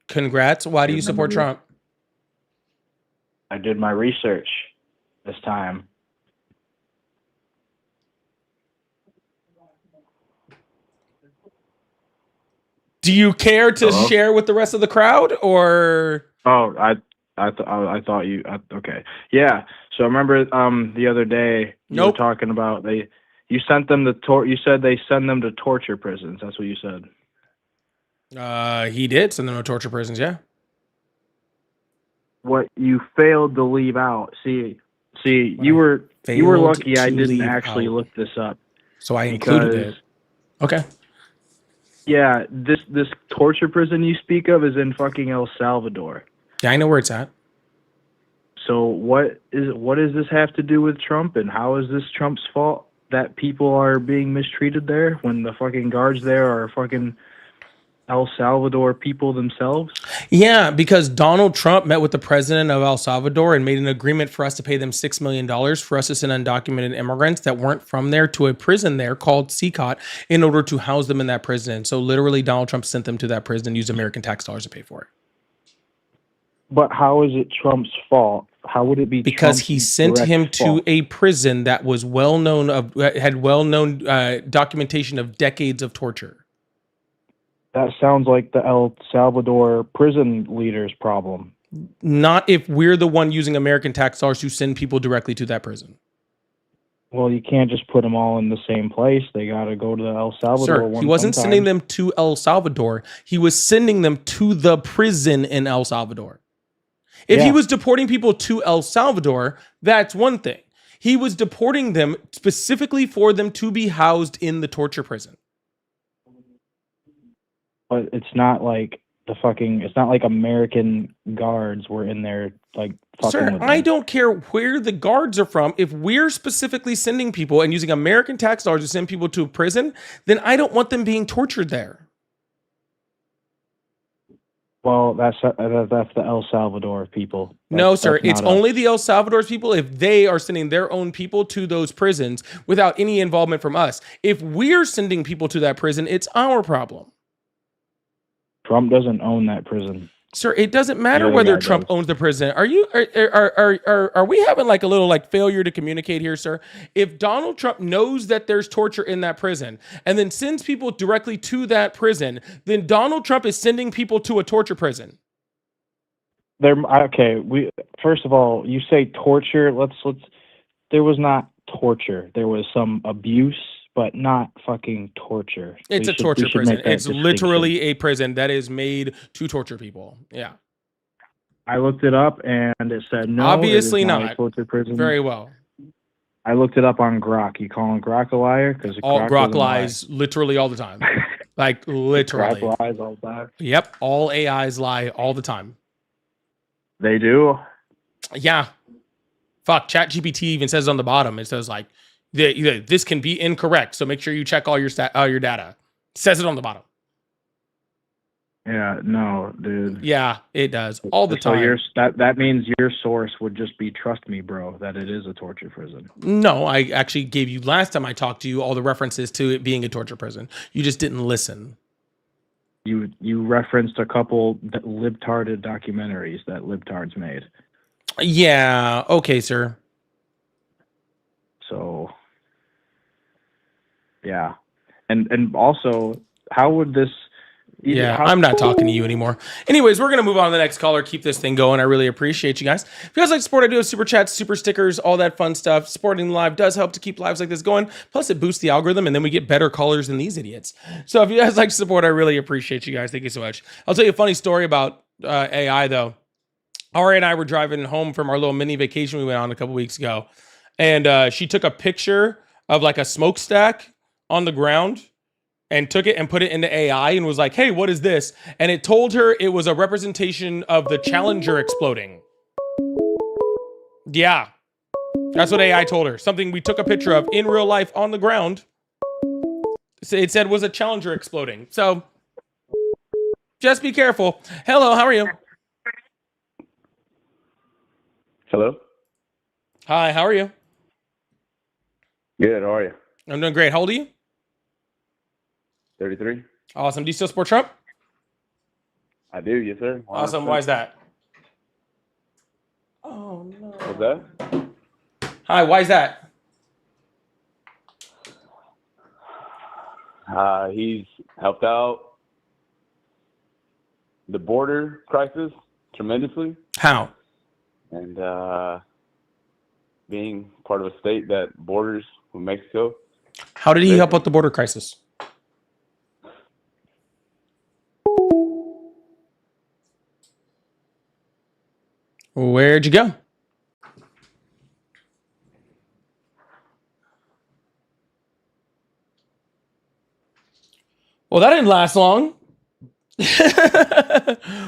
Congrats. Why do you support Trump? I did my research this time. Do you care to share with the rest of the crowd, or? Oh, I thought you. Okay. Yeah. So I remember the other day you were talking about you sent them you said they send them to torture prisons. That's what you said. He did send them to torture prisons. Yeah. What you failed to leave out. See, you were lucky I didn't actually look this up. So I included it. Okay. Yeah, this torture prison you speak of is in fucking El Salvador. Yeah, I know where it's at. So what does this have to do with Trump, and how is this Trump's fault that people are being mistreated there when the fucking guards there are fucking El Salvador people themselves? Yeah, because Donald Trump met with the president of El Salvador and made an agreement for us to pay them $6 million for us to send undocumented immigrants that weren't from there to a prison there called CCOT in order to house them in that prison. So literally Donald Trump sent them to that prison and used American tax dollars to pay for it. But how is it Trump's fault? How would it be? Because Trump's he sent him to a prison that was had well-known documentation of decades of torture. That sounds like the El Salvador prison leader's problem. Not if we're the one using American tax dollars to send people directly to that prison. Well, you can't just put them all in the same place. They got to go to El Salvador. Sir, he wasn't sending them to El Salvador. He was sending them to the prison in El Salvador. If he was deporting people to El Salvador, that's one thing. He was deporting them specifically for them to be housed in the torture prison. But it's not like it's not like American guards were in there like fucking Sir, with them. I don't care where the guards are from. If we're specifically sending people and using American tax dollars to send people to a prison, then I don't want them being tortured there. Well, that's the El Salvador people. No, sir. It's only the El Salvador's people if they are sending their own people to those prisons without any involvement from us. If we're sending people to that prison, it's our problem. Trump doesn't own that prison. Sir, it doesn't matter whether Trump owns the prison. Are we having like a little like failure to communicate here, sir? If Donald Trump knows that there's torture in that prison and then sends people directly to that prison, then Donald Trump is sending people to a torture prison. First of all, you say torture. There was not torture. There was some abuse, but not fucking torture. It's a torture prison. It's literally a prison that is made to torture people. Yeah. I looked it up and it said no. Obviously it is not. A torture prison. Very well. I looked it up on Grok. You calling Grok a liar? Because Grok lies literally all the time. Like literally. Grok lies all the time. Yep. All AIs lie all the time. They do. Yeah. Fuck. ChatGPT even says on the bottom. It says like, this can be incorrect, so make sure you check all your data. It says it on the bottom. Yeah, no, dude. Yeah, it does all the time. That means your source would just be trust me, bro, that it is a torture prison. No, I actually gave you last time I talked to you all the references to it being a torture prison. You just didn't listen. You referenced a couple libtarded documentaries that libtards made. Yeah. Okay, sir. So. Yeah. And also, how would this, Yeah, I'm not talking to you anymore. Anyways, we're going to move on to the next caller. Keep this thing going. I really appreciate you guys. If you guys like support, I do have super chats, super stickers, all that fun stuff. Supporting live does help to keep lives like this going. Plus, it boosts the algorithm, and then we get better callers than these idiots. So if you guys like support, I really appreciate you guys. Thank you so much. I'll tell you a funny story about AI, though. Ari and I were driving home from our little mini vacation we went on a couple weeks ago, and she took a picture of like a smokestack on the ground and took it and put it into AI and was like, hey, what is this? And it told her it was a representation of the Challenger exploding. Yeah, that's what AI told her. Something we took a picture of in real life on the ground. It said was a Challenger exploding. So just be careful. Hello, how are you? Hello. Hi, how are you? Good. How are you? I'm doing great. How old are you? 33. Awesome. Do you still support Trump? I do. Yes, sir. 100%. Awesome. Why is that? Oh, no. What's that? Hi, why is that? He's helped out the border crisis tremendously, How? and being part of a state that borders with Mexico. How did he help out the border crisis? Where'd you go? Well, that didn't last long.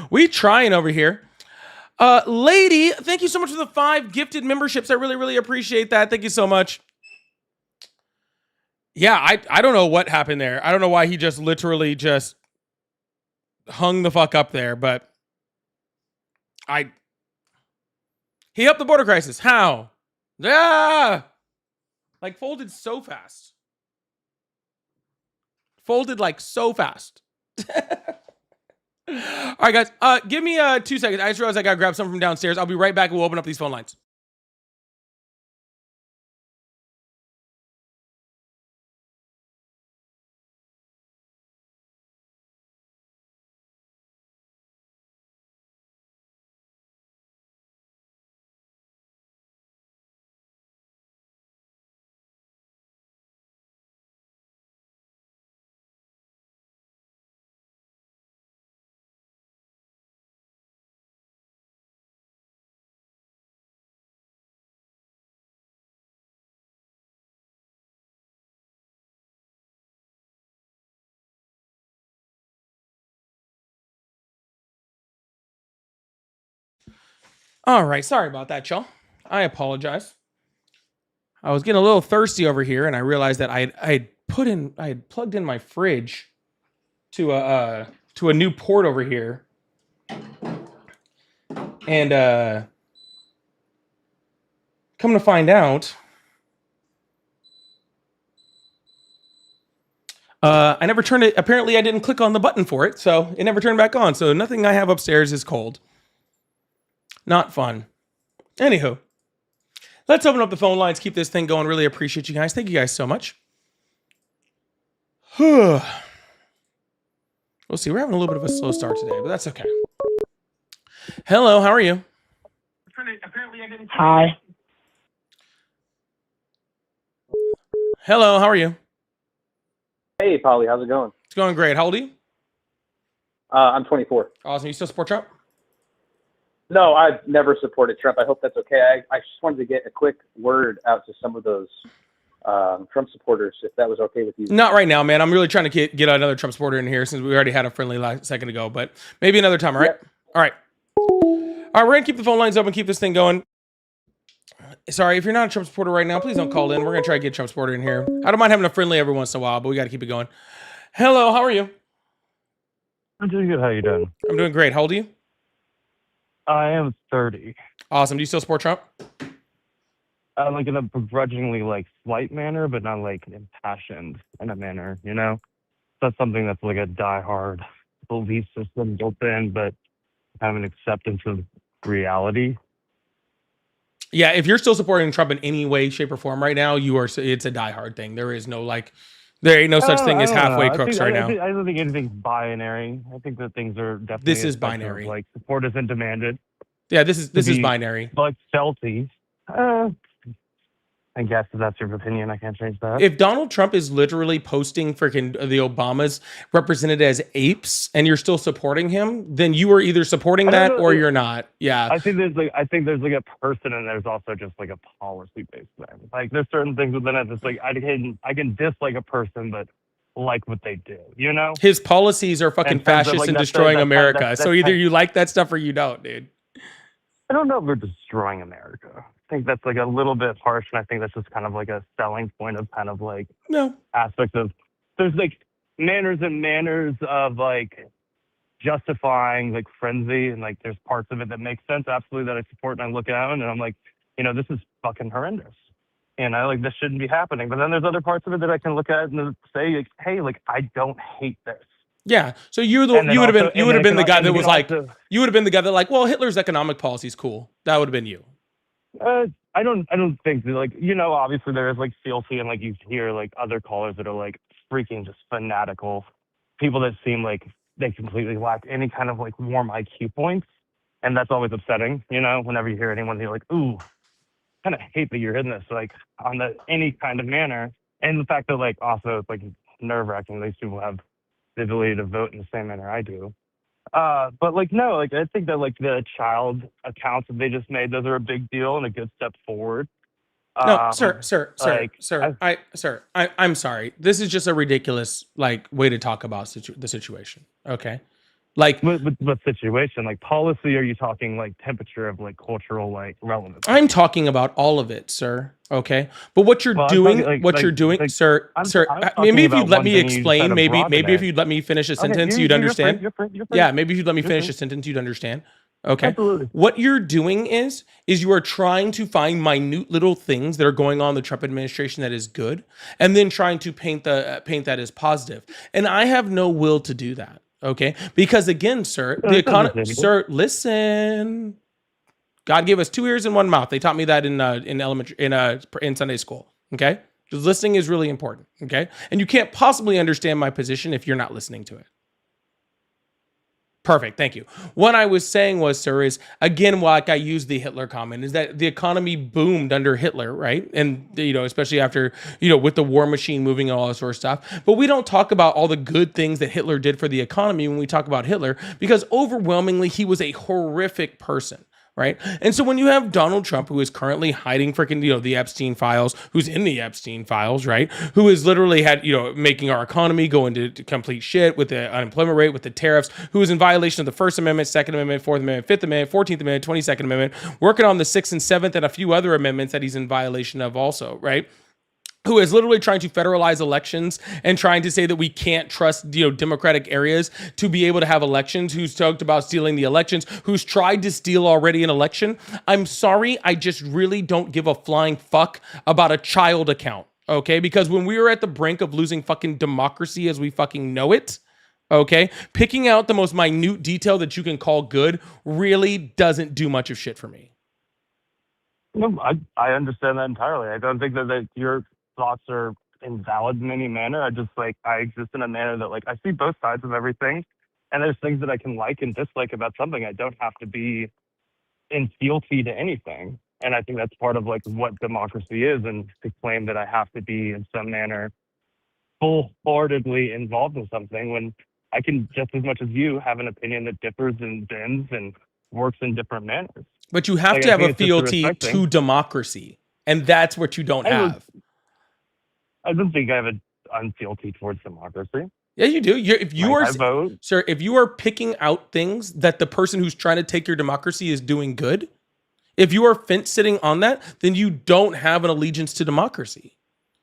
We trying over here. Lady, thank you so much for the 5 gifted memberships. I really, really appreciate that. Thank you so much. Yeah, I don't know what happened there. I don't know why he just literally just hung the fuck up there, but he helped the border crisis. How? Yeah. Like folded so fast. Folded like so fast. All right, guys. Give me 2 seconds. I just realized I gotta grab something from downstairs. I'll be right back and we'll open up these phone lines. All right, sorry about that, y'all. I apologize. I was getting a little thirsty over here, and I realized that I had plugged in my fridge to a new port over here, and come to find out, I never turned it. Apparently, I didn't click on the button for it, so it never turned back on. So nothing I have upstairs is cold. Not fun. Anywho, let's open up the phone lines. Keep this thing going. Really appreciate you guys. Thank you guys so much. We'll see. We're having a little bit of a slow start today, but that's okay. Hello, how are you? Hi. Hello, how are you? Hey, Polly, how's it going? It's going great. How old are you? I'm 24. Awesome. You still support Trump? No, I've never supported Trump. I hope that's okay. I just wanted to get a quick word out to some of those Trump supporters, if that was okay with you. Not right now, man. I'm really trying to get another Trump supporter in here since we already had a friendly second ago, but maybe another time, all right? Yep. All right. All right, we're going to keep the phone lines open, keep this thing going. Sorry, if you're not a Trump supporter right now, please don't call in. We're going to try to get a Trump supporter in here. I don't mind having a friendly every once in a while, but we got to keep it going. Hello, how are you? I'm doing good. How you doing? I'm doing great. How old are you? I am 30. Awesome. Do you still support Trump? Like in a begrudgingly slight manner, but not impassioned in a manner, you know? That's something that's like a diehard belief system built in, but have an acceptance of reality. Yeah, if you're still supporting Trump in any way, shape, or form right now, it's a diehard thing. There is no There ain't no such thing I as don't know. halfway crooks right now. I don't think anything's binary. I think that things are definitely This a is spectrum of, binary. like support isn't demanded. Yeah, this is be- binary. Like Chelsea. I guess if that's your opinion, I can't change that. If Donald Trump is literally posting freaking the Obamas represented as apes and you're still supporting him, then you are either supporting I don't that know, or like- you're not. Yeah. I think there's like a person and there's also just like a policy based thing. Like there's certain things within it that's like I can dislike a person but like what they do, you know? His policies are fucking In terms of, fascist like, and that's- destroying that's- America. that's- So either you like that stuff or you don't, dude. I don't know if we're destroying America. I think that's like a little bit harsh, and I think that's just kind of like a selling point of kind of like No. aspects of there's like manners and manners of like justifying like frenzy, and like there's parts of it that make sense absolutely that I support and I look at and I'm like, you know, this is fucking horrendous. And I like this shouldn't be happening. But then there's other parts of it that I can look at and say, like, hey, like I don't hate this. Yeah. So you And then would have also- been and then the guy and that you was can like also- you would have been the guy that like, well, Hitler's economic policy is cool. That would have been you. I don't think that, like, you know, obviously there is like fealty and like you hear like other callers that are like freaking just fanatical people that seem like they completely lack any kind of like warm IQ points, and that's always upsetting, you know, whenever you hear anyone you're like, ooh, kind of hate that you're in this like on the any kind of manner, and the fact that like also it's like nerve-wracking these people have the ability to vote in the same manner I do. But like no, like I think that like the child accounts that they just made, those are a big deal and a good step forward. No, sir, like, I'm sorry. This is just a ridiculous like way to talk about the situation. Okay, like what situation? Like policy? Are you talking like temperature of like cultural like relevance? I'm talking about all of it, sir. Okay, but what you're Well, I'm doing, talking, like, sir, I'm maybe if talking you'd about let one me thing and you explain, kind of maybe broaden if it. you'd let me finish a Okay, sentence, you're you'd free, understand. you're free. Yeah, maybe if you'd let me You're finish free. a sentence, you'd understand. Okay. Absolutely. What you're doing is you are trying to find minute little things that are going on in the Trump administration that is good, and then trying to paint that as positive. And I have no will to do that. Okay, because again, sir, the economy. Sir, listen. God gave us 2 ears and 1 mouth. They taught me that in elementary in Sunday school. Okay, because listening is really important. Okay, and you can't possibly understand my position if you're not listening to it. Perfect. Thank you. What I was saying was, sir, is again, like I used the Hitler comment, is that the economy boomed under Hitler, right? And, you know, especially after, you know, with the war machine moving and all that sort of stuff. But we don't talk about all the good things that Hitler did for the economy when we talk about Hitler, because overwhelmingly he was a horrific person. Right. And so when you have Donald Trump, who is currently hiding freaking, you know, the Epstein files, who's in the Epstein files, right, who has literally had, you know, making our economy go into complete shit with the unemployment rate, with the tariffs, who is in violation of the First Amendment, Second Amendment, Fourth Amendment, Fifth Amendment, 14th Amendment, 22nd Amendment, working on the 6th and 7th and a few other amendments that he's in violation of also. Right. Who is literally trying to federalize elections and trying to say that we can't trust, you know, Democratic areas to be able to have elections, who's talked about stealing the elections, who's tried to steal already an election. I'm sorry, I just really don't give a flying fuck about a child account, okay? Because when we were at the brink of losing fucking democracy as we fucking know it, okay, picking out the most minute detail that you can call good really doesn't do much of shit for me. No, I understand that entirely. I don't think that your thoughts are invalid in any manner. I just like I exist in a manner that like I see both sides of everything, and there's things that I can like and dislike about something. I don't have to be in fealty to anything, and I think that's part of like what democracy is. And to claim that I have to be in some manner full-heartedly involved in something when I can just as much as you have an opinion that differs and bends and works in different manners. But you have Like, to I have think a it's just a fealty respect to thing. democracy, and that's what you don't have. I don't think I have an unfealty towards democracy. Yeah, you do. If you Like, are, I vote. sir, if you are picking out things that the person who's trying to take your democracy is doing good, if you are fence sitting on that, then you don't have an allegiance to democracy.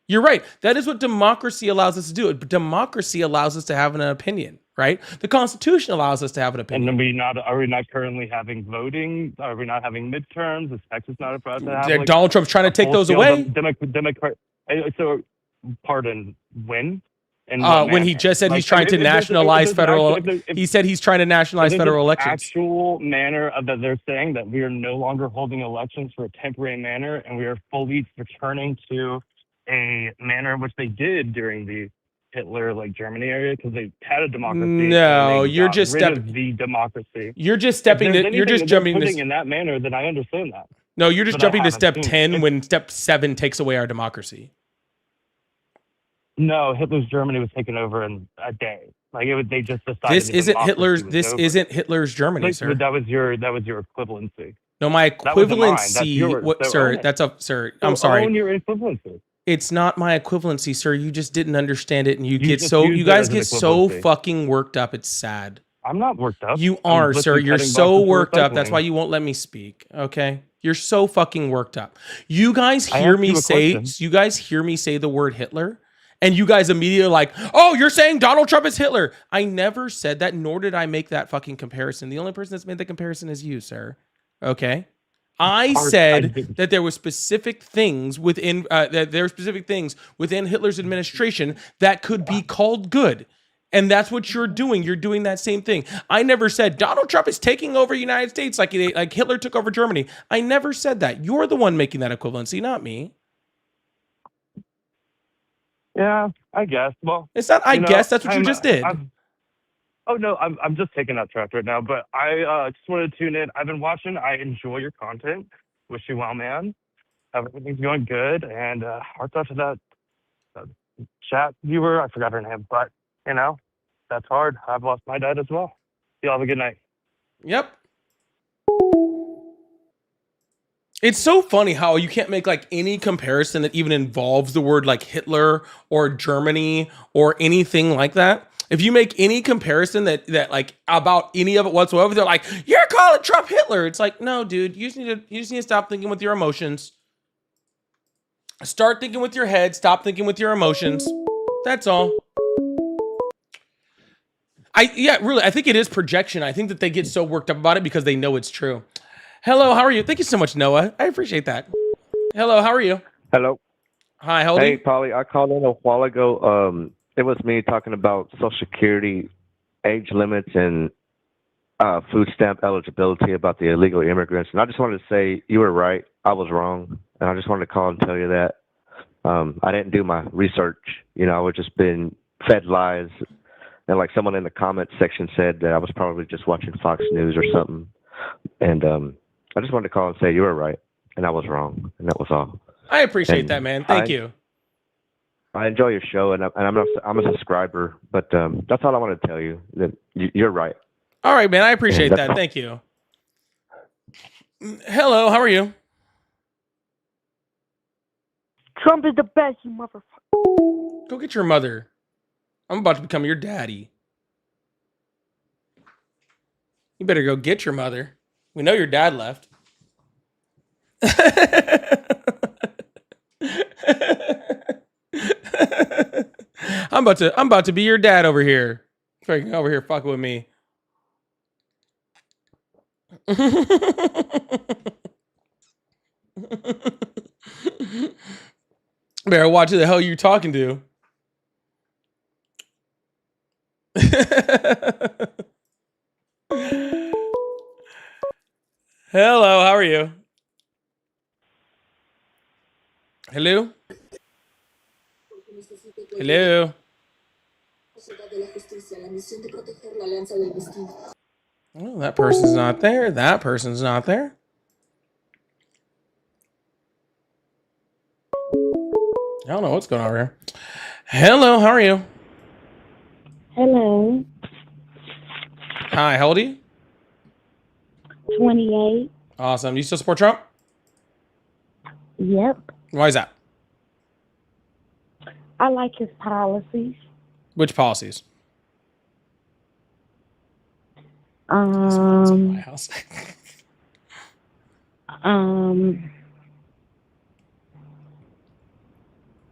You're right. That is what democracy allows us to do. Democracy allows us to have an opinion, right? The Constitution allows us to have an opinion. And are we not currently having voting? Are we not having midterms? Is Texas not about to have Donald Trump's trying to take those away. Democrat. So, pardon, when? And When he just said he's trying to nationalize federal, he said he's trying to nationalize federal elections. Actual manner of that they're saying that we are no longer holding elections for a temporary manner, and we are fully returning to a manner in which they did during the Hitler, like Germany area, because they had a democracy. No, and they you're got just rid step- of the democracy. You're just If stepping there's to, you're anything just that they're jumping putting to, in that manner, then I understand that. no, you're just But I jumping to haven't step seen 10 it. when step 7 takes away our democracy. No, Hitler's Germany was taken over in a day. Like they just decided. This the isn't democracy Hitler's, was this over. isn't Hitler's Germany, But sir. that was your equivalency. No, my That wasn't mine. That's equivalency, yours. what, So sir, own it. that's a, sir, So I'm sorry. own your equivalency. It's not my equivalency, sir. You just didn't understand it, and you get just so, used you it guys as an get so equivalency. fucking worked up. It's sad. I'm not worked up. You I'm are, sir. literally You're cutting so boxes for worked up. That's recycling. why you won't let me speak. Okay. You're so fucking worked up. You guys I hear asked me you a say, question. you guys hear me say the word Hitler, and you guys immediately like, oh, you're saying Donald Trump is Hitler. I never said that, nor did I make that fucking comparison. The only person that's made the comparison is you, sir. Okay. I said that there were specific things within that there were specific things within Hitler's administration that could be called good. And that's what you're doing. You're doing that same thing. I never said Donald Trump is taking over the United States like Hitler took over Germany. I never said that. You're the one making that equivalency, not me. Yeah, I guess. Well, It's not, I you know, guess that's what you I'm- just did. Oh no, I'm just taking that track right now. But I just wanted to tune in. I've been watching. I enjoy your content. Wish you well, man. Everything's going good. And hearts out to that chat viewer. I forgot her name, but you know, that's hard. I've lost my dad as well. You all have a good night. Yep. It's so funny how you can't make like any comparison that even involves the word like Hitler or Germany or anything like that. If you make any comparison that like about any of it whatsoever, they're like, you're calling Trump Hitler. It's like, no, dude, you just need to stop thinking with your emotions. Start thinking with your head. Stop thinking with your emotions. That's all. Really, I think it is projection. I think that they get so worked up about it because they know it's true. Hello, how are you? Thank you so much, Noah. I appreciate that. Hello, how are you? Hello. Hi, how old are Hey, you? Polly, I called in a while ago. It was me talking about Social Security age limits and food stamp eligibility about the illegal immigrants. And I just wanted to say you were right. I was wrong. And I just wanted to call and tell you that. I didn't do my research. You know, I was just been fed lies. And like someone in the comment section said that I was probably just watching Fox News or something. And I just wanted to call and say you were right. And I was wrong. And that was all. I appreciate And that, man. Thank you. I enjoy your show, and I'm a subscriber. But that's all I want to tell you. That you're right. All right, man. I appreciate Yeah, that. that's- Thank you. Hello, how are you? Trump is the best, you motherfucker. Go get your mother. I'm about to become your daddy. You better go get your mother. We know your dad left. I'm about to be your dad over here. Freaking over here fucking with me. Better watch who the hell you're talking to. Hello, how are you? Hello? Hello? Oh, that person's not there. That person's not there. I don't know what's going on over here. Hello, how are you? Hello, Hi, how old are you? 28. Awesome. Do you still support Trump? Yep. Why is that? I like his policies. Which policies? Um, house.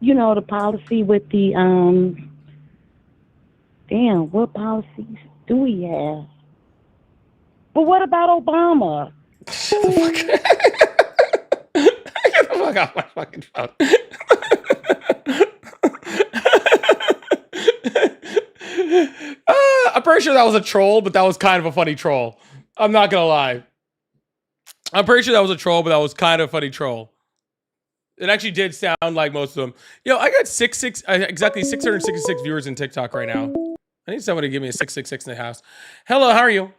You know, the policy with the, damn, what policies do we have? But what about Obama? Get the fuck off my fucking phone. I'm pretty sure that was a troll, but that was kind of a funny troll. I'm not gonna lie. I'm pretty sure that was a troll, but that was kind of a funny troll. It actually did sound like most of them. Yo, I got exactly 666 viewers in TikTok right now. I need somebody to give me a 666 in the house. Hello, how are you?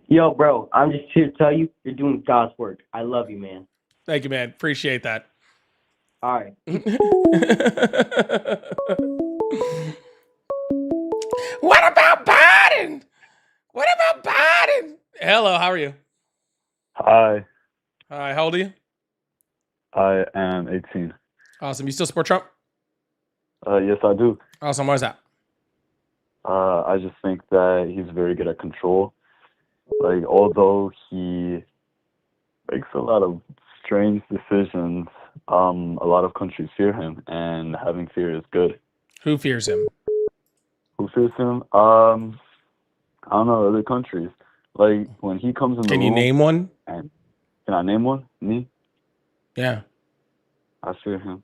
Yo, bro, I'm just here to tell you, you're doing God's work. I love you, man. Thank you, man. Appreciate that. All right. What about Biden? What about Biden? Hello, how are you? Hi, Hi, how old are you? I am 18. Awesome. You still support Trump? Yes, I do. Awesome. Why is that? I just think that he's very good at control. Like, although he makes a lot of strange decisions, a lot of countries fear him, and having fear is good. Who fears him? Who fears him? I don't know, other countries. Like, when he comes in the Can you room, name one? and can I name one? Me? Yeah. I fear him.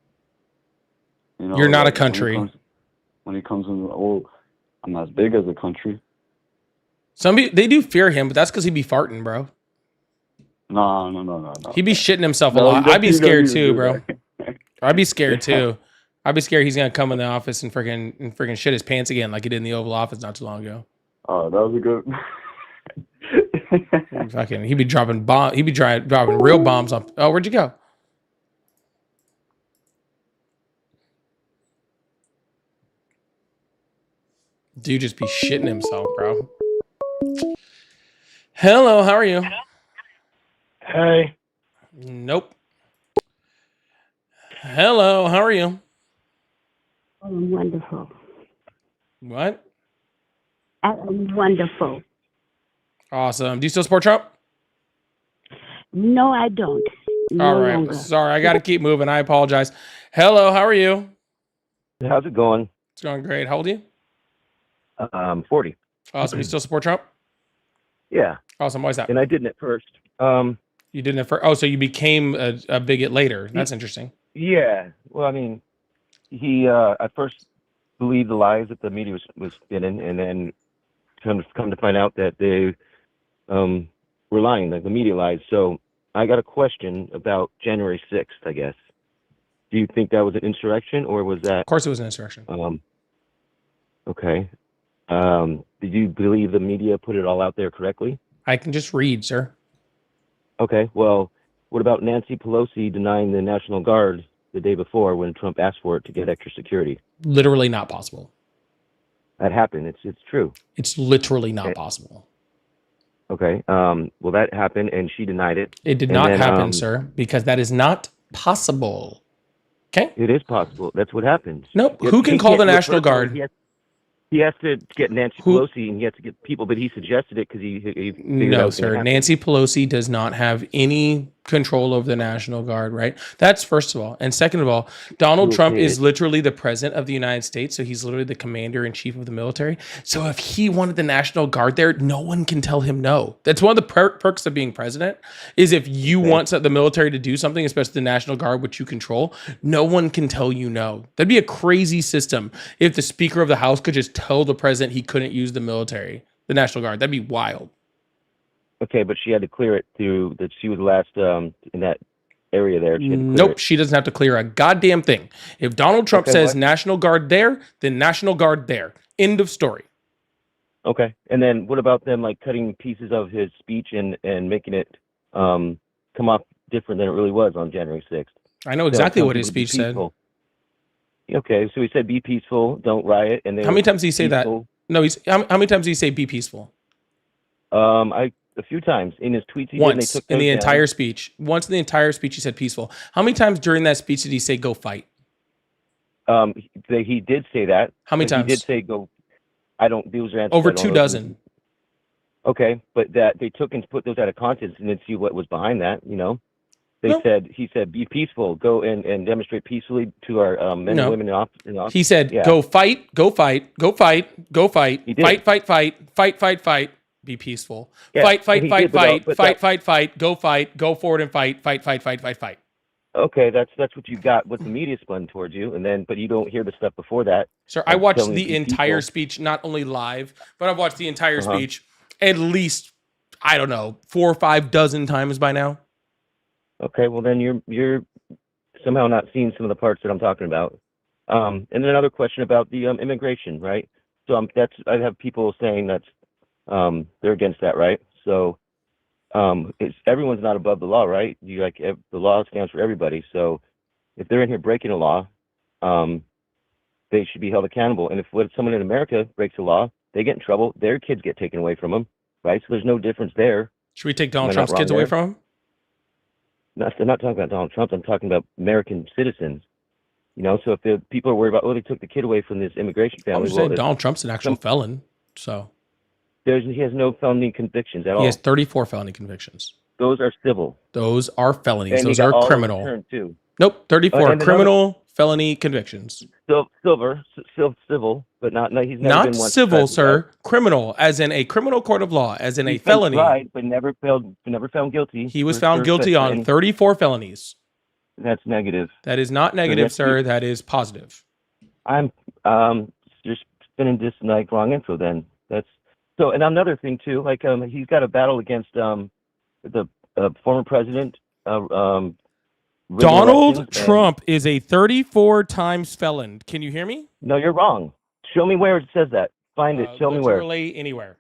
You know, You're not a like, country. When he comes in, oh, I'm not as big as a country. Some people, they do fear him, but that's because he'd be farting, bro. No. He'd be shitting himself a No, lot. he I'd be doesn't scared need to too, do bro. that. I'd be scared too. I'd be scared he's gonna come in the office and freaking shit his pants again, like he did in the Oval Office not too long ago. Oh, that was a good. Fucking, he'd be dropping bomb. He'd be dropping real bombs on. Oh, where'd you go? Dude, just be shitting himself, bro. Hello, how are you? Hey. Nope. Hello, how are you? I'm wonderful. What? I'm wonderful. Awesome. Do you still support Trump? No, I don't. No All right. longer. Sorry, I got to keep moving. I apologize. Hello, how are you? How's it going? It's going great. How old are you? 40. Awesome. You still support Trump? Yeah. Awesome. Why is that? And I didn't at first. You didn't at first. Oh, so you became a bigot later. That's interesting. Yeah. Well, I mean, he at first believed the lies that the media was spinning, and then come to find out that they were lying, like the media lies. So I got a question about January 6th, I guess. Do you think that was an insurrection, or was that? Of course it was an insurrection. Okay. Did you believe the media put it all out there correctly? I can just read, sir. Okay. Well, what about Nancy Pelosi denying the National Guard the day before when Trump asked for it to get extra security? Literally not possible. That happened. It's true. It's literally not possible. Okay. Well, that happened, and she denied it. It did And not then, happen, sir, because that is not possible. Okay. It is possible. That's what happened. Nope. He- Who can he call can't the do it National personally. Guard? He has to get Nancy Pelosi, and he has to get people, but he suggested it because he figured out No, it was gonna sir. happen. Nancy Pelosi does not have any control over the National Guard, right? That's first of all. And second of all, Donald You Trump did. is literally the president of the United States. So he's literally the commander in chief of the military. So if he wanted the National Guard there, no one can tell him no. That's one of the perks of being president is if you want the military to do something, especially the National Guard, which you control, no one can tell you no. That'd be a crazy system if the Speaker of the House could just tell the president he couldn't use the military, the National Guard. That'd be wild. Okay, but she had to clear it through that she was last in that area there. She had to clear Nope, it. she doesn't have to clear a goddamn thing. If Donald Trump Okay, says what? National Guard there, then National Guard there. End of story. Okay, and then what about them like cutting pieces of his speech and making it come off different than it really was on January 6th? I know exactly what his speech said. Okay, so he said, "Be peaceful, don't riot." And then How many times did he say that? peaceful. No, how many times did he say be peaceful? A few times in his tweets. He did, and they Once took in the those down. entire speech. Once in the entire speech, he said peaceful. How many times during that speech did he say go fight? He did say that. How many but times? He did say go. I don't. Those are answers Over I don't 2 know. dozen. Okay, but that they took and put those out of context and didn't see what was behind that. You know, he said be peaceful, go and demonstrate peacefully to our men No. and women in office. He said Yeah. go fight, go fight, go fight, go fight, He did. fight, be peaceful. Yeah, Fight, and he did, but fight, go fight, go forward and fight. Okay, that's what you got. What the media spun towards you, and then but you don't hear the stuff before that. Sir, I watched telling the you to be entire peaceful. speech, not only live, but I've watched the entire Uh-huh. speech at least, I don't know, 4 or 5 dozen times by now. Okay, well then you're somehow not seen some of the parts that I'm talking about. And then another question about the immigration, right? So I have people saying that's they're against that, right? So it's everyone's not above the law, right? The law stands for everybody. So if they're in here breaking a law, they should be held accountable. And if someone in America breaks a law, they get in trouble. Their kids get taken away from them, right? So there's no difference there. Should we take Donald Trump's kids away from him? I'm not talking about Donald Trump. I'm talking about American citizens. You know, so if the people are worried about, they took the kid away from this immigration family. I'm just saying Donald Trump's an actual felon, so he has no felony convictions at all. He has 34 felony convictions. Those are civil. Those are felonies. And Those he got are all criminal. returned, too. Nope, 34 And criminal felony convictions. Civil, but not. No, he's never Not been once civil, president, sir. right? Criminal, as in a criminal court of law, as in a He's been felony. tried, but never found guilty. He was found guilty on 34 felonies. That's negative. That is not negative, sir. That is positive. I'm just spinning this like wrong info. Then that's so. And another thing too, like he's got a battle against the former president. Donald elections, Trump is a 34 times felon. Can you hear me? No, you're wrong. Show me where it says that. Find it. Show me where. Literally anywhere.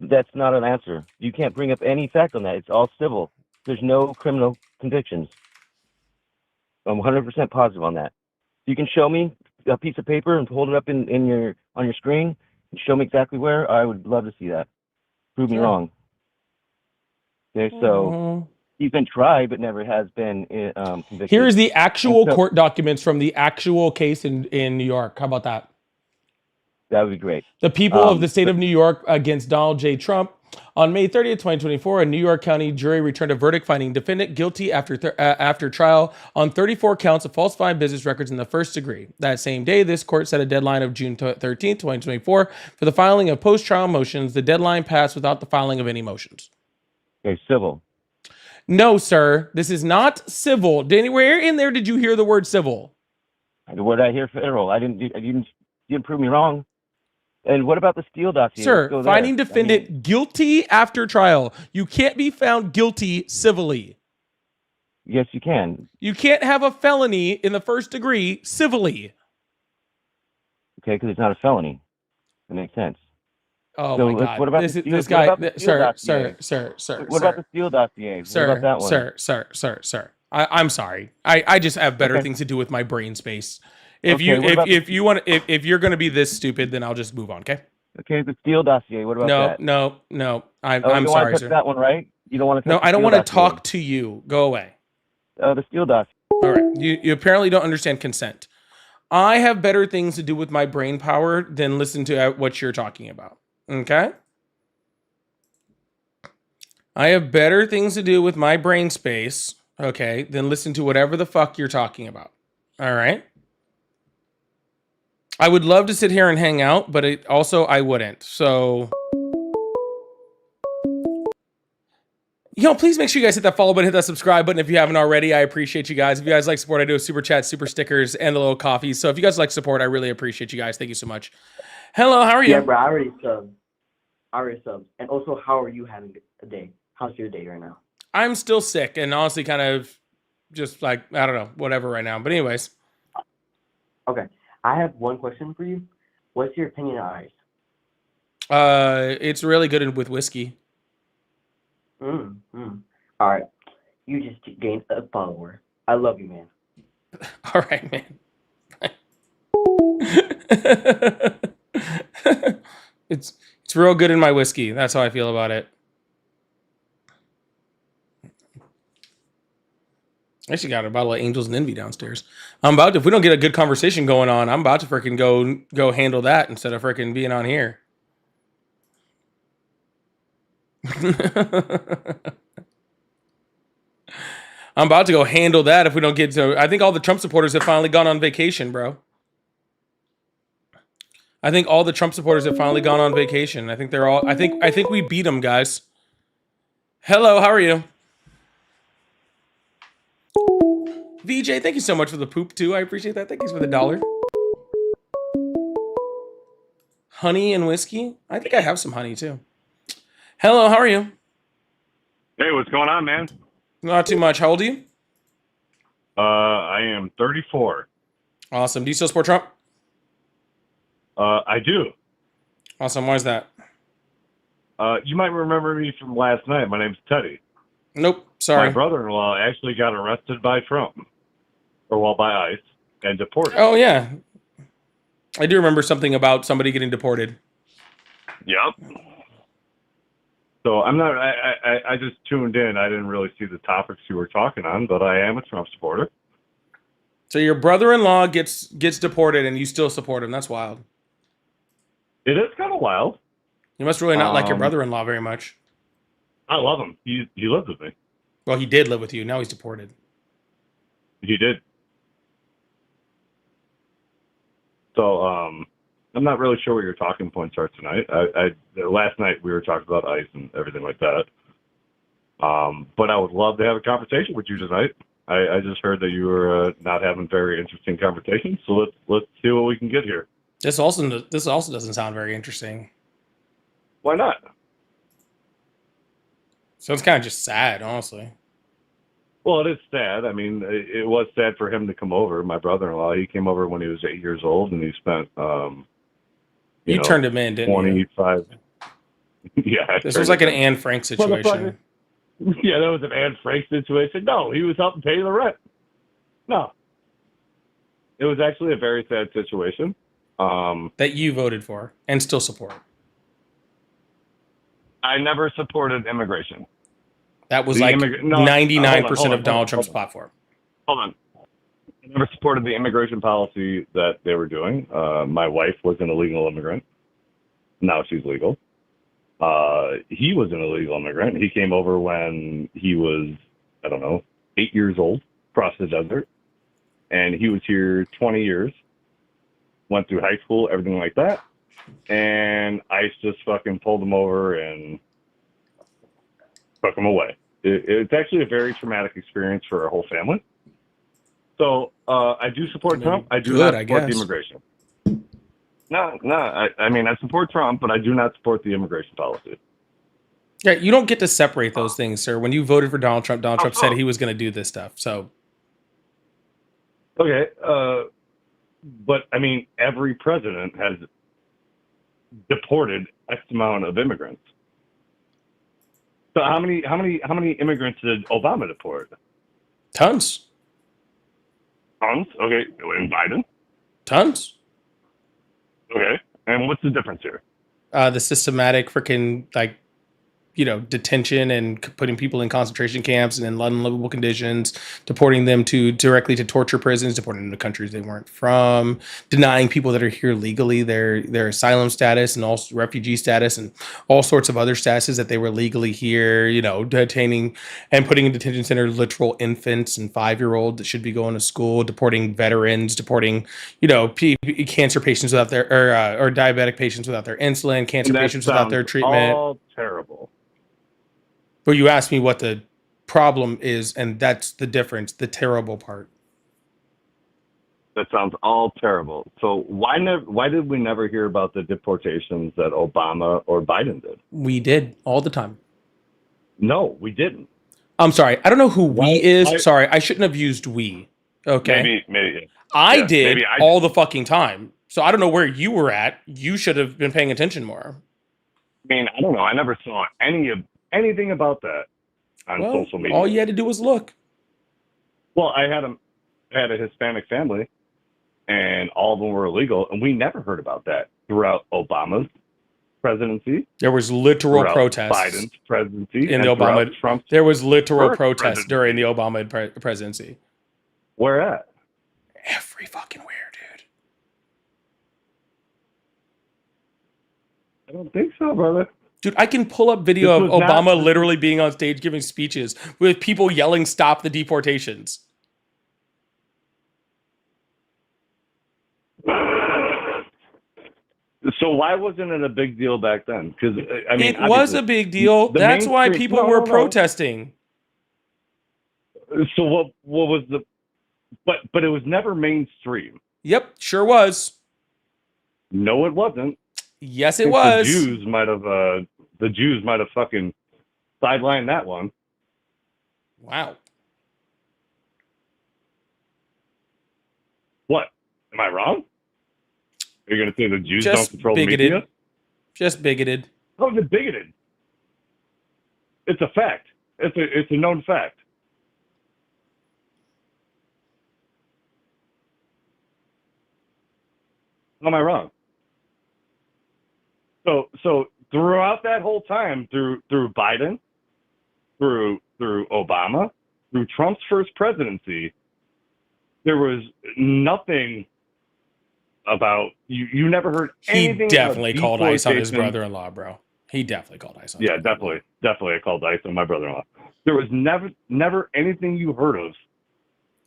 That's not an answer. You can't bring up any fact on that. It's all civil. There's no criminal convictions. I'm 100% positive on that. You can show me a piece of paper and hold it up on your screen and show me exactly where. I would love to see that. Prove me Sure. wrong. Okay, so he's been tried but never has been convicted. Here is the actual And so- court documents from the actual case in New York. How about that? That would be great. The people of the state of New York against Donald J. Trump. On May 30th, 2024, a New York County jury returned a verdict finding defendant guilty after trial on 34 counts of falsifying business records in the first degree. That same day, this court set a deadline of June 13th, 2024 for the filing of post-trial motions. The deadline passed without the filing of any motions. Okay, civil. No, sir. This is not civil. Danny, where in there did you hear the word civil? What did I hear federal? You didn't prove me wrong. And what about the Steele dossier? Let's Sir, go there. finding defendant guilty after trial. You can't be found guilty civilly. Yes, you can. You can't have a felony in the first degree civilly. Okay, because it's not a felony. That makes sense. Oh So my let's- God! what about This the is Steele- this what guy, about the Steele dossier? sir. What about the Steele dossier? Sir, What about that one? sir. I'm sorry. I just have better Okay. things to do with my brain space. If Okay, you what about if you're gonna be this stupid, then I'll just move on. Okay? Okay, the Steele dossier. What about that? No. I'm You I'm don't want sorry, to touch sir. that one, right? You don't want to. No, touch I the don't Steele want to dossier. talk to you. Go away. The Steele dossier. All right. You apparently don't understand consent. I have better things to do with my brain power than listen to what you're talking about. Okay? I have better things to do with my brain space, okay, than listen to whatever the fuck you're talking about. All right? I would love to sit here and hang out, but I wouldn't. So, please make sure you guys hit that follow button, hit that subscribe button if you haven't already. I appreciate you guys. If you guys like support, I do a super chat, super stickers, and the little coffees. So if you guys like support, I really appreciate you guys. Thank you so much. Hello, how are you? Yeah, bro, I already subbed. And also, how are you having a day? How's your day right now? I'm still sick and honestly kind of just like, I don't know, whatever right now. But anyways. Okay. I have one question for you. What's your opinion on ice? It's really good with whiskey. All right. You just gained a follower. I love you, man. All right, man. It's real good in my whiskey. That's how I feel about it. I actually got a bottle of Angels and Envy downstairs. If we don't get a good conversation going on, I'm about to freaking go handle that instead of freaking being on here. I'm about to go handle that if we don't get to. I think all the Trump supporters have finally gone on vacation, bro. I think all the Trump supporters have finally gone on vacation. I think they're all. I think we beat them, guys. Hello, how are you? VJ, thank you so much for the poop too. I appreciate that. Thank you for the $1. Honey and whiskey? I think I have some honey too. Hello, how are you? Hey, what's going on, man? Not too much. How old are you? I am 34. Awesome. Do you still support Trump? I do. Awesome. Why is that? You might remember me from last night. My name's Teddy. Nope. Sorry. My brother-in-law actually got arrested by Trump, by ICE, and deported. Oh yeah, I do remember something about somebody getting deported. Yep. So I'm not. I just tuned in. I didn't really see the topics you were talking on, but I am a Trump supporter. So your brother-in-law gets deported, and you still support him. That's wild. It is kind of wild. You must really not like your brother-in-law very much. I love him. He lives with me. Well, he did live with you. Now he's deported. He did. So I'm not really sure what your talking points are tonight. Last night we were talking about ICE and everything like that. But I would love to have a conversation with you tonight. I just heard that you were not having very interesting conversations. So let's see what we can get here. This also doesn't sound very interesting. Why not? So it's kind of just sad, honestly. Well, it is sad. I mean, it was sad for him to come over. My brother-in-law, he came over when he was 8 years old, and he spent, You turned him in, didn't you? 25. Yeah. This was like an Anne Frank situation. Yeah, that was an Anne Frank situation. No, he was helping pay the rent. No. It was actually a very sad situation. That you voted for and still support. I never supported immigration. That was The like no, 99% of Donald hold on. Trump's platform. Hold on. I never supported the immigration policy that they were doing. My wife was an illegal immigrant. Now she's legal. He was an illegal immigrant. He came over when he was, 8 years old, across the desert. And he was here 20 years. Went through high school, everything like that. And ICE just fucking pulled him over and took him away. It's actually a very traumatic experience for our whole family. So I do support Trump. I do not support the immigration. No. I support Trump, but I do not support the immigration policy. Yeah, you don't get to separate those things, sir. When you voted for Donald Trump said he was going to do this stuff. So, okay, but I mean, every president has deported X amount of immigrants. So how many immigrants did Obama deport? Tons. Tons. Okay, and Biden. Tons. Okay, and what's the difference here? The systematic freaking detention and putting people in concentration camps and in unlivable conditions, deporting them directly to torture prisons, deporting them to countries they weren't from, denying people that are here legally their asylum status and also refugee status and all sorts of other statuses that they were legally here, detaining and putting in detention center literal infants and 5-year-olds that should be going to school, deporting veterans, deporting, cancer patients without their or diabetic patients without their insulin, cancer patients without their treatment. All terrible. But you asked me what the problem is, and that's the difference, the terrible part. That sounds all terrible. So why did we never hear about the deportations that Obama or Biden did? We did all the time. No, we didn't. I'm sorry. I don't know who we is. Sorry, I shouldn't have used we. Okay. Maybe. I did all the fucking time. So I don't know where you were at. You should have been paying attention more. I mean, I don't know. I never saw anything about that on social media. All you had to do was look. Well, I had a Hispanic family, and all of them were illegal, and we never heard about that throughout Obama's presidency. There was literal protests. Biden's presidency in the Obama. Trump's there was literal protests presidency. during the Obama presidency. Where at? Every fucking where, dude. I don't think so, brother. Dude, I can pull up video of Obama literally being on stage giving speeches with people yelling, "Stop the deportations." So why wasn't it a big deal back then? Because I mean, it was a big deal. That's why people were protesting. So what was the? But it was never mainstream. Yep, sure was. No, it wasn't. Yes, it was. The Jews might have fucking sidelined that one. Wow. What? Am I wrong? Are you going to say the Jews don't Just control the bigoted. media? Just bigoted. How is it bigoted? It's a fact. It's a known fact. How am I wrong? So throughout that whole time, through Biden, through Obama, through Trump's first presidency, there was nothing about you never heard He anything definitely about called ice on his deportation. brother-in-law, bro. He definitely called ice on. Yeah, definitely I called ice on my brother-in-law. There was never anything you heard of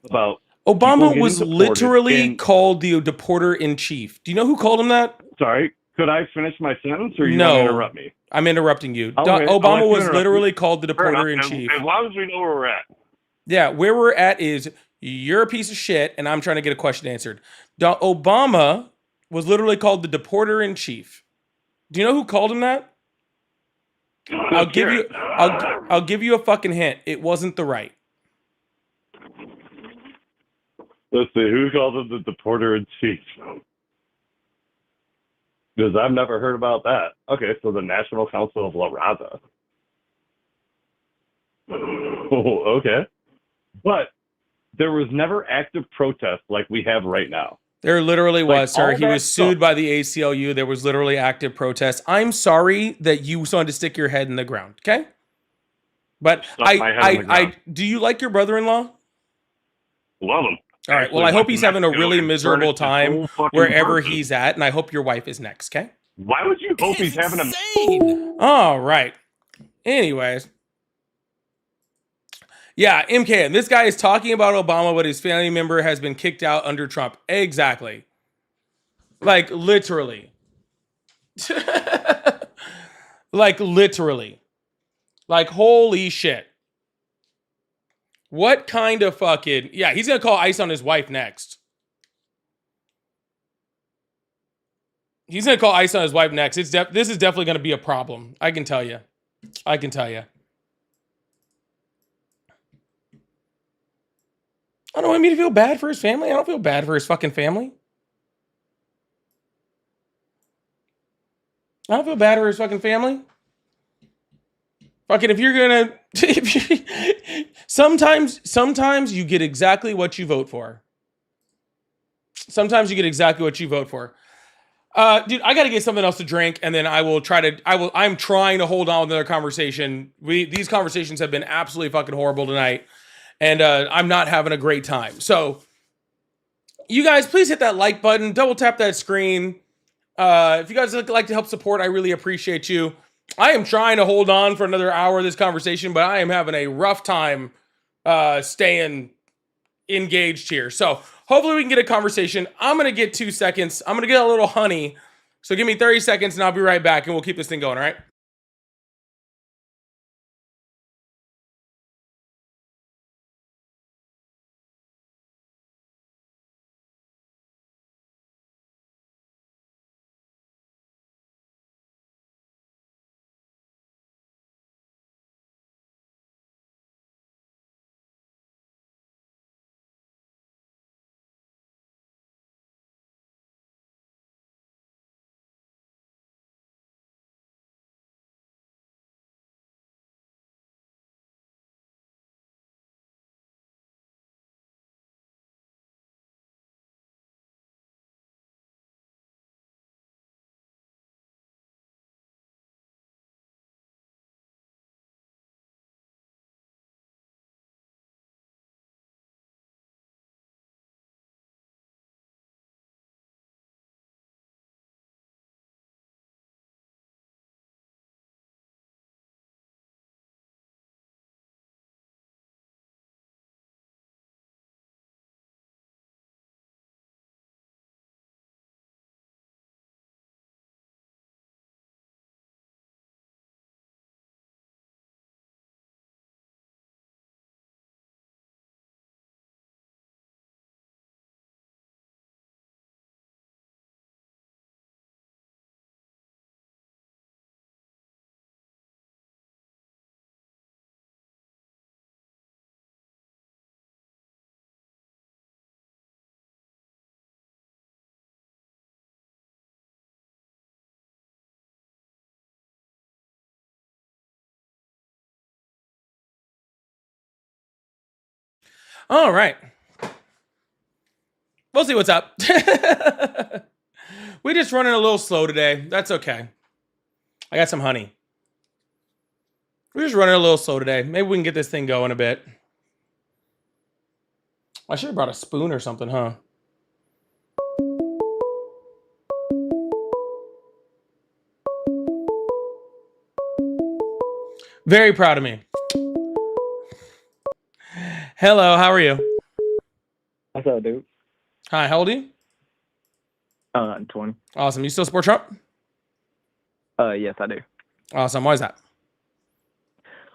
about people Obama getting was deported literally in- called the deporter in chief. Do you know who called him that? Sorry, could I finish my sentence, or you want to No, interrupt me? I'm interrupting you. Okay, I'll let Obama you was interrupt literally me. called the Fair deporter in enough. chief. As long as we know where we're at. Yeah, where we're at is you're a piece of shit, and I'm trying to get a question answered. Obama was literally called the deporter in chief. Do you know who called him that? I'll give you a fucking hint. It wasn't the right. Let's see, who called him the deporter in chief? Because I've never heard about that. Okay, so the National Council of La Raza. Oh, okay. But there was never active protest like we have right now. There literally Like, was, sir. all He that was sued by the ACLU. There was literally active protests. I'm sorry that you wanted to stick your head in the ground, okay? But Stuck my head in the ground. do you like your brother-in-law? Love him. All right. Well, I hope he's having a really miserable time wherever he's at, and I hope your wife is next, okay? Why would you hope he's having a... All right. Anyways. Yeah, MKN. This guy is talking about Obama, but his family member has been kicked out under Trump. Exactly. Like, literally. Like, literally. Like, holy shit. What kind of fucking... Yeah, he's going to call ice on his wife next. He's going to call ice on his wife next. This is definitely going to be a problem. I can tell you. I can tell you. I don't want me to feel bad for his family. I don't feel bad for his fucking family. I don't feel bad for his fucking family. Fucking if you're gonna... sometimes you get exactly what you vote for. Sometimes you get exactly what you vote for. Dude, I got to get something else to drink, and then I'm trying to hold on with another conversation. These conversations have been absolutely fucking horrible tonight, and I'm not having a great time. So, you guys, please hit that like button, double tap that screen. If you guys like to help support, I really appreciate you. I am trying to hold on for another hour of this conversation, but I am having a rough time staying engaged here. So hopefully we can get a conversation. I'm going to get 2 seconds. I'm going to get a little honey. So give me 30 seconds and I'll be right back and we'll keep this thing going, all right? All right. We'll see what's up. We're just running a little slow today. That's okay. I got some honey. We're just running a little slow today. Maybe we can get this thing going a bit. I should have brought a spoon or something, huh? Very proud of me. Hello, how are you? What's up, dude? Hi, how old are you? I'm 20. Awesome. You still support Trump? Yes, I do. Awesome. Why is that?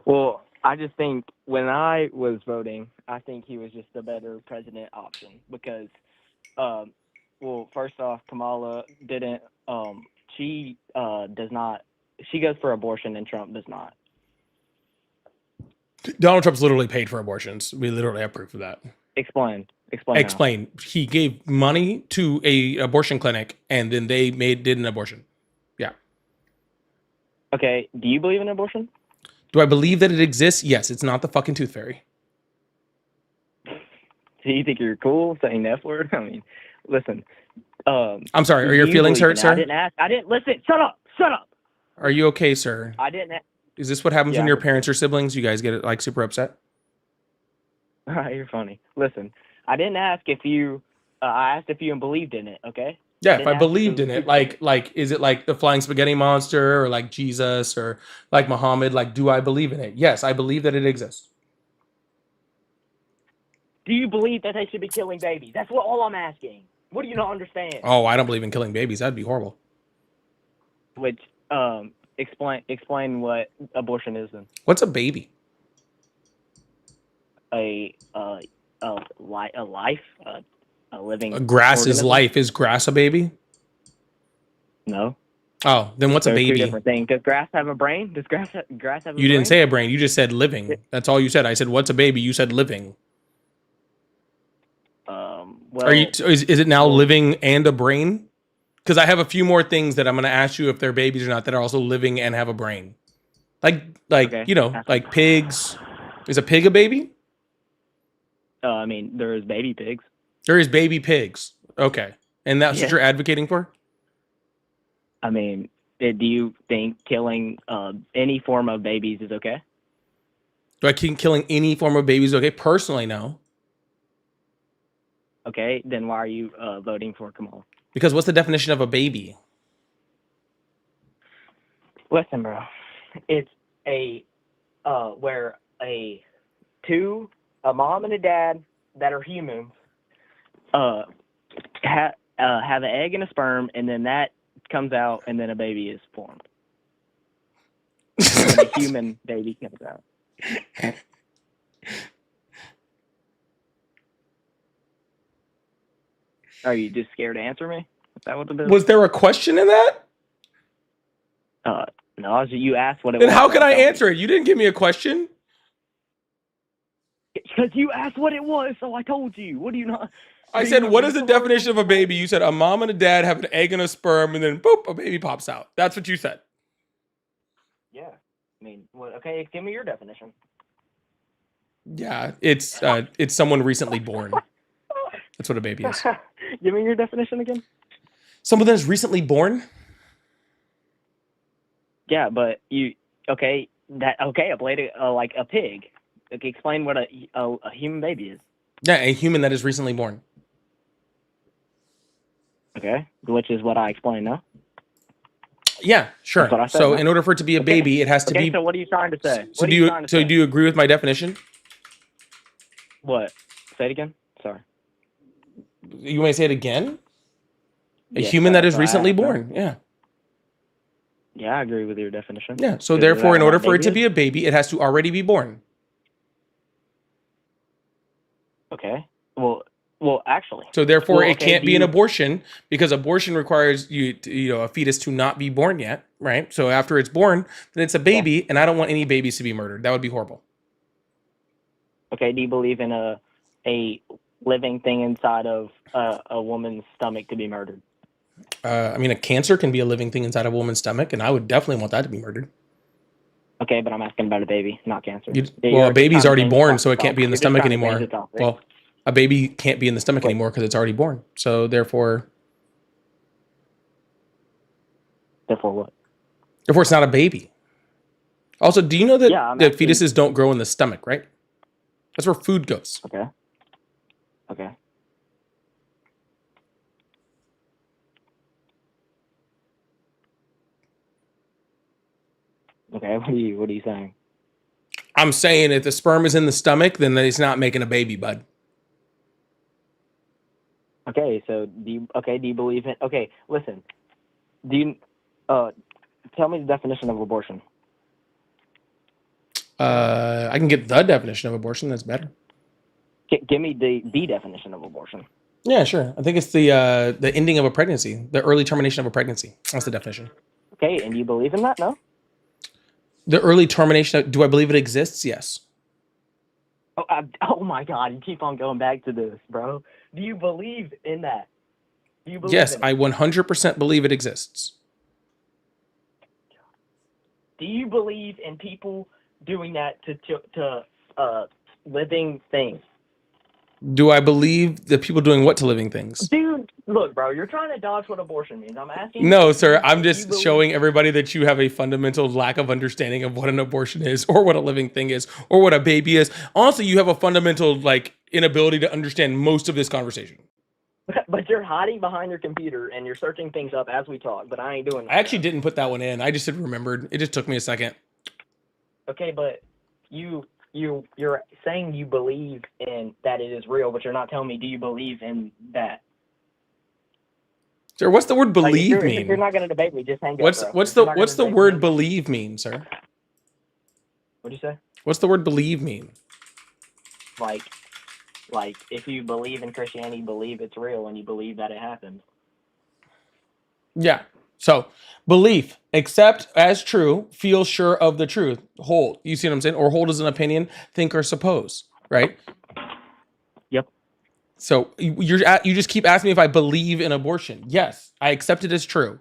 Well, I just think when I was voting, I think he was just a better president option because, well, first off, Kamala didn't, she does not, she goes for abortion and Trump does not. Donald Trump's literally paid for abortions. We literally have proof of that. Explain. Explain. how. Explain. He gave money to a abortion clinic and then they did an abortion. Yeah. Okay. Do you believe in abortion? Do I believe that it exists? Yes. It's not the fucking tooth fairy. Do you think you're cool saying the F word? I mean, listen. I'm sorry. Are your you feelings believe hurt, in it. sir? I didn't ask. I didn't listen. Shut up. Shut up. Are you okay, sir? I didn't. Is this what happens Yeah. when your parents or siblings? You guys get like super upset? You're funny. Listen, I didn't ask if you. I asked if you believed in it. Okay. Yeah, if didn't I ask believed you- in it, like, is it like the flying spaghetti monster or like Jesus or like Muhammad? Like, do I believe in it? Yes, I believe that it exists. Do you believe that they should be killing babies? That's what all I'm asking. What do you not understand? Oh, I don't believe in killing babies. That'd be horrible. Which explain what abortion is then. What's a baby? A life, a living. Grass is organism? life. Is grass a baby? No. Oh, then what's a They're two baby? different things. Does grass have a brain? Does grass have a brain? You didn't say a brain. You just said living. That's all you said. I said, what's a baby? You said living. Well, Are you? Is it now living and a brain? Because I have a few more things that I'm going to ask you if they're babies or not that are also living and have a brain. Like Okay. you know, like pigs. Is a pig a baby? I mean, there's baby pigs. There is baby pigs. Okay, and that's Yeah. what you're advocating for? I mean, do you think killing any form of babies is okay? Do I think killing any form of babies okay? Personally, no. Okay, then why are you voting for Kamala? Because what's the definition of a baby? Listen, bro, it's a where a mom and a dad that are humans have an egg and a sperm, and then that comes out, and then a baby is formed. When a human baby comes out. Are you just scared to answer me? Is that what it is? Was there a question in that? No, you asked what it Then was. how can I answer it? You didn't give me a question. Because you asked what it was, so I told you. What do you not? I said, what is the definition of a baby? You said a mom and a dad have an egg and a sperm, and then boop, a baby pops out. That's what you said. Yeah. I mean, okay, give me your definition. Yeah, it's someone recently born. That's what a baby is. Give me your definition again. Someone that is recently born. Yeah, but a blade, like a pig. Okay, explain what a human baby is. Yeah, a human that is recently born. Okay, which is what I explained, no? Yeah, sure. That's what I said, So no? in order for it to be a baby, it has to Okay, be. so what are you trying to say? So do you agree with my definition? What? Say it again. Sorry. You want to say it again? A Yes, human that is that's what I recently asked, born. Yeah. Yeah, I agree with your definition. Yeah. So Is therefore, that in what order a for it to baby be a baby, it has to already be born. Okay. Well, actually. So therefore, Well, it okay, can't do be an you- abortion because abortion requires a fetus to not be born yet, right? So after it's born, then it's a baby, and I don't want any babies to be murdered. That would be horrible. Okay. Do you believe in a living thing inside of a woman's stomach to be murdered? I mean, a cancer can be a living thing inside a woman's stomach, and I would definitely want that to be murdered. Okay, but I'm asking about a baby, not cancer. You, Yeah, well, you're a just baby's trying to already change born, the so it can't topic. be in the You're just stomach trying to change anymore. the topic. Well, a baby can't be in the stomach anymore because it's already born. So therefore what? Therefore, it's not a baby. Also, do you know that Yeah, I'm that asking. fetuses don't grow in the stomach, right? That's where food goes. Okay. Okay. Okay. What are you saying? I'm saying if the sperm is in the stomach, then it's not making a baby, bud. Okay. So do you believe in? Okay. Listen. Do you tell me the definition of abortion? I can get the definition of abortion. That's better. Give me the definition of abortion. Yeah, sure. I think it's the ending of a pregnancy, the early termination of a pregnancy. That's the definition. Okay, and you believe in that? No. The early termination. Do I believe it exists? Yes. Oh my God! You keep on going back to this, bro. Do you believe in that? Do you believe Yes, in it? I 100% believe it exists. Do you believe in people doing that to living things? Do I believe that people doing what to living things? Dude, look, bro, you're trying to dodge what abortion means. I'm asking. No, you sir. if I'm you just believe- showing everybody that you have a fundamental lack of understanding of what an abortion is, or what a living thing is, or what a baby is. Also, you have a fundamental inability to understand most of this conversation. But you're hiding behind your computer and you're searching things up as we talk. But I ain't doing that. I actually didn't put that one in. I just had remembered. It just took me a second. Okay, but you're saying you believe in that it is real, but you're not telling me, do you believe in that? Sir, what's the word Like, believe if mean? you're not gonna debate me, just hang up. What's bro. what's If the you're not what's the gonna debate word me- believe mean, sir? What'd you say? What's the word believe mean? Like if you believe in Christianity, you believe it's real, and you believe that it happened. Yeah. So belief, accept as true, feel sure of the truth. Hold. You see what I'm saying? Or hold as an opinion, think or suppose. Right? Yep. So you just keep asking me if I believe in abortion. Yes, I accept it as true.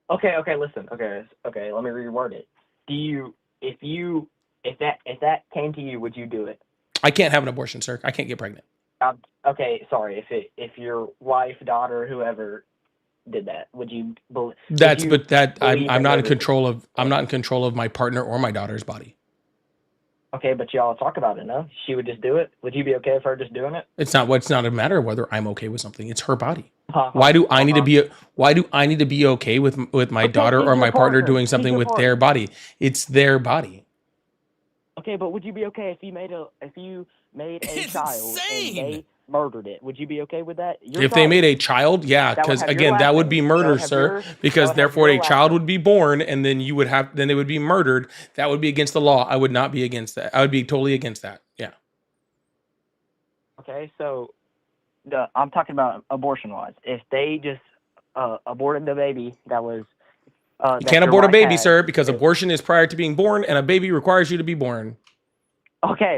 Okay, listen. Okay, let me reword it. If that came to you, would you do it? I can't have an abortion, sir. I can't get pregnant. Okay, sorry. If your wife, daughter, whoever did that, would you believe? I'm not in control of my partner or my daughter's body. Okay, but y'all talk about it, no? She would just do it. Would you be okay with her just doing it? It's not a matter of whether I'm okay with something. It's her body. Why do I need to be okay with my daughter or my partner doing something with their body? It's their body. Okay, but would you be okay if you made a child and they murdered it? Would you be okay with that? If they made a child, yeah, That would because have your again, last that would name. be That murder, would have sir. your- Because that would have therefore your a last child name. would be born, and then then they would be murdered. That would be against the law. I would not be against that. I would be totally against that. Yeah. Okay, so I'm talking about abortion-wise. If they just aborted the baby that was You can't abort a baby, sir, because abortion is prior to being born, and a baby requires you to be born. Okay.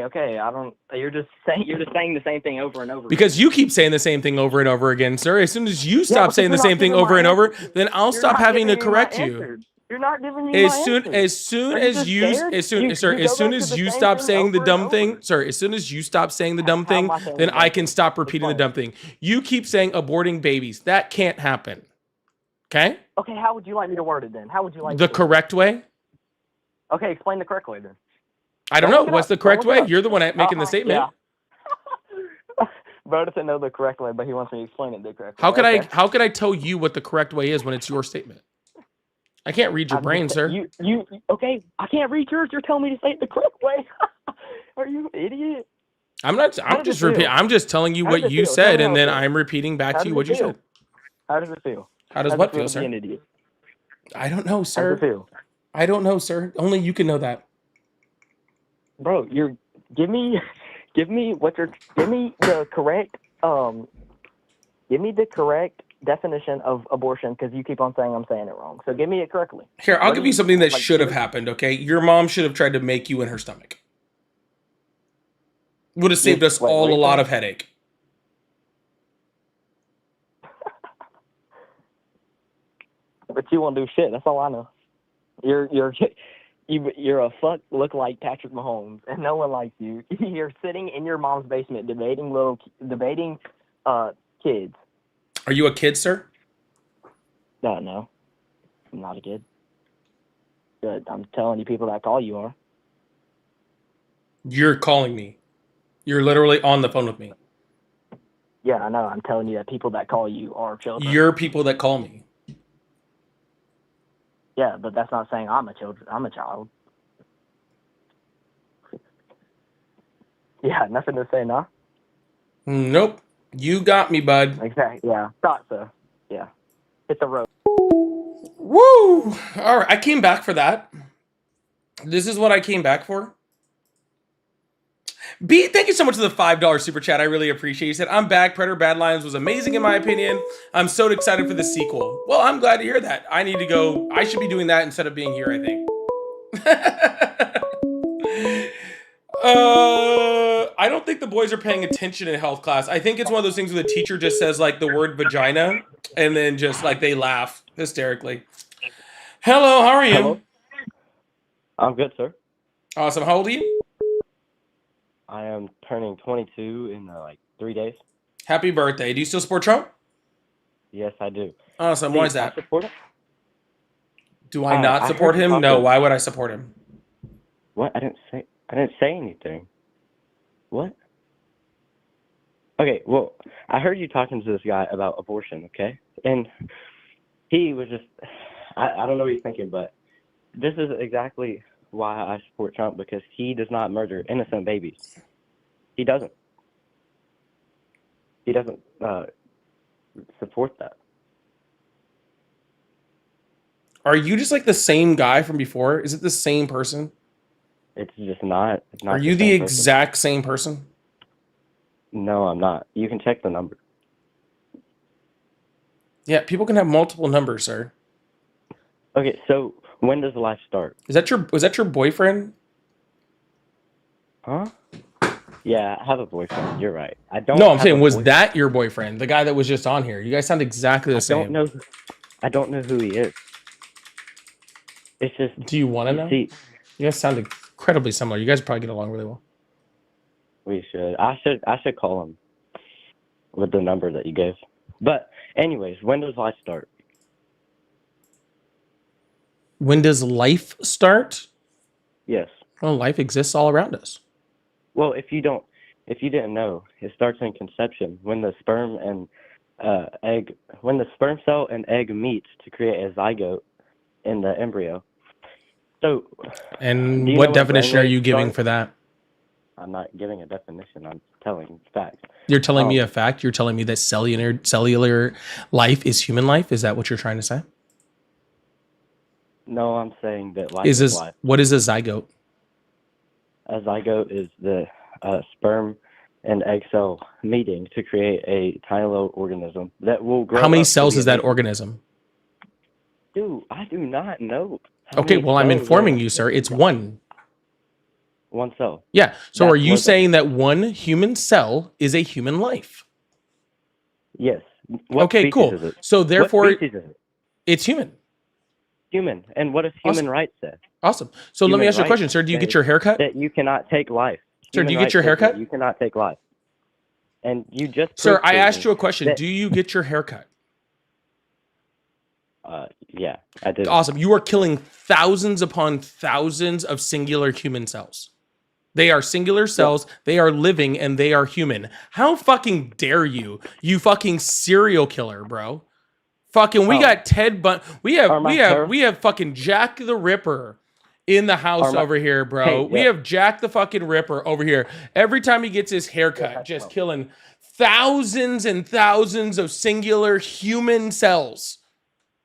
You're just saying the same thing over and over. Because you keep saying the same thing over and over again, sir. As soon as you stop because saying the you're same not thing giving over my and over, answer. then I'll You're stop not having to giving me my correct you. answer. You're not giving me As my soon answer. as soon Are you as just you scared? as soon You sir go as back soon to as the you same stop thing saying the over and dumb over. thing, sir, as soon as you stop saying the dumb thing, am I saying then the I dumb can thing? stop repeating the dumb thing. You keep saying aborting babies. That can't happen. Okay? Okay, how would you like me to word it then? How would you like The me to word correct way? it? Okay, explain the correct way then. I don't Don't know. look it What's up. the Don't correct look it way? up. You're the one making the statement. Yeah. Bro doesn't know the correct way, but he wants me to explain it the correct way. How could Okay. how could I tell you what the correct way is when it's your statement? I can't read your I'm brain, just- sir. You okay? I can't read yours. You're telling me to say it the correct way. Are you an idiot? I'm not. How I'm does just it feel? repeating. I'm just telling you How what does it you feel? Tell said, me and how it then feels. I'm repeating back How to you does what it you feel? said. How does it feel? How does How what it feel feel, to be sir? an idiot? I don't know, How does sir. it feel? I don't know, sir. Only you can know that. Bro, give me the correct definition of abortion, because you keep on saying I'm saying it wrong. So give me it correctly. Here, I'll What give do you something that like, should have give me- happened. Okay, your mom should have tried to make you in her stomach. Would have saved us Wait, all what a are you lot saying? of headache. But you won't do shit. That's all I know. You're You're a fuck look like Patrick Mahomes, and no one likes you. You're sitting in your mom's basement debating kids. Are you a kid, sir? No, I'm not a kid. But I'm telling you, people that call you are. You're calling me. You're literally on the phone with me. Yeah, I know. I'm telling you that people that call you are children. You're people that call me. Yeah, but that's not saying I'm a child. Yeah, nothing to say, no? Nope. You got me, bud. Exactly. Yeah, thought so. Yeah. Hit the road. Woo! All right, I came back for that. This is what I came back for. B, thank you so much for the $5 super chat. I really appreciate it. You said, I'm back. Predator Bad Lions was amazing in my opinion. I'm so excited for the sequel. Well, I'm glad to hear that. I need to go. I should be doing that instead of being here, I think. I don't think the boys are paying attention in health class. I think it's one of those things where the teacher just says like the word vagina and then just like they laugh hysterically. Hello, how are you? Hello. I'm good, sir. Awesome. How old are you? I am turning 22 in like 3 days. Happy birthday. Do you still support Trump? Yes, I do. Awesome. See, Why is that? I support him. Do I not support heard you him? talking- No. Why would I support him? What? I didn't say anything. What? Okay, well, I heard you talking to this guy about abortion, okay? And he was just, I don't know what he's thinking, but this is exactly why I support Trump, because he does not murder innocent babies. He doesn't. He doesn't support that. Are you just like the same guy from before? Is it the same person? It's just not. It's not Are you the same person. exact same person? No, I'm not. You can check the number. Yeah, people can have multiple numbers, sir. Okay, so when does life start? Was that your boyfriend? Huh? Yeah, I have a boyfriend. You're right. I don't. No, I'm have saying, a was boyfriend. that your boyfriend? The guy that was just on here. You guys sound exactly the same. I don't know who he is. It's just. Do you want to know? See, you guys sound incredibly similar. You guys probably get along really well. we should. I should call him with the number that you gave. But anyways, when does life start? When does life start? Yes. Well, life exists all around us. Well, if you didn't know, it starts in conception when the sperm cell and egg meets to create a zygote in the embryo. So. And do you what know definition are brainwave you giving starts? for that? I'm not giving a definition. I'm telling facts. You're telling me a fact? You're telling me that cellular life is human life? Is that what you're trying to say? No, I'm saying that life is life. What is a zygote? A zygote is the sperm and egg cell meeting to create a tiny little organism that will grow. How many up to cells be is a that baby. organism? Dude, I do not know. how Okay, many well, I'm cells informing there you, are. sir. It's one. One cell. Yeah. So That's are you more than- saying that one human cell is a human life? Yes. What Okay, species cool. is it? So What therefore, species is it? it's human. Human. And what does human Awesome. rights say? Awesome. So let me Human ask you a rights question, sir. Do you get say your haircut? That you cannot take life. Sir, do Human you get rights your says that haircut? You cannot take life. And you just Sir, proved I to asked me you a question. that- Do you get your haircut? Yeah, I did. Awesome. You are killing thousands upon thousands of singular human cells. They are singular cells. They are living and they are human. How fucking dare you? You fucking serial killer, bro. Fucking, we got Ted Bundy. We have fucking Jack the Ripper in the house over here, bro. Hey, We yeah. have Jack the fucking Ripper over here. Every time he gets his haircut, just killing thousands and thousands of singular human cells.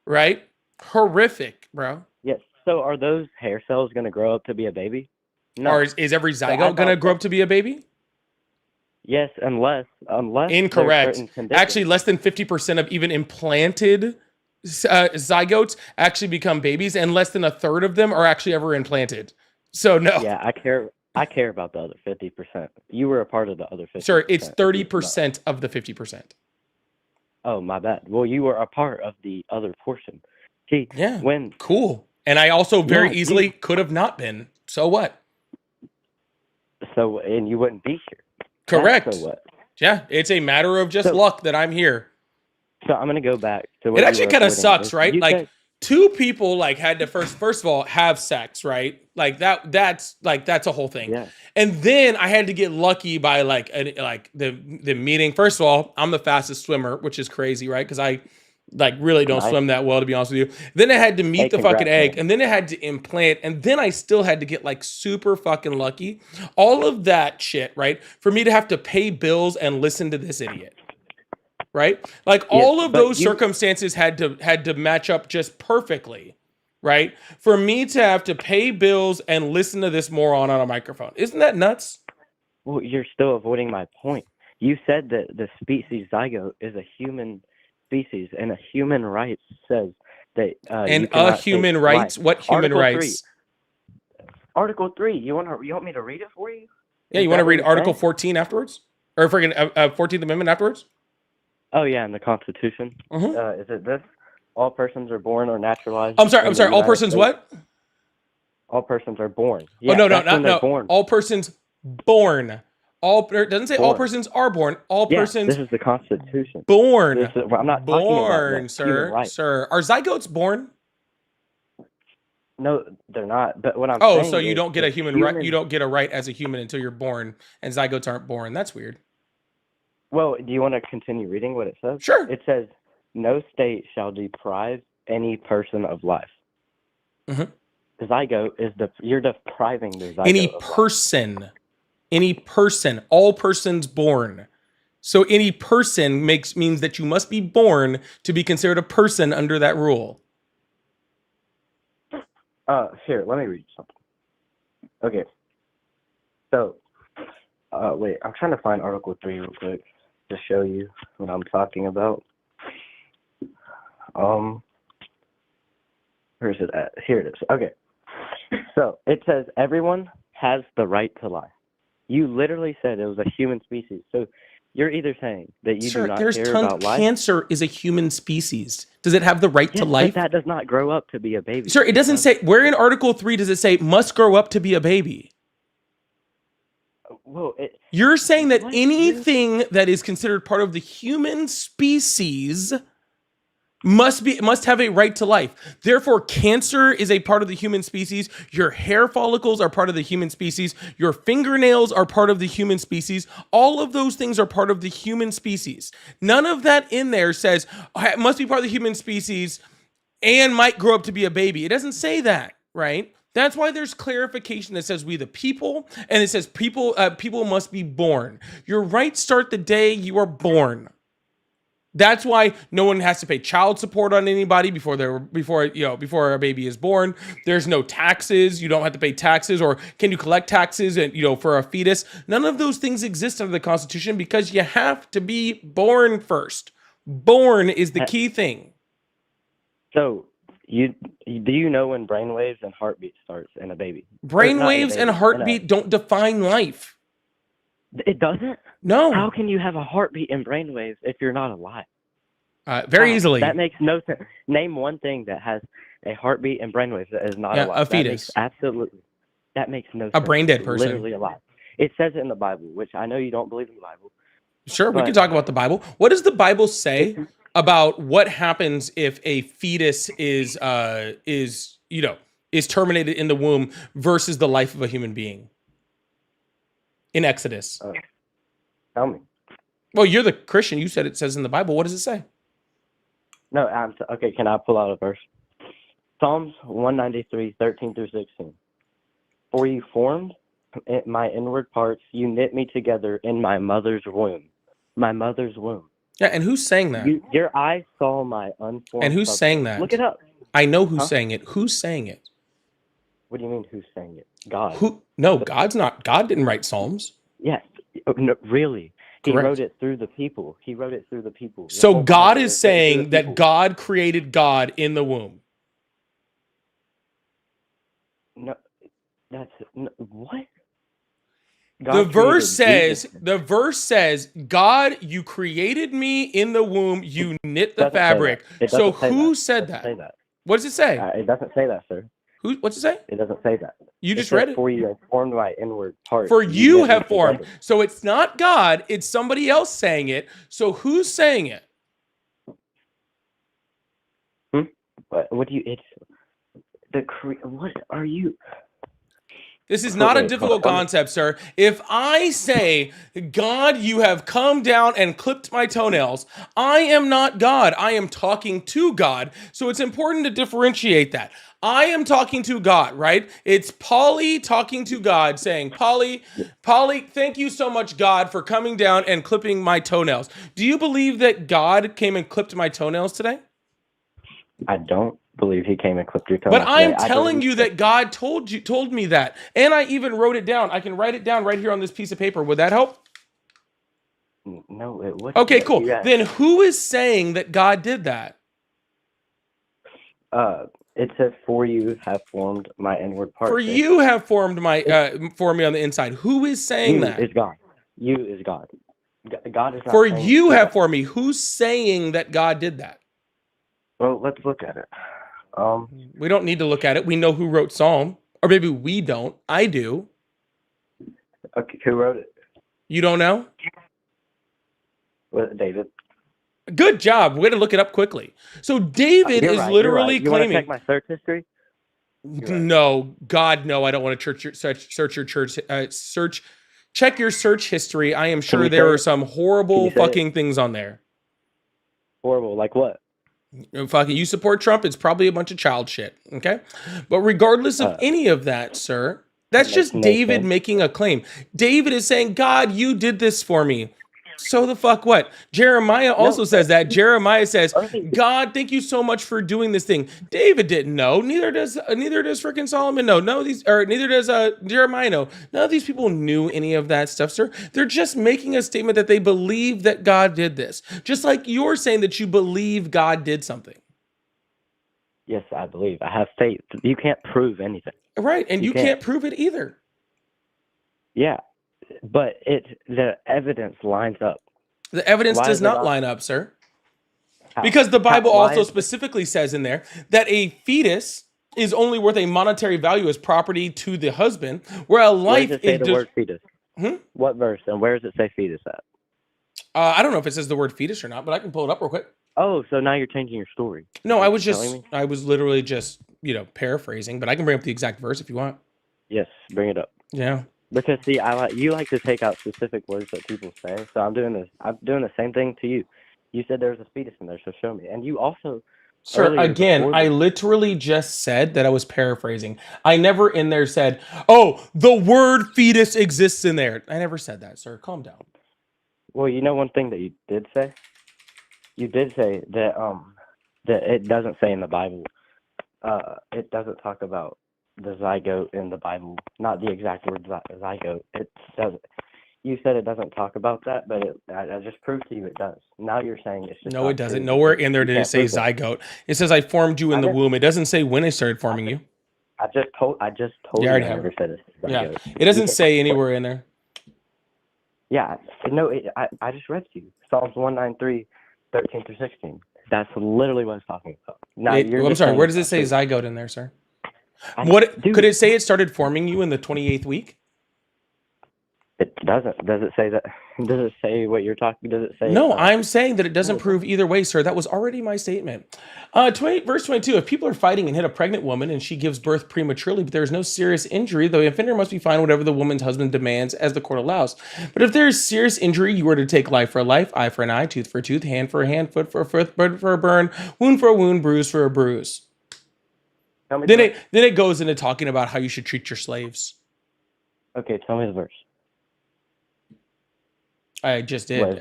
Right? Horrific, bro. Yes. So are those hair cells going to grow up to be a baby? No. Or is every So I zygote gonna thought grow up to be a baby? Yes, unless there's Incorrect. certain conditions. Actually, less than 50% of even implanted zygotes actually become babies, and less than a third of them are actually ever implanted. So no, Yeah, I care about the other 50%. You were a part of the other 50%. sir, it's 30% of the 50%. Oh, my bad. Well, you were a part of the other portion. See, Yeah. when Cool. And I also very Yeah, easily could have not been. So what? So, and you wouldn't be here. Correct. So what? Yeah, it's a matter of just So- luck that I'm here. So I'm gonna go back to what It you actually were kind of avoiding. sucks, right? You Like said- two people like had to first of all have sex, right? Like that's a whole thing. Yeah. And then I had to get lucky by like the meeting. First of all, I'm the fastest swimmer, which is crazy, right? Because I like really don't Nice. swim that well, to be honest with you. Then I had to meet Hey, the fucking congrats, egg, man. and then I had to implant, and then I still had to get like super fucking lucky. All of that shit, right? For me to have to pay bills and listen to this idiot. Right? Like Yeah, all of but those you- circumstances had to match up just perfectly, right? For me to have to pay bills and listen to this moron on a microphone. Isn't that nuts? Well, you're still avoiding my point. You said that the species zygote is a human species, and a human rights says that. You And cannot human take rights? life. What human Article rights? 3. Article 3. You want me to read it for you? Yeah, Is you want that to what read you're Article saying? 14 afterwards? Or freaking 14th Amendment afterwards? Oh yeah, in the Constitution. Mhm. Is it this? All persons are born or naturalized. I'm sorry. in I'm the sorry. All United persons States. what? All persons are born. Oh Yeah, no, that's when they're no. born. All persons born. It doesn't say all Born. persons are born. All Yeah, persons this is the Constitution. born. This is, well, I'm not talking about Born, that. sir. Human rights. Sir. Are zygotes born? No, they're not. But what I'm Oh, saying so you is don't get a that human right. You don't get a right as a human until you're born, and zygotes aren't born. That's weird. Well, do you want to continue reading what it says? Sure. It says, "No state shall deprive any person of life." Mhm. The zygote is you're depriving the zygote Any of life. person, all persons born. So any person means that you must be born to be considered a person under that rule. Here, let me read something. Okay. So, wait, I'm trying to find Article 3 real quick to show you what I'm talking about. Where is it at? Here it is. Okay. So, it says everyone has the right to life. You literally said it was a human species. So, you're either saying that you Sir, do not there's care tongue about life. cancer is a human species. Does it have the right to Yes, life? but that does not grow up to be a baby. Sir, it doesn't say, where in Article 3 does it say must grow up to be a baby? Well, You're saying that anything that is considered part of the human species must have a right to life. Therefore, cancer is a part of the human species. Your hair follicles are part of the human species. Your fingernails are part of the human species. All of those things are part of the human species. None of that in there says it must be part of the human species and might grow up to be a baby. It doesn't say that, right? That's why there's clarification that says we the people, and it says people must be born. Your rights start the day you are born. That's why no one has to pay child support on anybody before a baby is born. There's no taxes. You don't have to pay taxes, or can you collect taxes and for a fetus? None of those things exist under the Constitution because you have to be born first. Born is the key thing. So, do you know when brainwaves and heartbeat starts in a baby? Or not in a Brainwaves baby, and in a- heartbeat don't define life. It doesn't? No. How can you have a heartbeat and brainwaves if you're not alive? Very How? easily. That makes no sense. Name one thing that has a heartbeat and brainwaves that is not Yeah, alive. a fetus. That makes no sense. A brain-dead It's person. Literally alive. It says it in the Bible, which I know you don't believe in the Bible. Sure, we But- can talk about the Bible. What does the Bible say about what happens if a fetus is terminated in the womb versus the life of a human being? In Exodus. Tell me. Well, you're the Christian. You said it says in the Bible. What does it say? No, okay, can I pull out a verse? Psalms 193, 13 through 16. For you formed my inward parts, you knit me together in my mother's womb. My mother's womb. Yeah, and who's saying that? Your eyes saw my unformed. And who's substance. saying that? Look it up. I know who's Huh? saying it. Who's saying it? What do you mean who's saying it? God. No, God's not. God didn't write Psalms. Yes. No, really. He Correct. wrote it through the people. He wrote it through the people. The So whole God Bible is written through saying the that people. God created God in the womb. No, what? The God verse created says, God, you created me in the womb, you knit the Doesn't say fabric. that. It So doesn't say who that. said Doesn't that? say that. What does it say? It doesn't say that, sir. What's it say? It doesn't say that. You It just says, read it. For you have formed my inward part. For you knit me have formed. together. So it's not God, it's somebody else saying it. So who's saying it? What do you? It's what are you? This is not a Okay, difficult hold on. concept, sir. If I say, God, you have come down and clipped my toenails, I am not God. I am talking to God. So it's important to differentiate that. I am talking to God, right? It's Polly talking to God saying, Polly, thank you so much, God, for coming down and clipping my toenails. Do you believe that God came and clipped my toenails today? I don't believe he came and clipped your toenails. But I'm today. I telling believe you that God told me that. And I even wrote it down. I can write it down right here on this piece of paper. Would that help? No, it wouldn't. Okay, but cool. you got- Then who is saying that God did that? It says, "For you have formed my inward part." For you have formed formed me on the inside. Who is saying You that? is God. You is God. God is not For saying- you have formed me. Who's saying that God did that? Well, let's look at it. We don't need to look at it. We know who wrote Psalm. Or maybe we don't. I do. Okay, who wrote it? You don't know? Was it David? Good job. Way to look it up quickly. So David You're is right, you're literally right. You wanna claiming. check my search history? No, God, no. I don't want to search your church. Check your search history. I am sure you there say are it? some Can horrible you say fucking things on there. Horrible. Like what? Fucking, you support Trump. It's probably a bunch of child shit. Okay, but regardless of any of that, sir, that's makes just no David sense. making a claim. David is saying, God, you did this for me. So the fuck what? Jeremiah also says that. Jeremiah says, God, thank you so much for doing this thing. David didn't know. Neither does freaking Solomon know. Neither does Jeremiah know. None of these people knew any of that stuff, sir. They're just making a statement that they believe that God did this. Just like you're saying that you believe God did something. Yes, I believe. I have faith. You can't prove anything. Right, and you can't prove it either. Yeah, but the evidence lines up. The evidence Why does is it not line up, sir. How? Because the Bible Why also is- specifically says in there that a fetus is only worth a monetary value as property to the husband, where a Where life does it say is the just. word fetus? What verse and where does it say fetus at? I don't know if it says the word fetus or not, but I can pull it up real quick. Oh, so now you're changing your story. No, I was telling me? I was literally just, paraphrasing, but I can bring up the exact verse if you want. Yes, bring it up. Yeah. Because see, you like to take out specific words that people say. So I'm doing the same thing to you. You said there was a fetus in there, so show me. And you also, Sir, earlier again, before I this- literally just said that I was paraphrasing. I never in there said, oh, the word fetus exists in there. I never said that, sir. Calm down. Well, you know one thing that you did say. You did say that that it doesn't say in the Bible. It doesn't talk about the zygote in the Bible. Not the exact word zygote. It doesn't. You said it doesn't talk about that, but I just proved to you it does. Now you're saying it's just No, not it doesn't. true Nowhere because in there you did it can't say prove it. zygote. It says I formed you in the I womb. It doesn't say when I started forming you. I just told You you already I have never it. said it's Yeah. zygote. It doesn't You can't- say anywhere in there. Yeah, no, I just read to you. Psalms 193, 13 through 16. That's literally what it's talking about. Now, I'm you're just sorry. saying Where it's does it not say true. zygote in there, sir? Dude. Could it say it started forming you in the 28th week? It doesn't. Does it say that? Does it say what you're talking? Does it say? No, I'm saying that it doesn't prove either way, sir. That was already my statement. Verse 22, if people are fighting and hit a pregnant woman and she gives birth prematurely, but there is no serious injury, the offender must be fined whatever the woman's husband demands as the court allows. But if there is serious injury, you are to take life for a life, eye for an eye, tooth for a tooth, hand for a hand, foot for a foot, burn for a burn, wound for a wound, bruise for a bruise. Then it goes into talking about how you should treat your slaves. Okay, tell me the verse. I just did.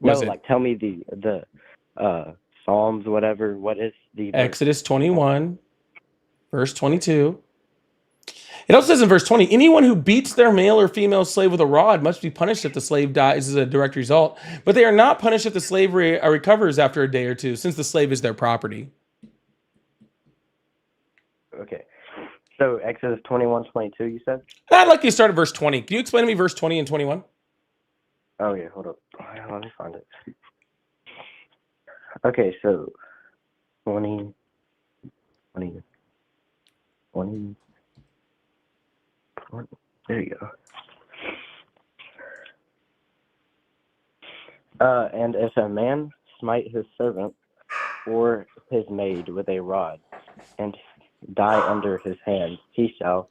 What like tell me the Psalms, whatever. What is the verse? Exodus 21, verse 22. It also says in verse 20, anyone who beats their male or female slave with a rod must be punished if the slave dies as a direct result, but they are not punished if the slave recovers after a day or two, since the slave is their property. Okay. So Exodus 21, 22, you said? I'd like you to start at verse 20. Can you explain to me verse 20 and 21? Oh, yeah, hold up. Let me find it. Okay, so 20. And if a man smite his servant or his maid with a rod, and die under his hand, he shall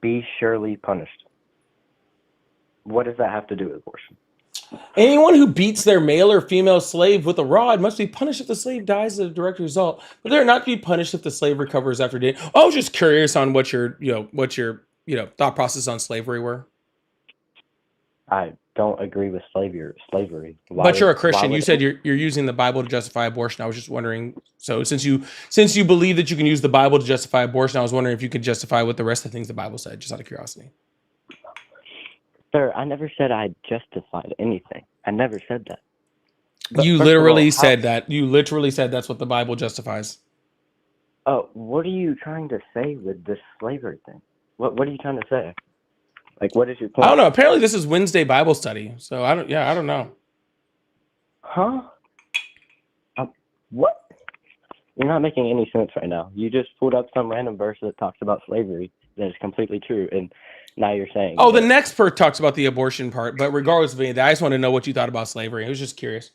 be surely punished. What does that have to do with abortion? Anyone who beats their male or female slave with a rod must be punished if the slave dies as a direct result, but they're not to be punished if the slave recovers after death. I was just curious on what your thought process on slavery were. I don't agree with slavery. But you're a Christian. You said you're using the Bible to justify abortion. I was just wondering. So since you believe that you can use the Bible to justify abortion, I was wondering if you could justify what the rest of the things the Bible said, just out of curiosity. Sir, I never said I justified anything. I never said that. But You first of literally all, said that. You literally said that's what the Bible justifies. what are you trying to say with this slavery thing? What are you trying to say? Like, what is your point? I don't know. Apparently, this is Wednesday Bible study. So I don't know. Huh? What? You're not making any sense right now. You just pulled up some random verse that talks about slavery that is completely true, and now you're saying. Oh, the next part talks about the abortion part, but regardless of any of that, I just want to know what you thought about slavery. I was just curious.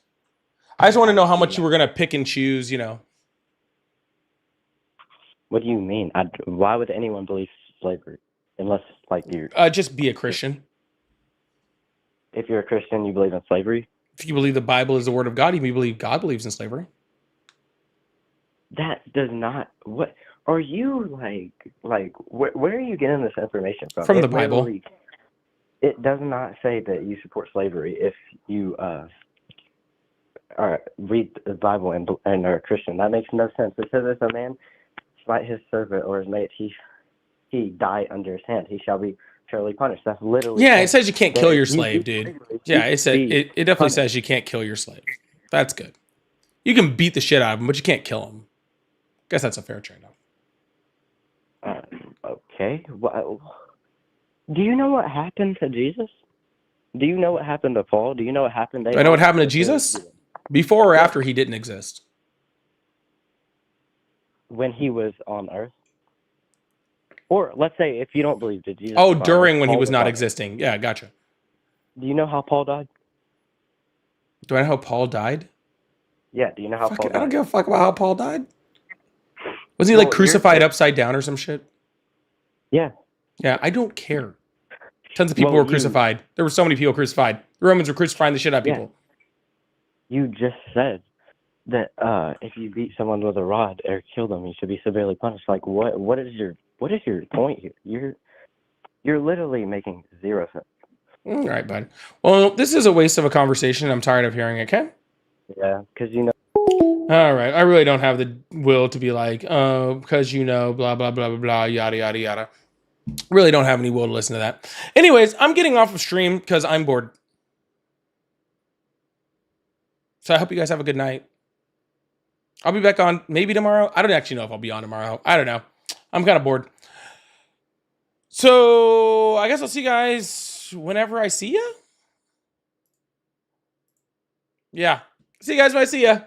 I just want to know how much you were going to pick and choose, What do you mean? Why would anyone believe slavery? Unless, like, just be a Christian. if you're a Christian, you believe in slavery? If you believe the Bible is the word of God, you believe God believes in slavery. That does not. What are you like? Where are you getting this information from? From the Bible. It does not say that you support slavery if you read the Bible and are a Christian. That makes no sense. It says if a man smite his servant or his mate, he die under his hand, he shall be surely punished. That's literally. Yeah, it says you can't kill your slave, dude. Yeah, it definitely says you can't kill your slave. That's good. You can beat the shit out of him, but you can't kill him. Guess that's a fair trade-off. Okay. Do you know what happened to Jesus? Do you know what happened to Paul? Do you know what happened to? Do I know what happened to Jesus? Before or after he didn't exist? When he was on Earth. Or let's say if you don't believe that Jesus. Oh, was on during Earth, when he Paul was not on Earth. existing. Yeah, gotcha. Do you know how Paul died? Do I know how Paul died? Yeah. Do you know how Paul died? I don't give a fuck about how Paul died. Wasn't he like crucified upside down or some shit? Yeah. Yeah, I don't care. Tons of people were crucified. There were so many people crucified. The Romans were crucifying the shit out of people. You just said that if you beat someone with a rod or kill them, you should be severely punished. Like, what is your point here? You're literally making zero sense. All right, bud. Well, this is a waste of a conversation. I'm tired of hearing it. Okay. Yeah, because you know. All right. I really don't have the will to be like, oh, because blah blah blah blah blah yada yada yada. Really don't have any will to listen to that. Anyways, I'm getting off of stream because I'm bored. So I hope you guys have a good night. I'll be back on maybe tomorrow. I don't actually know if I'll be on tomorrow. I don't know. I'm kind of bored. So I guess I'll see you guys whenever I see you. Yeah. See you guys when I see you.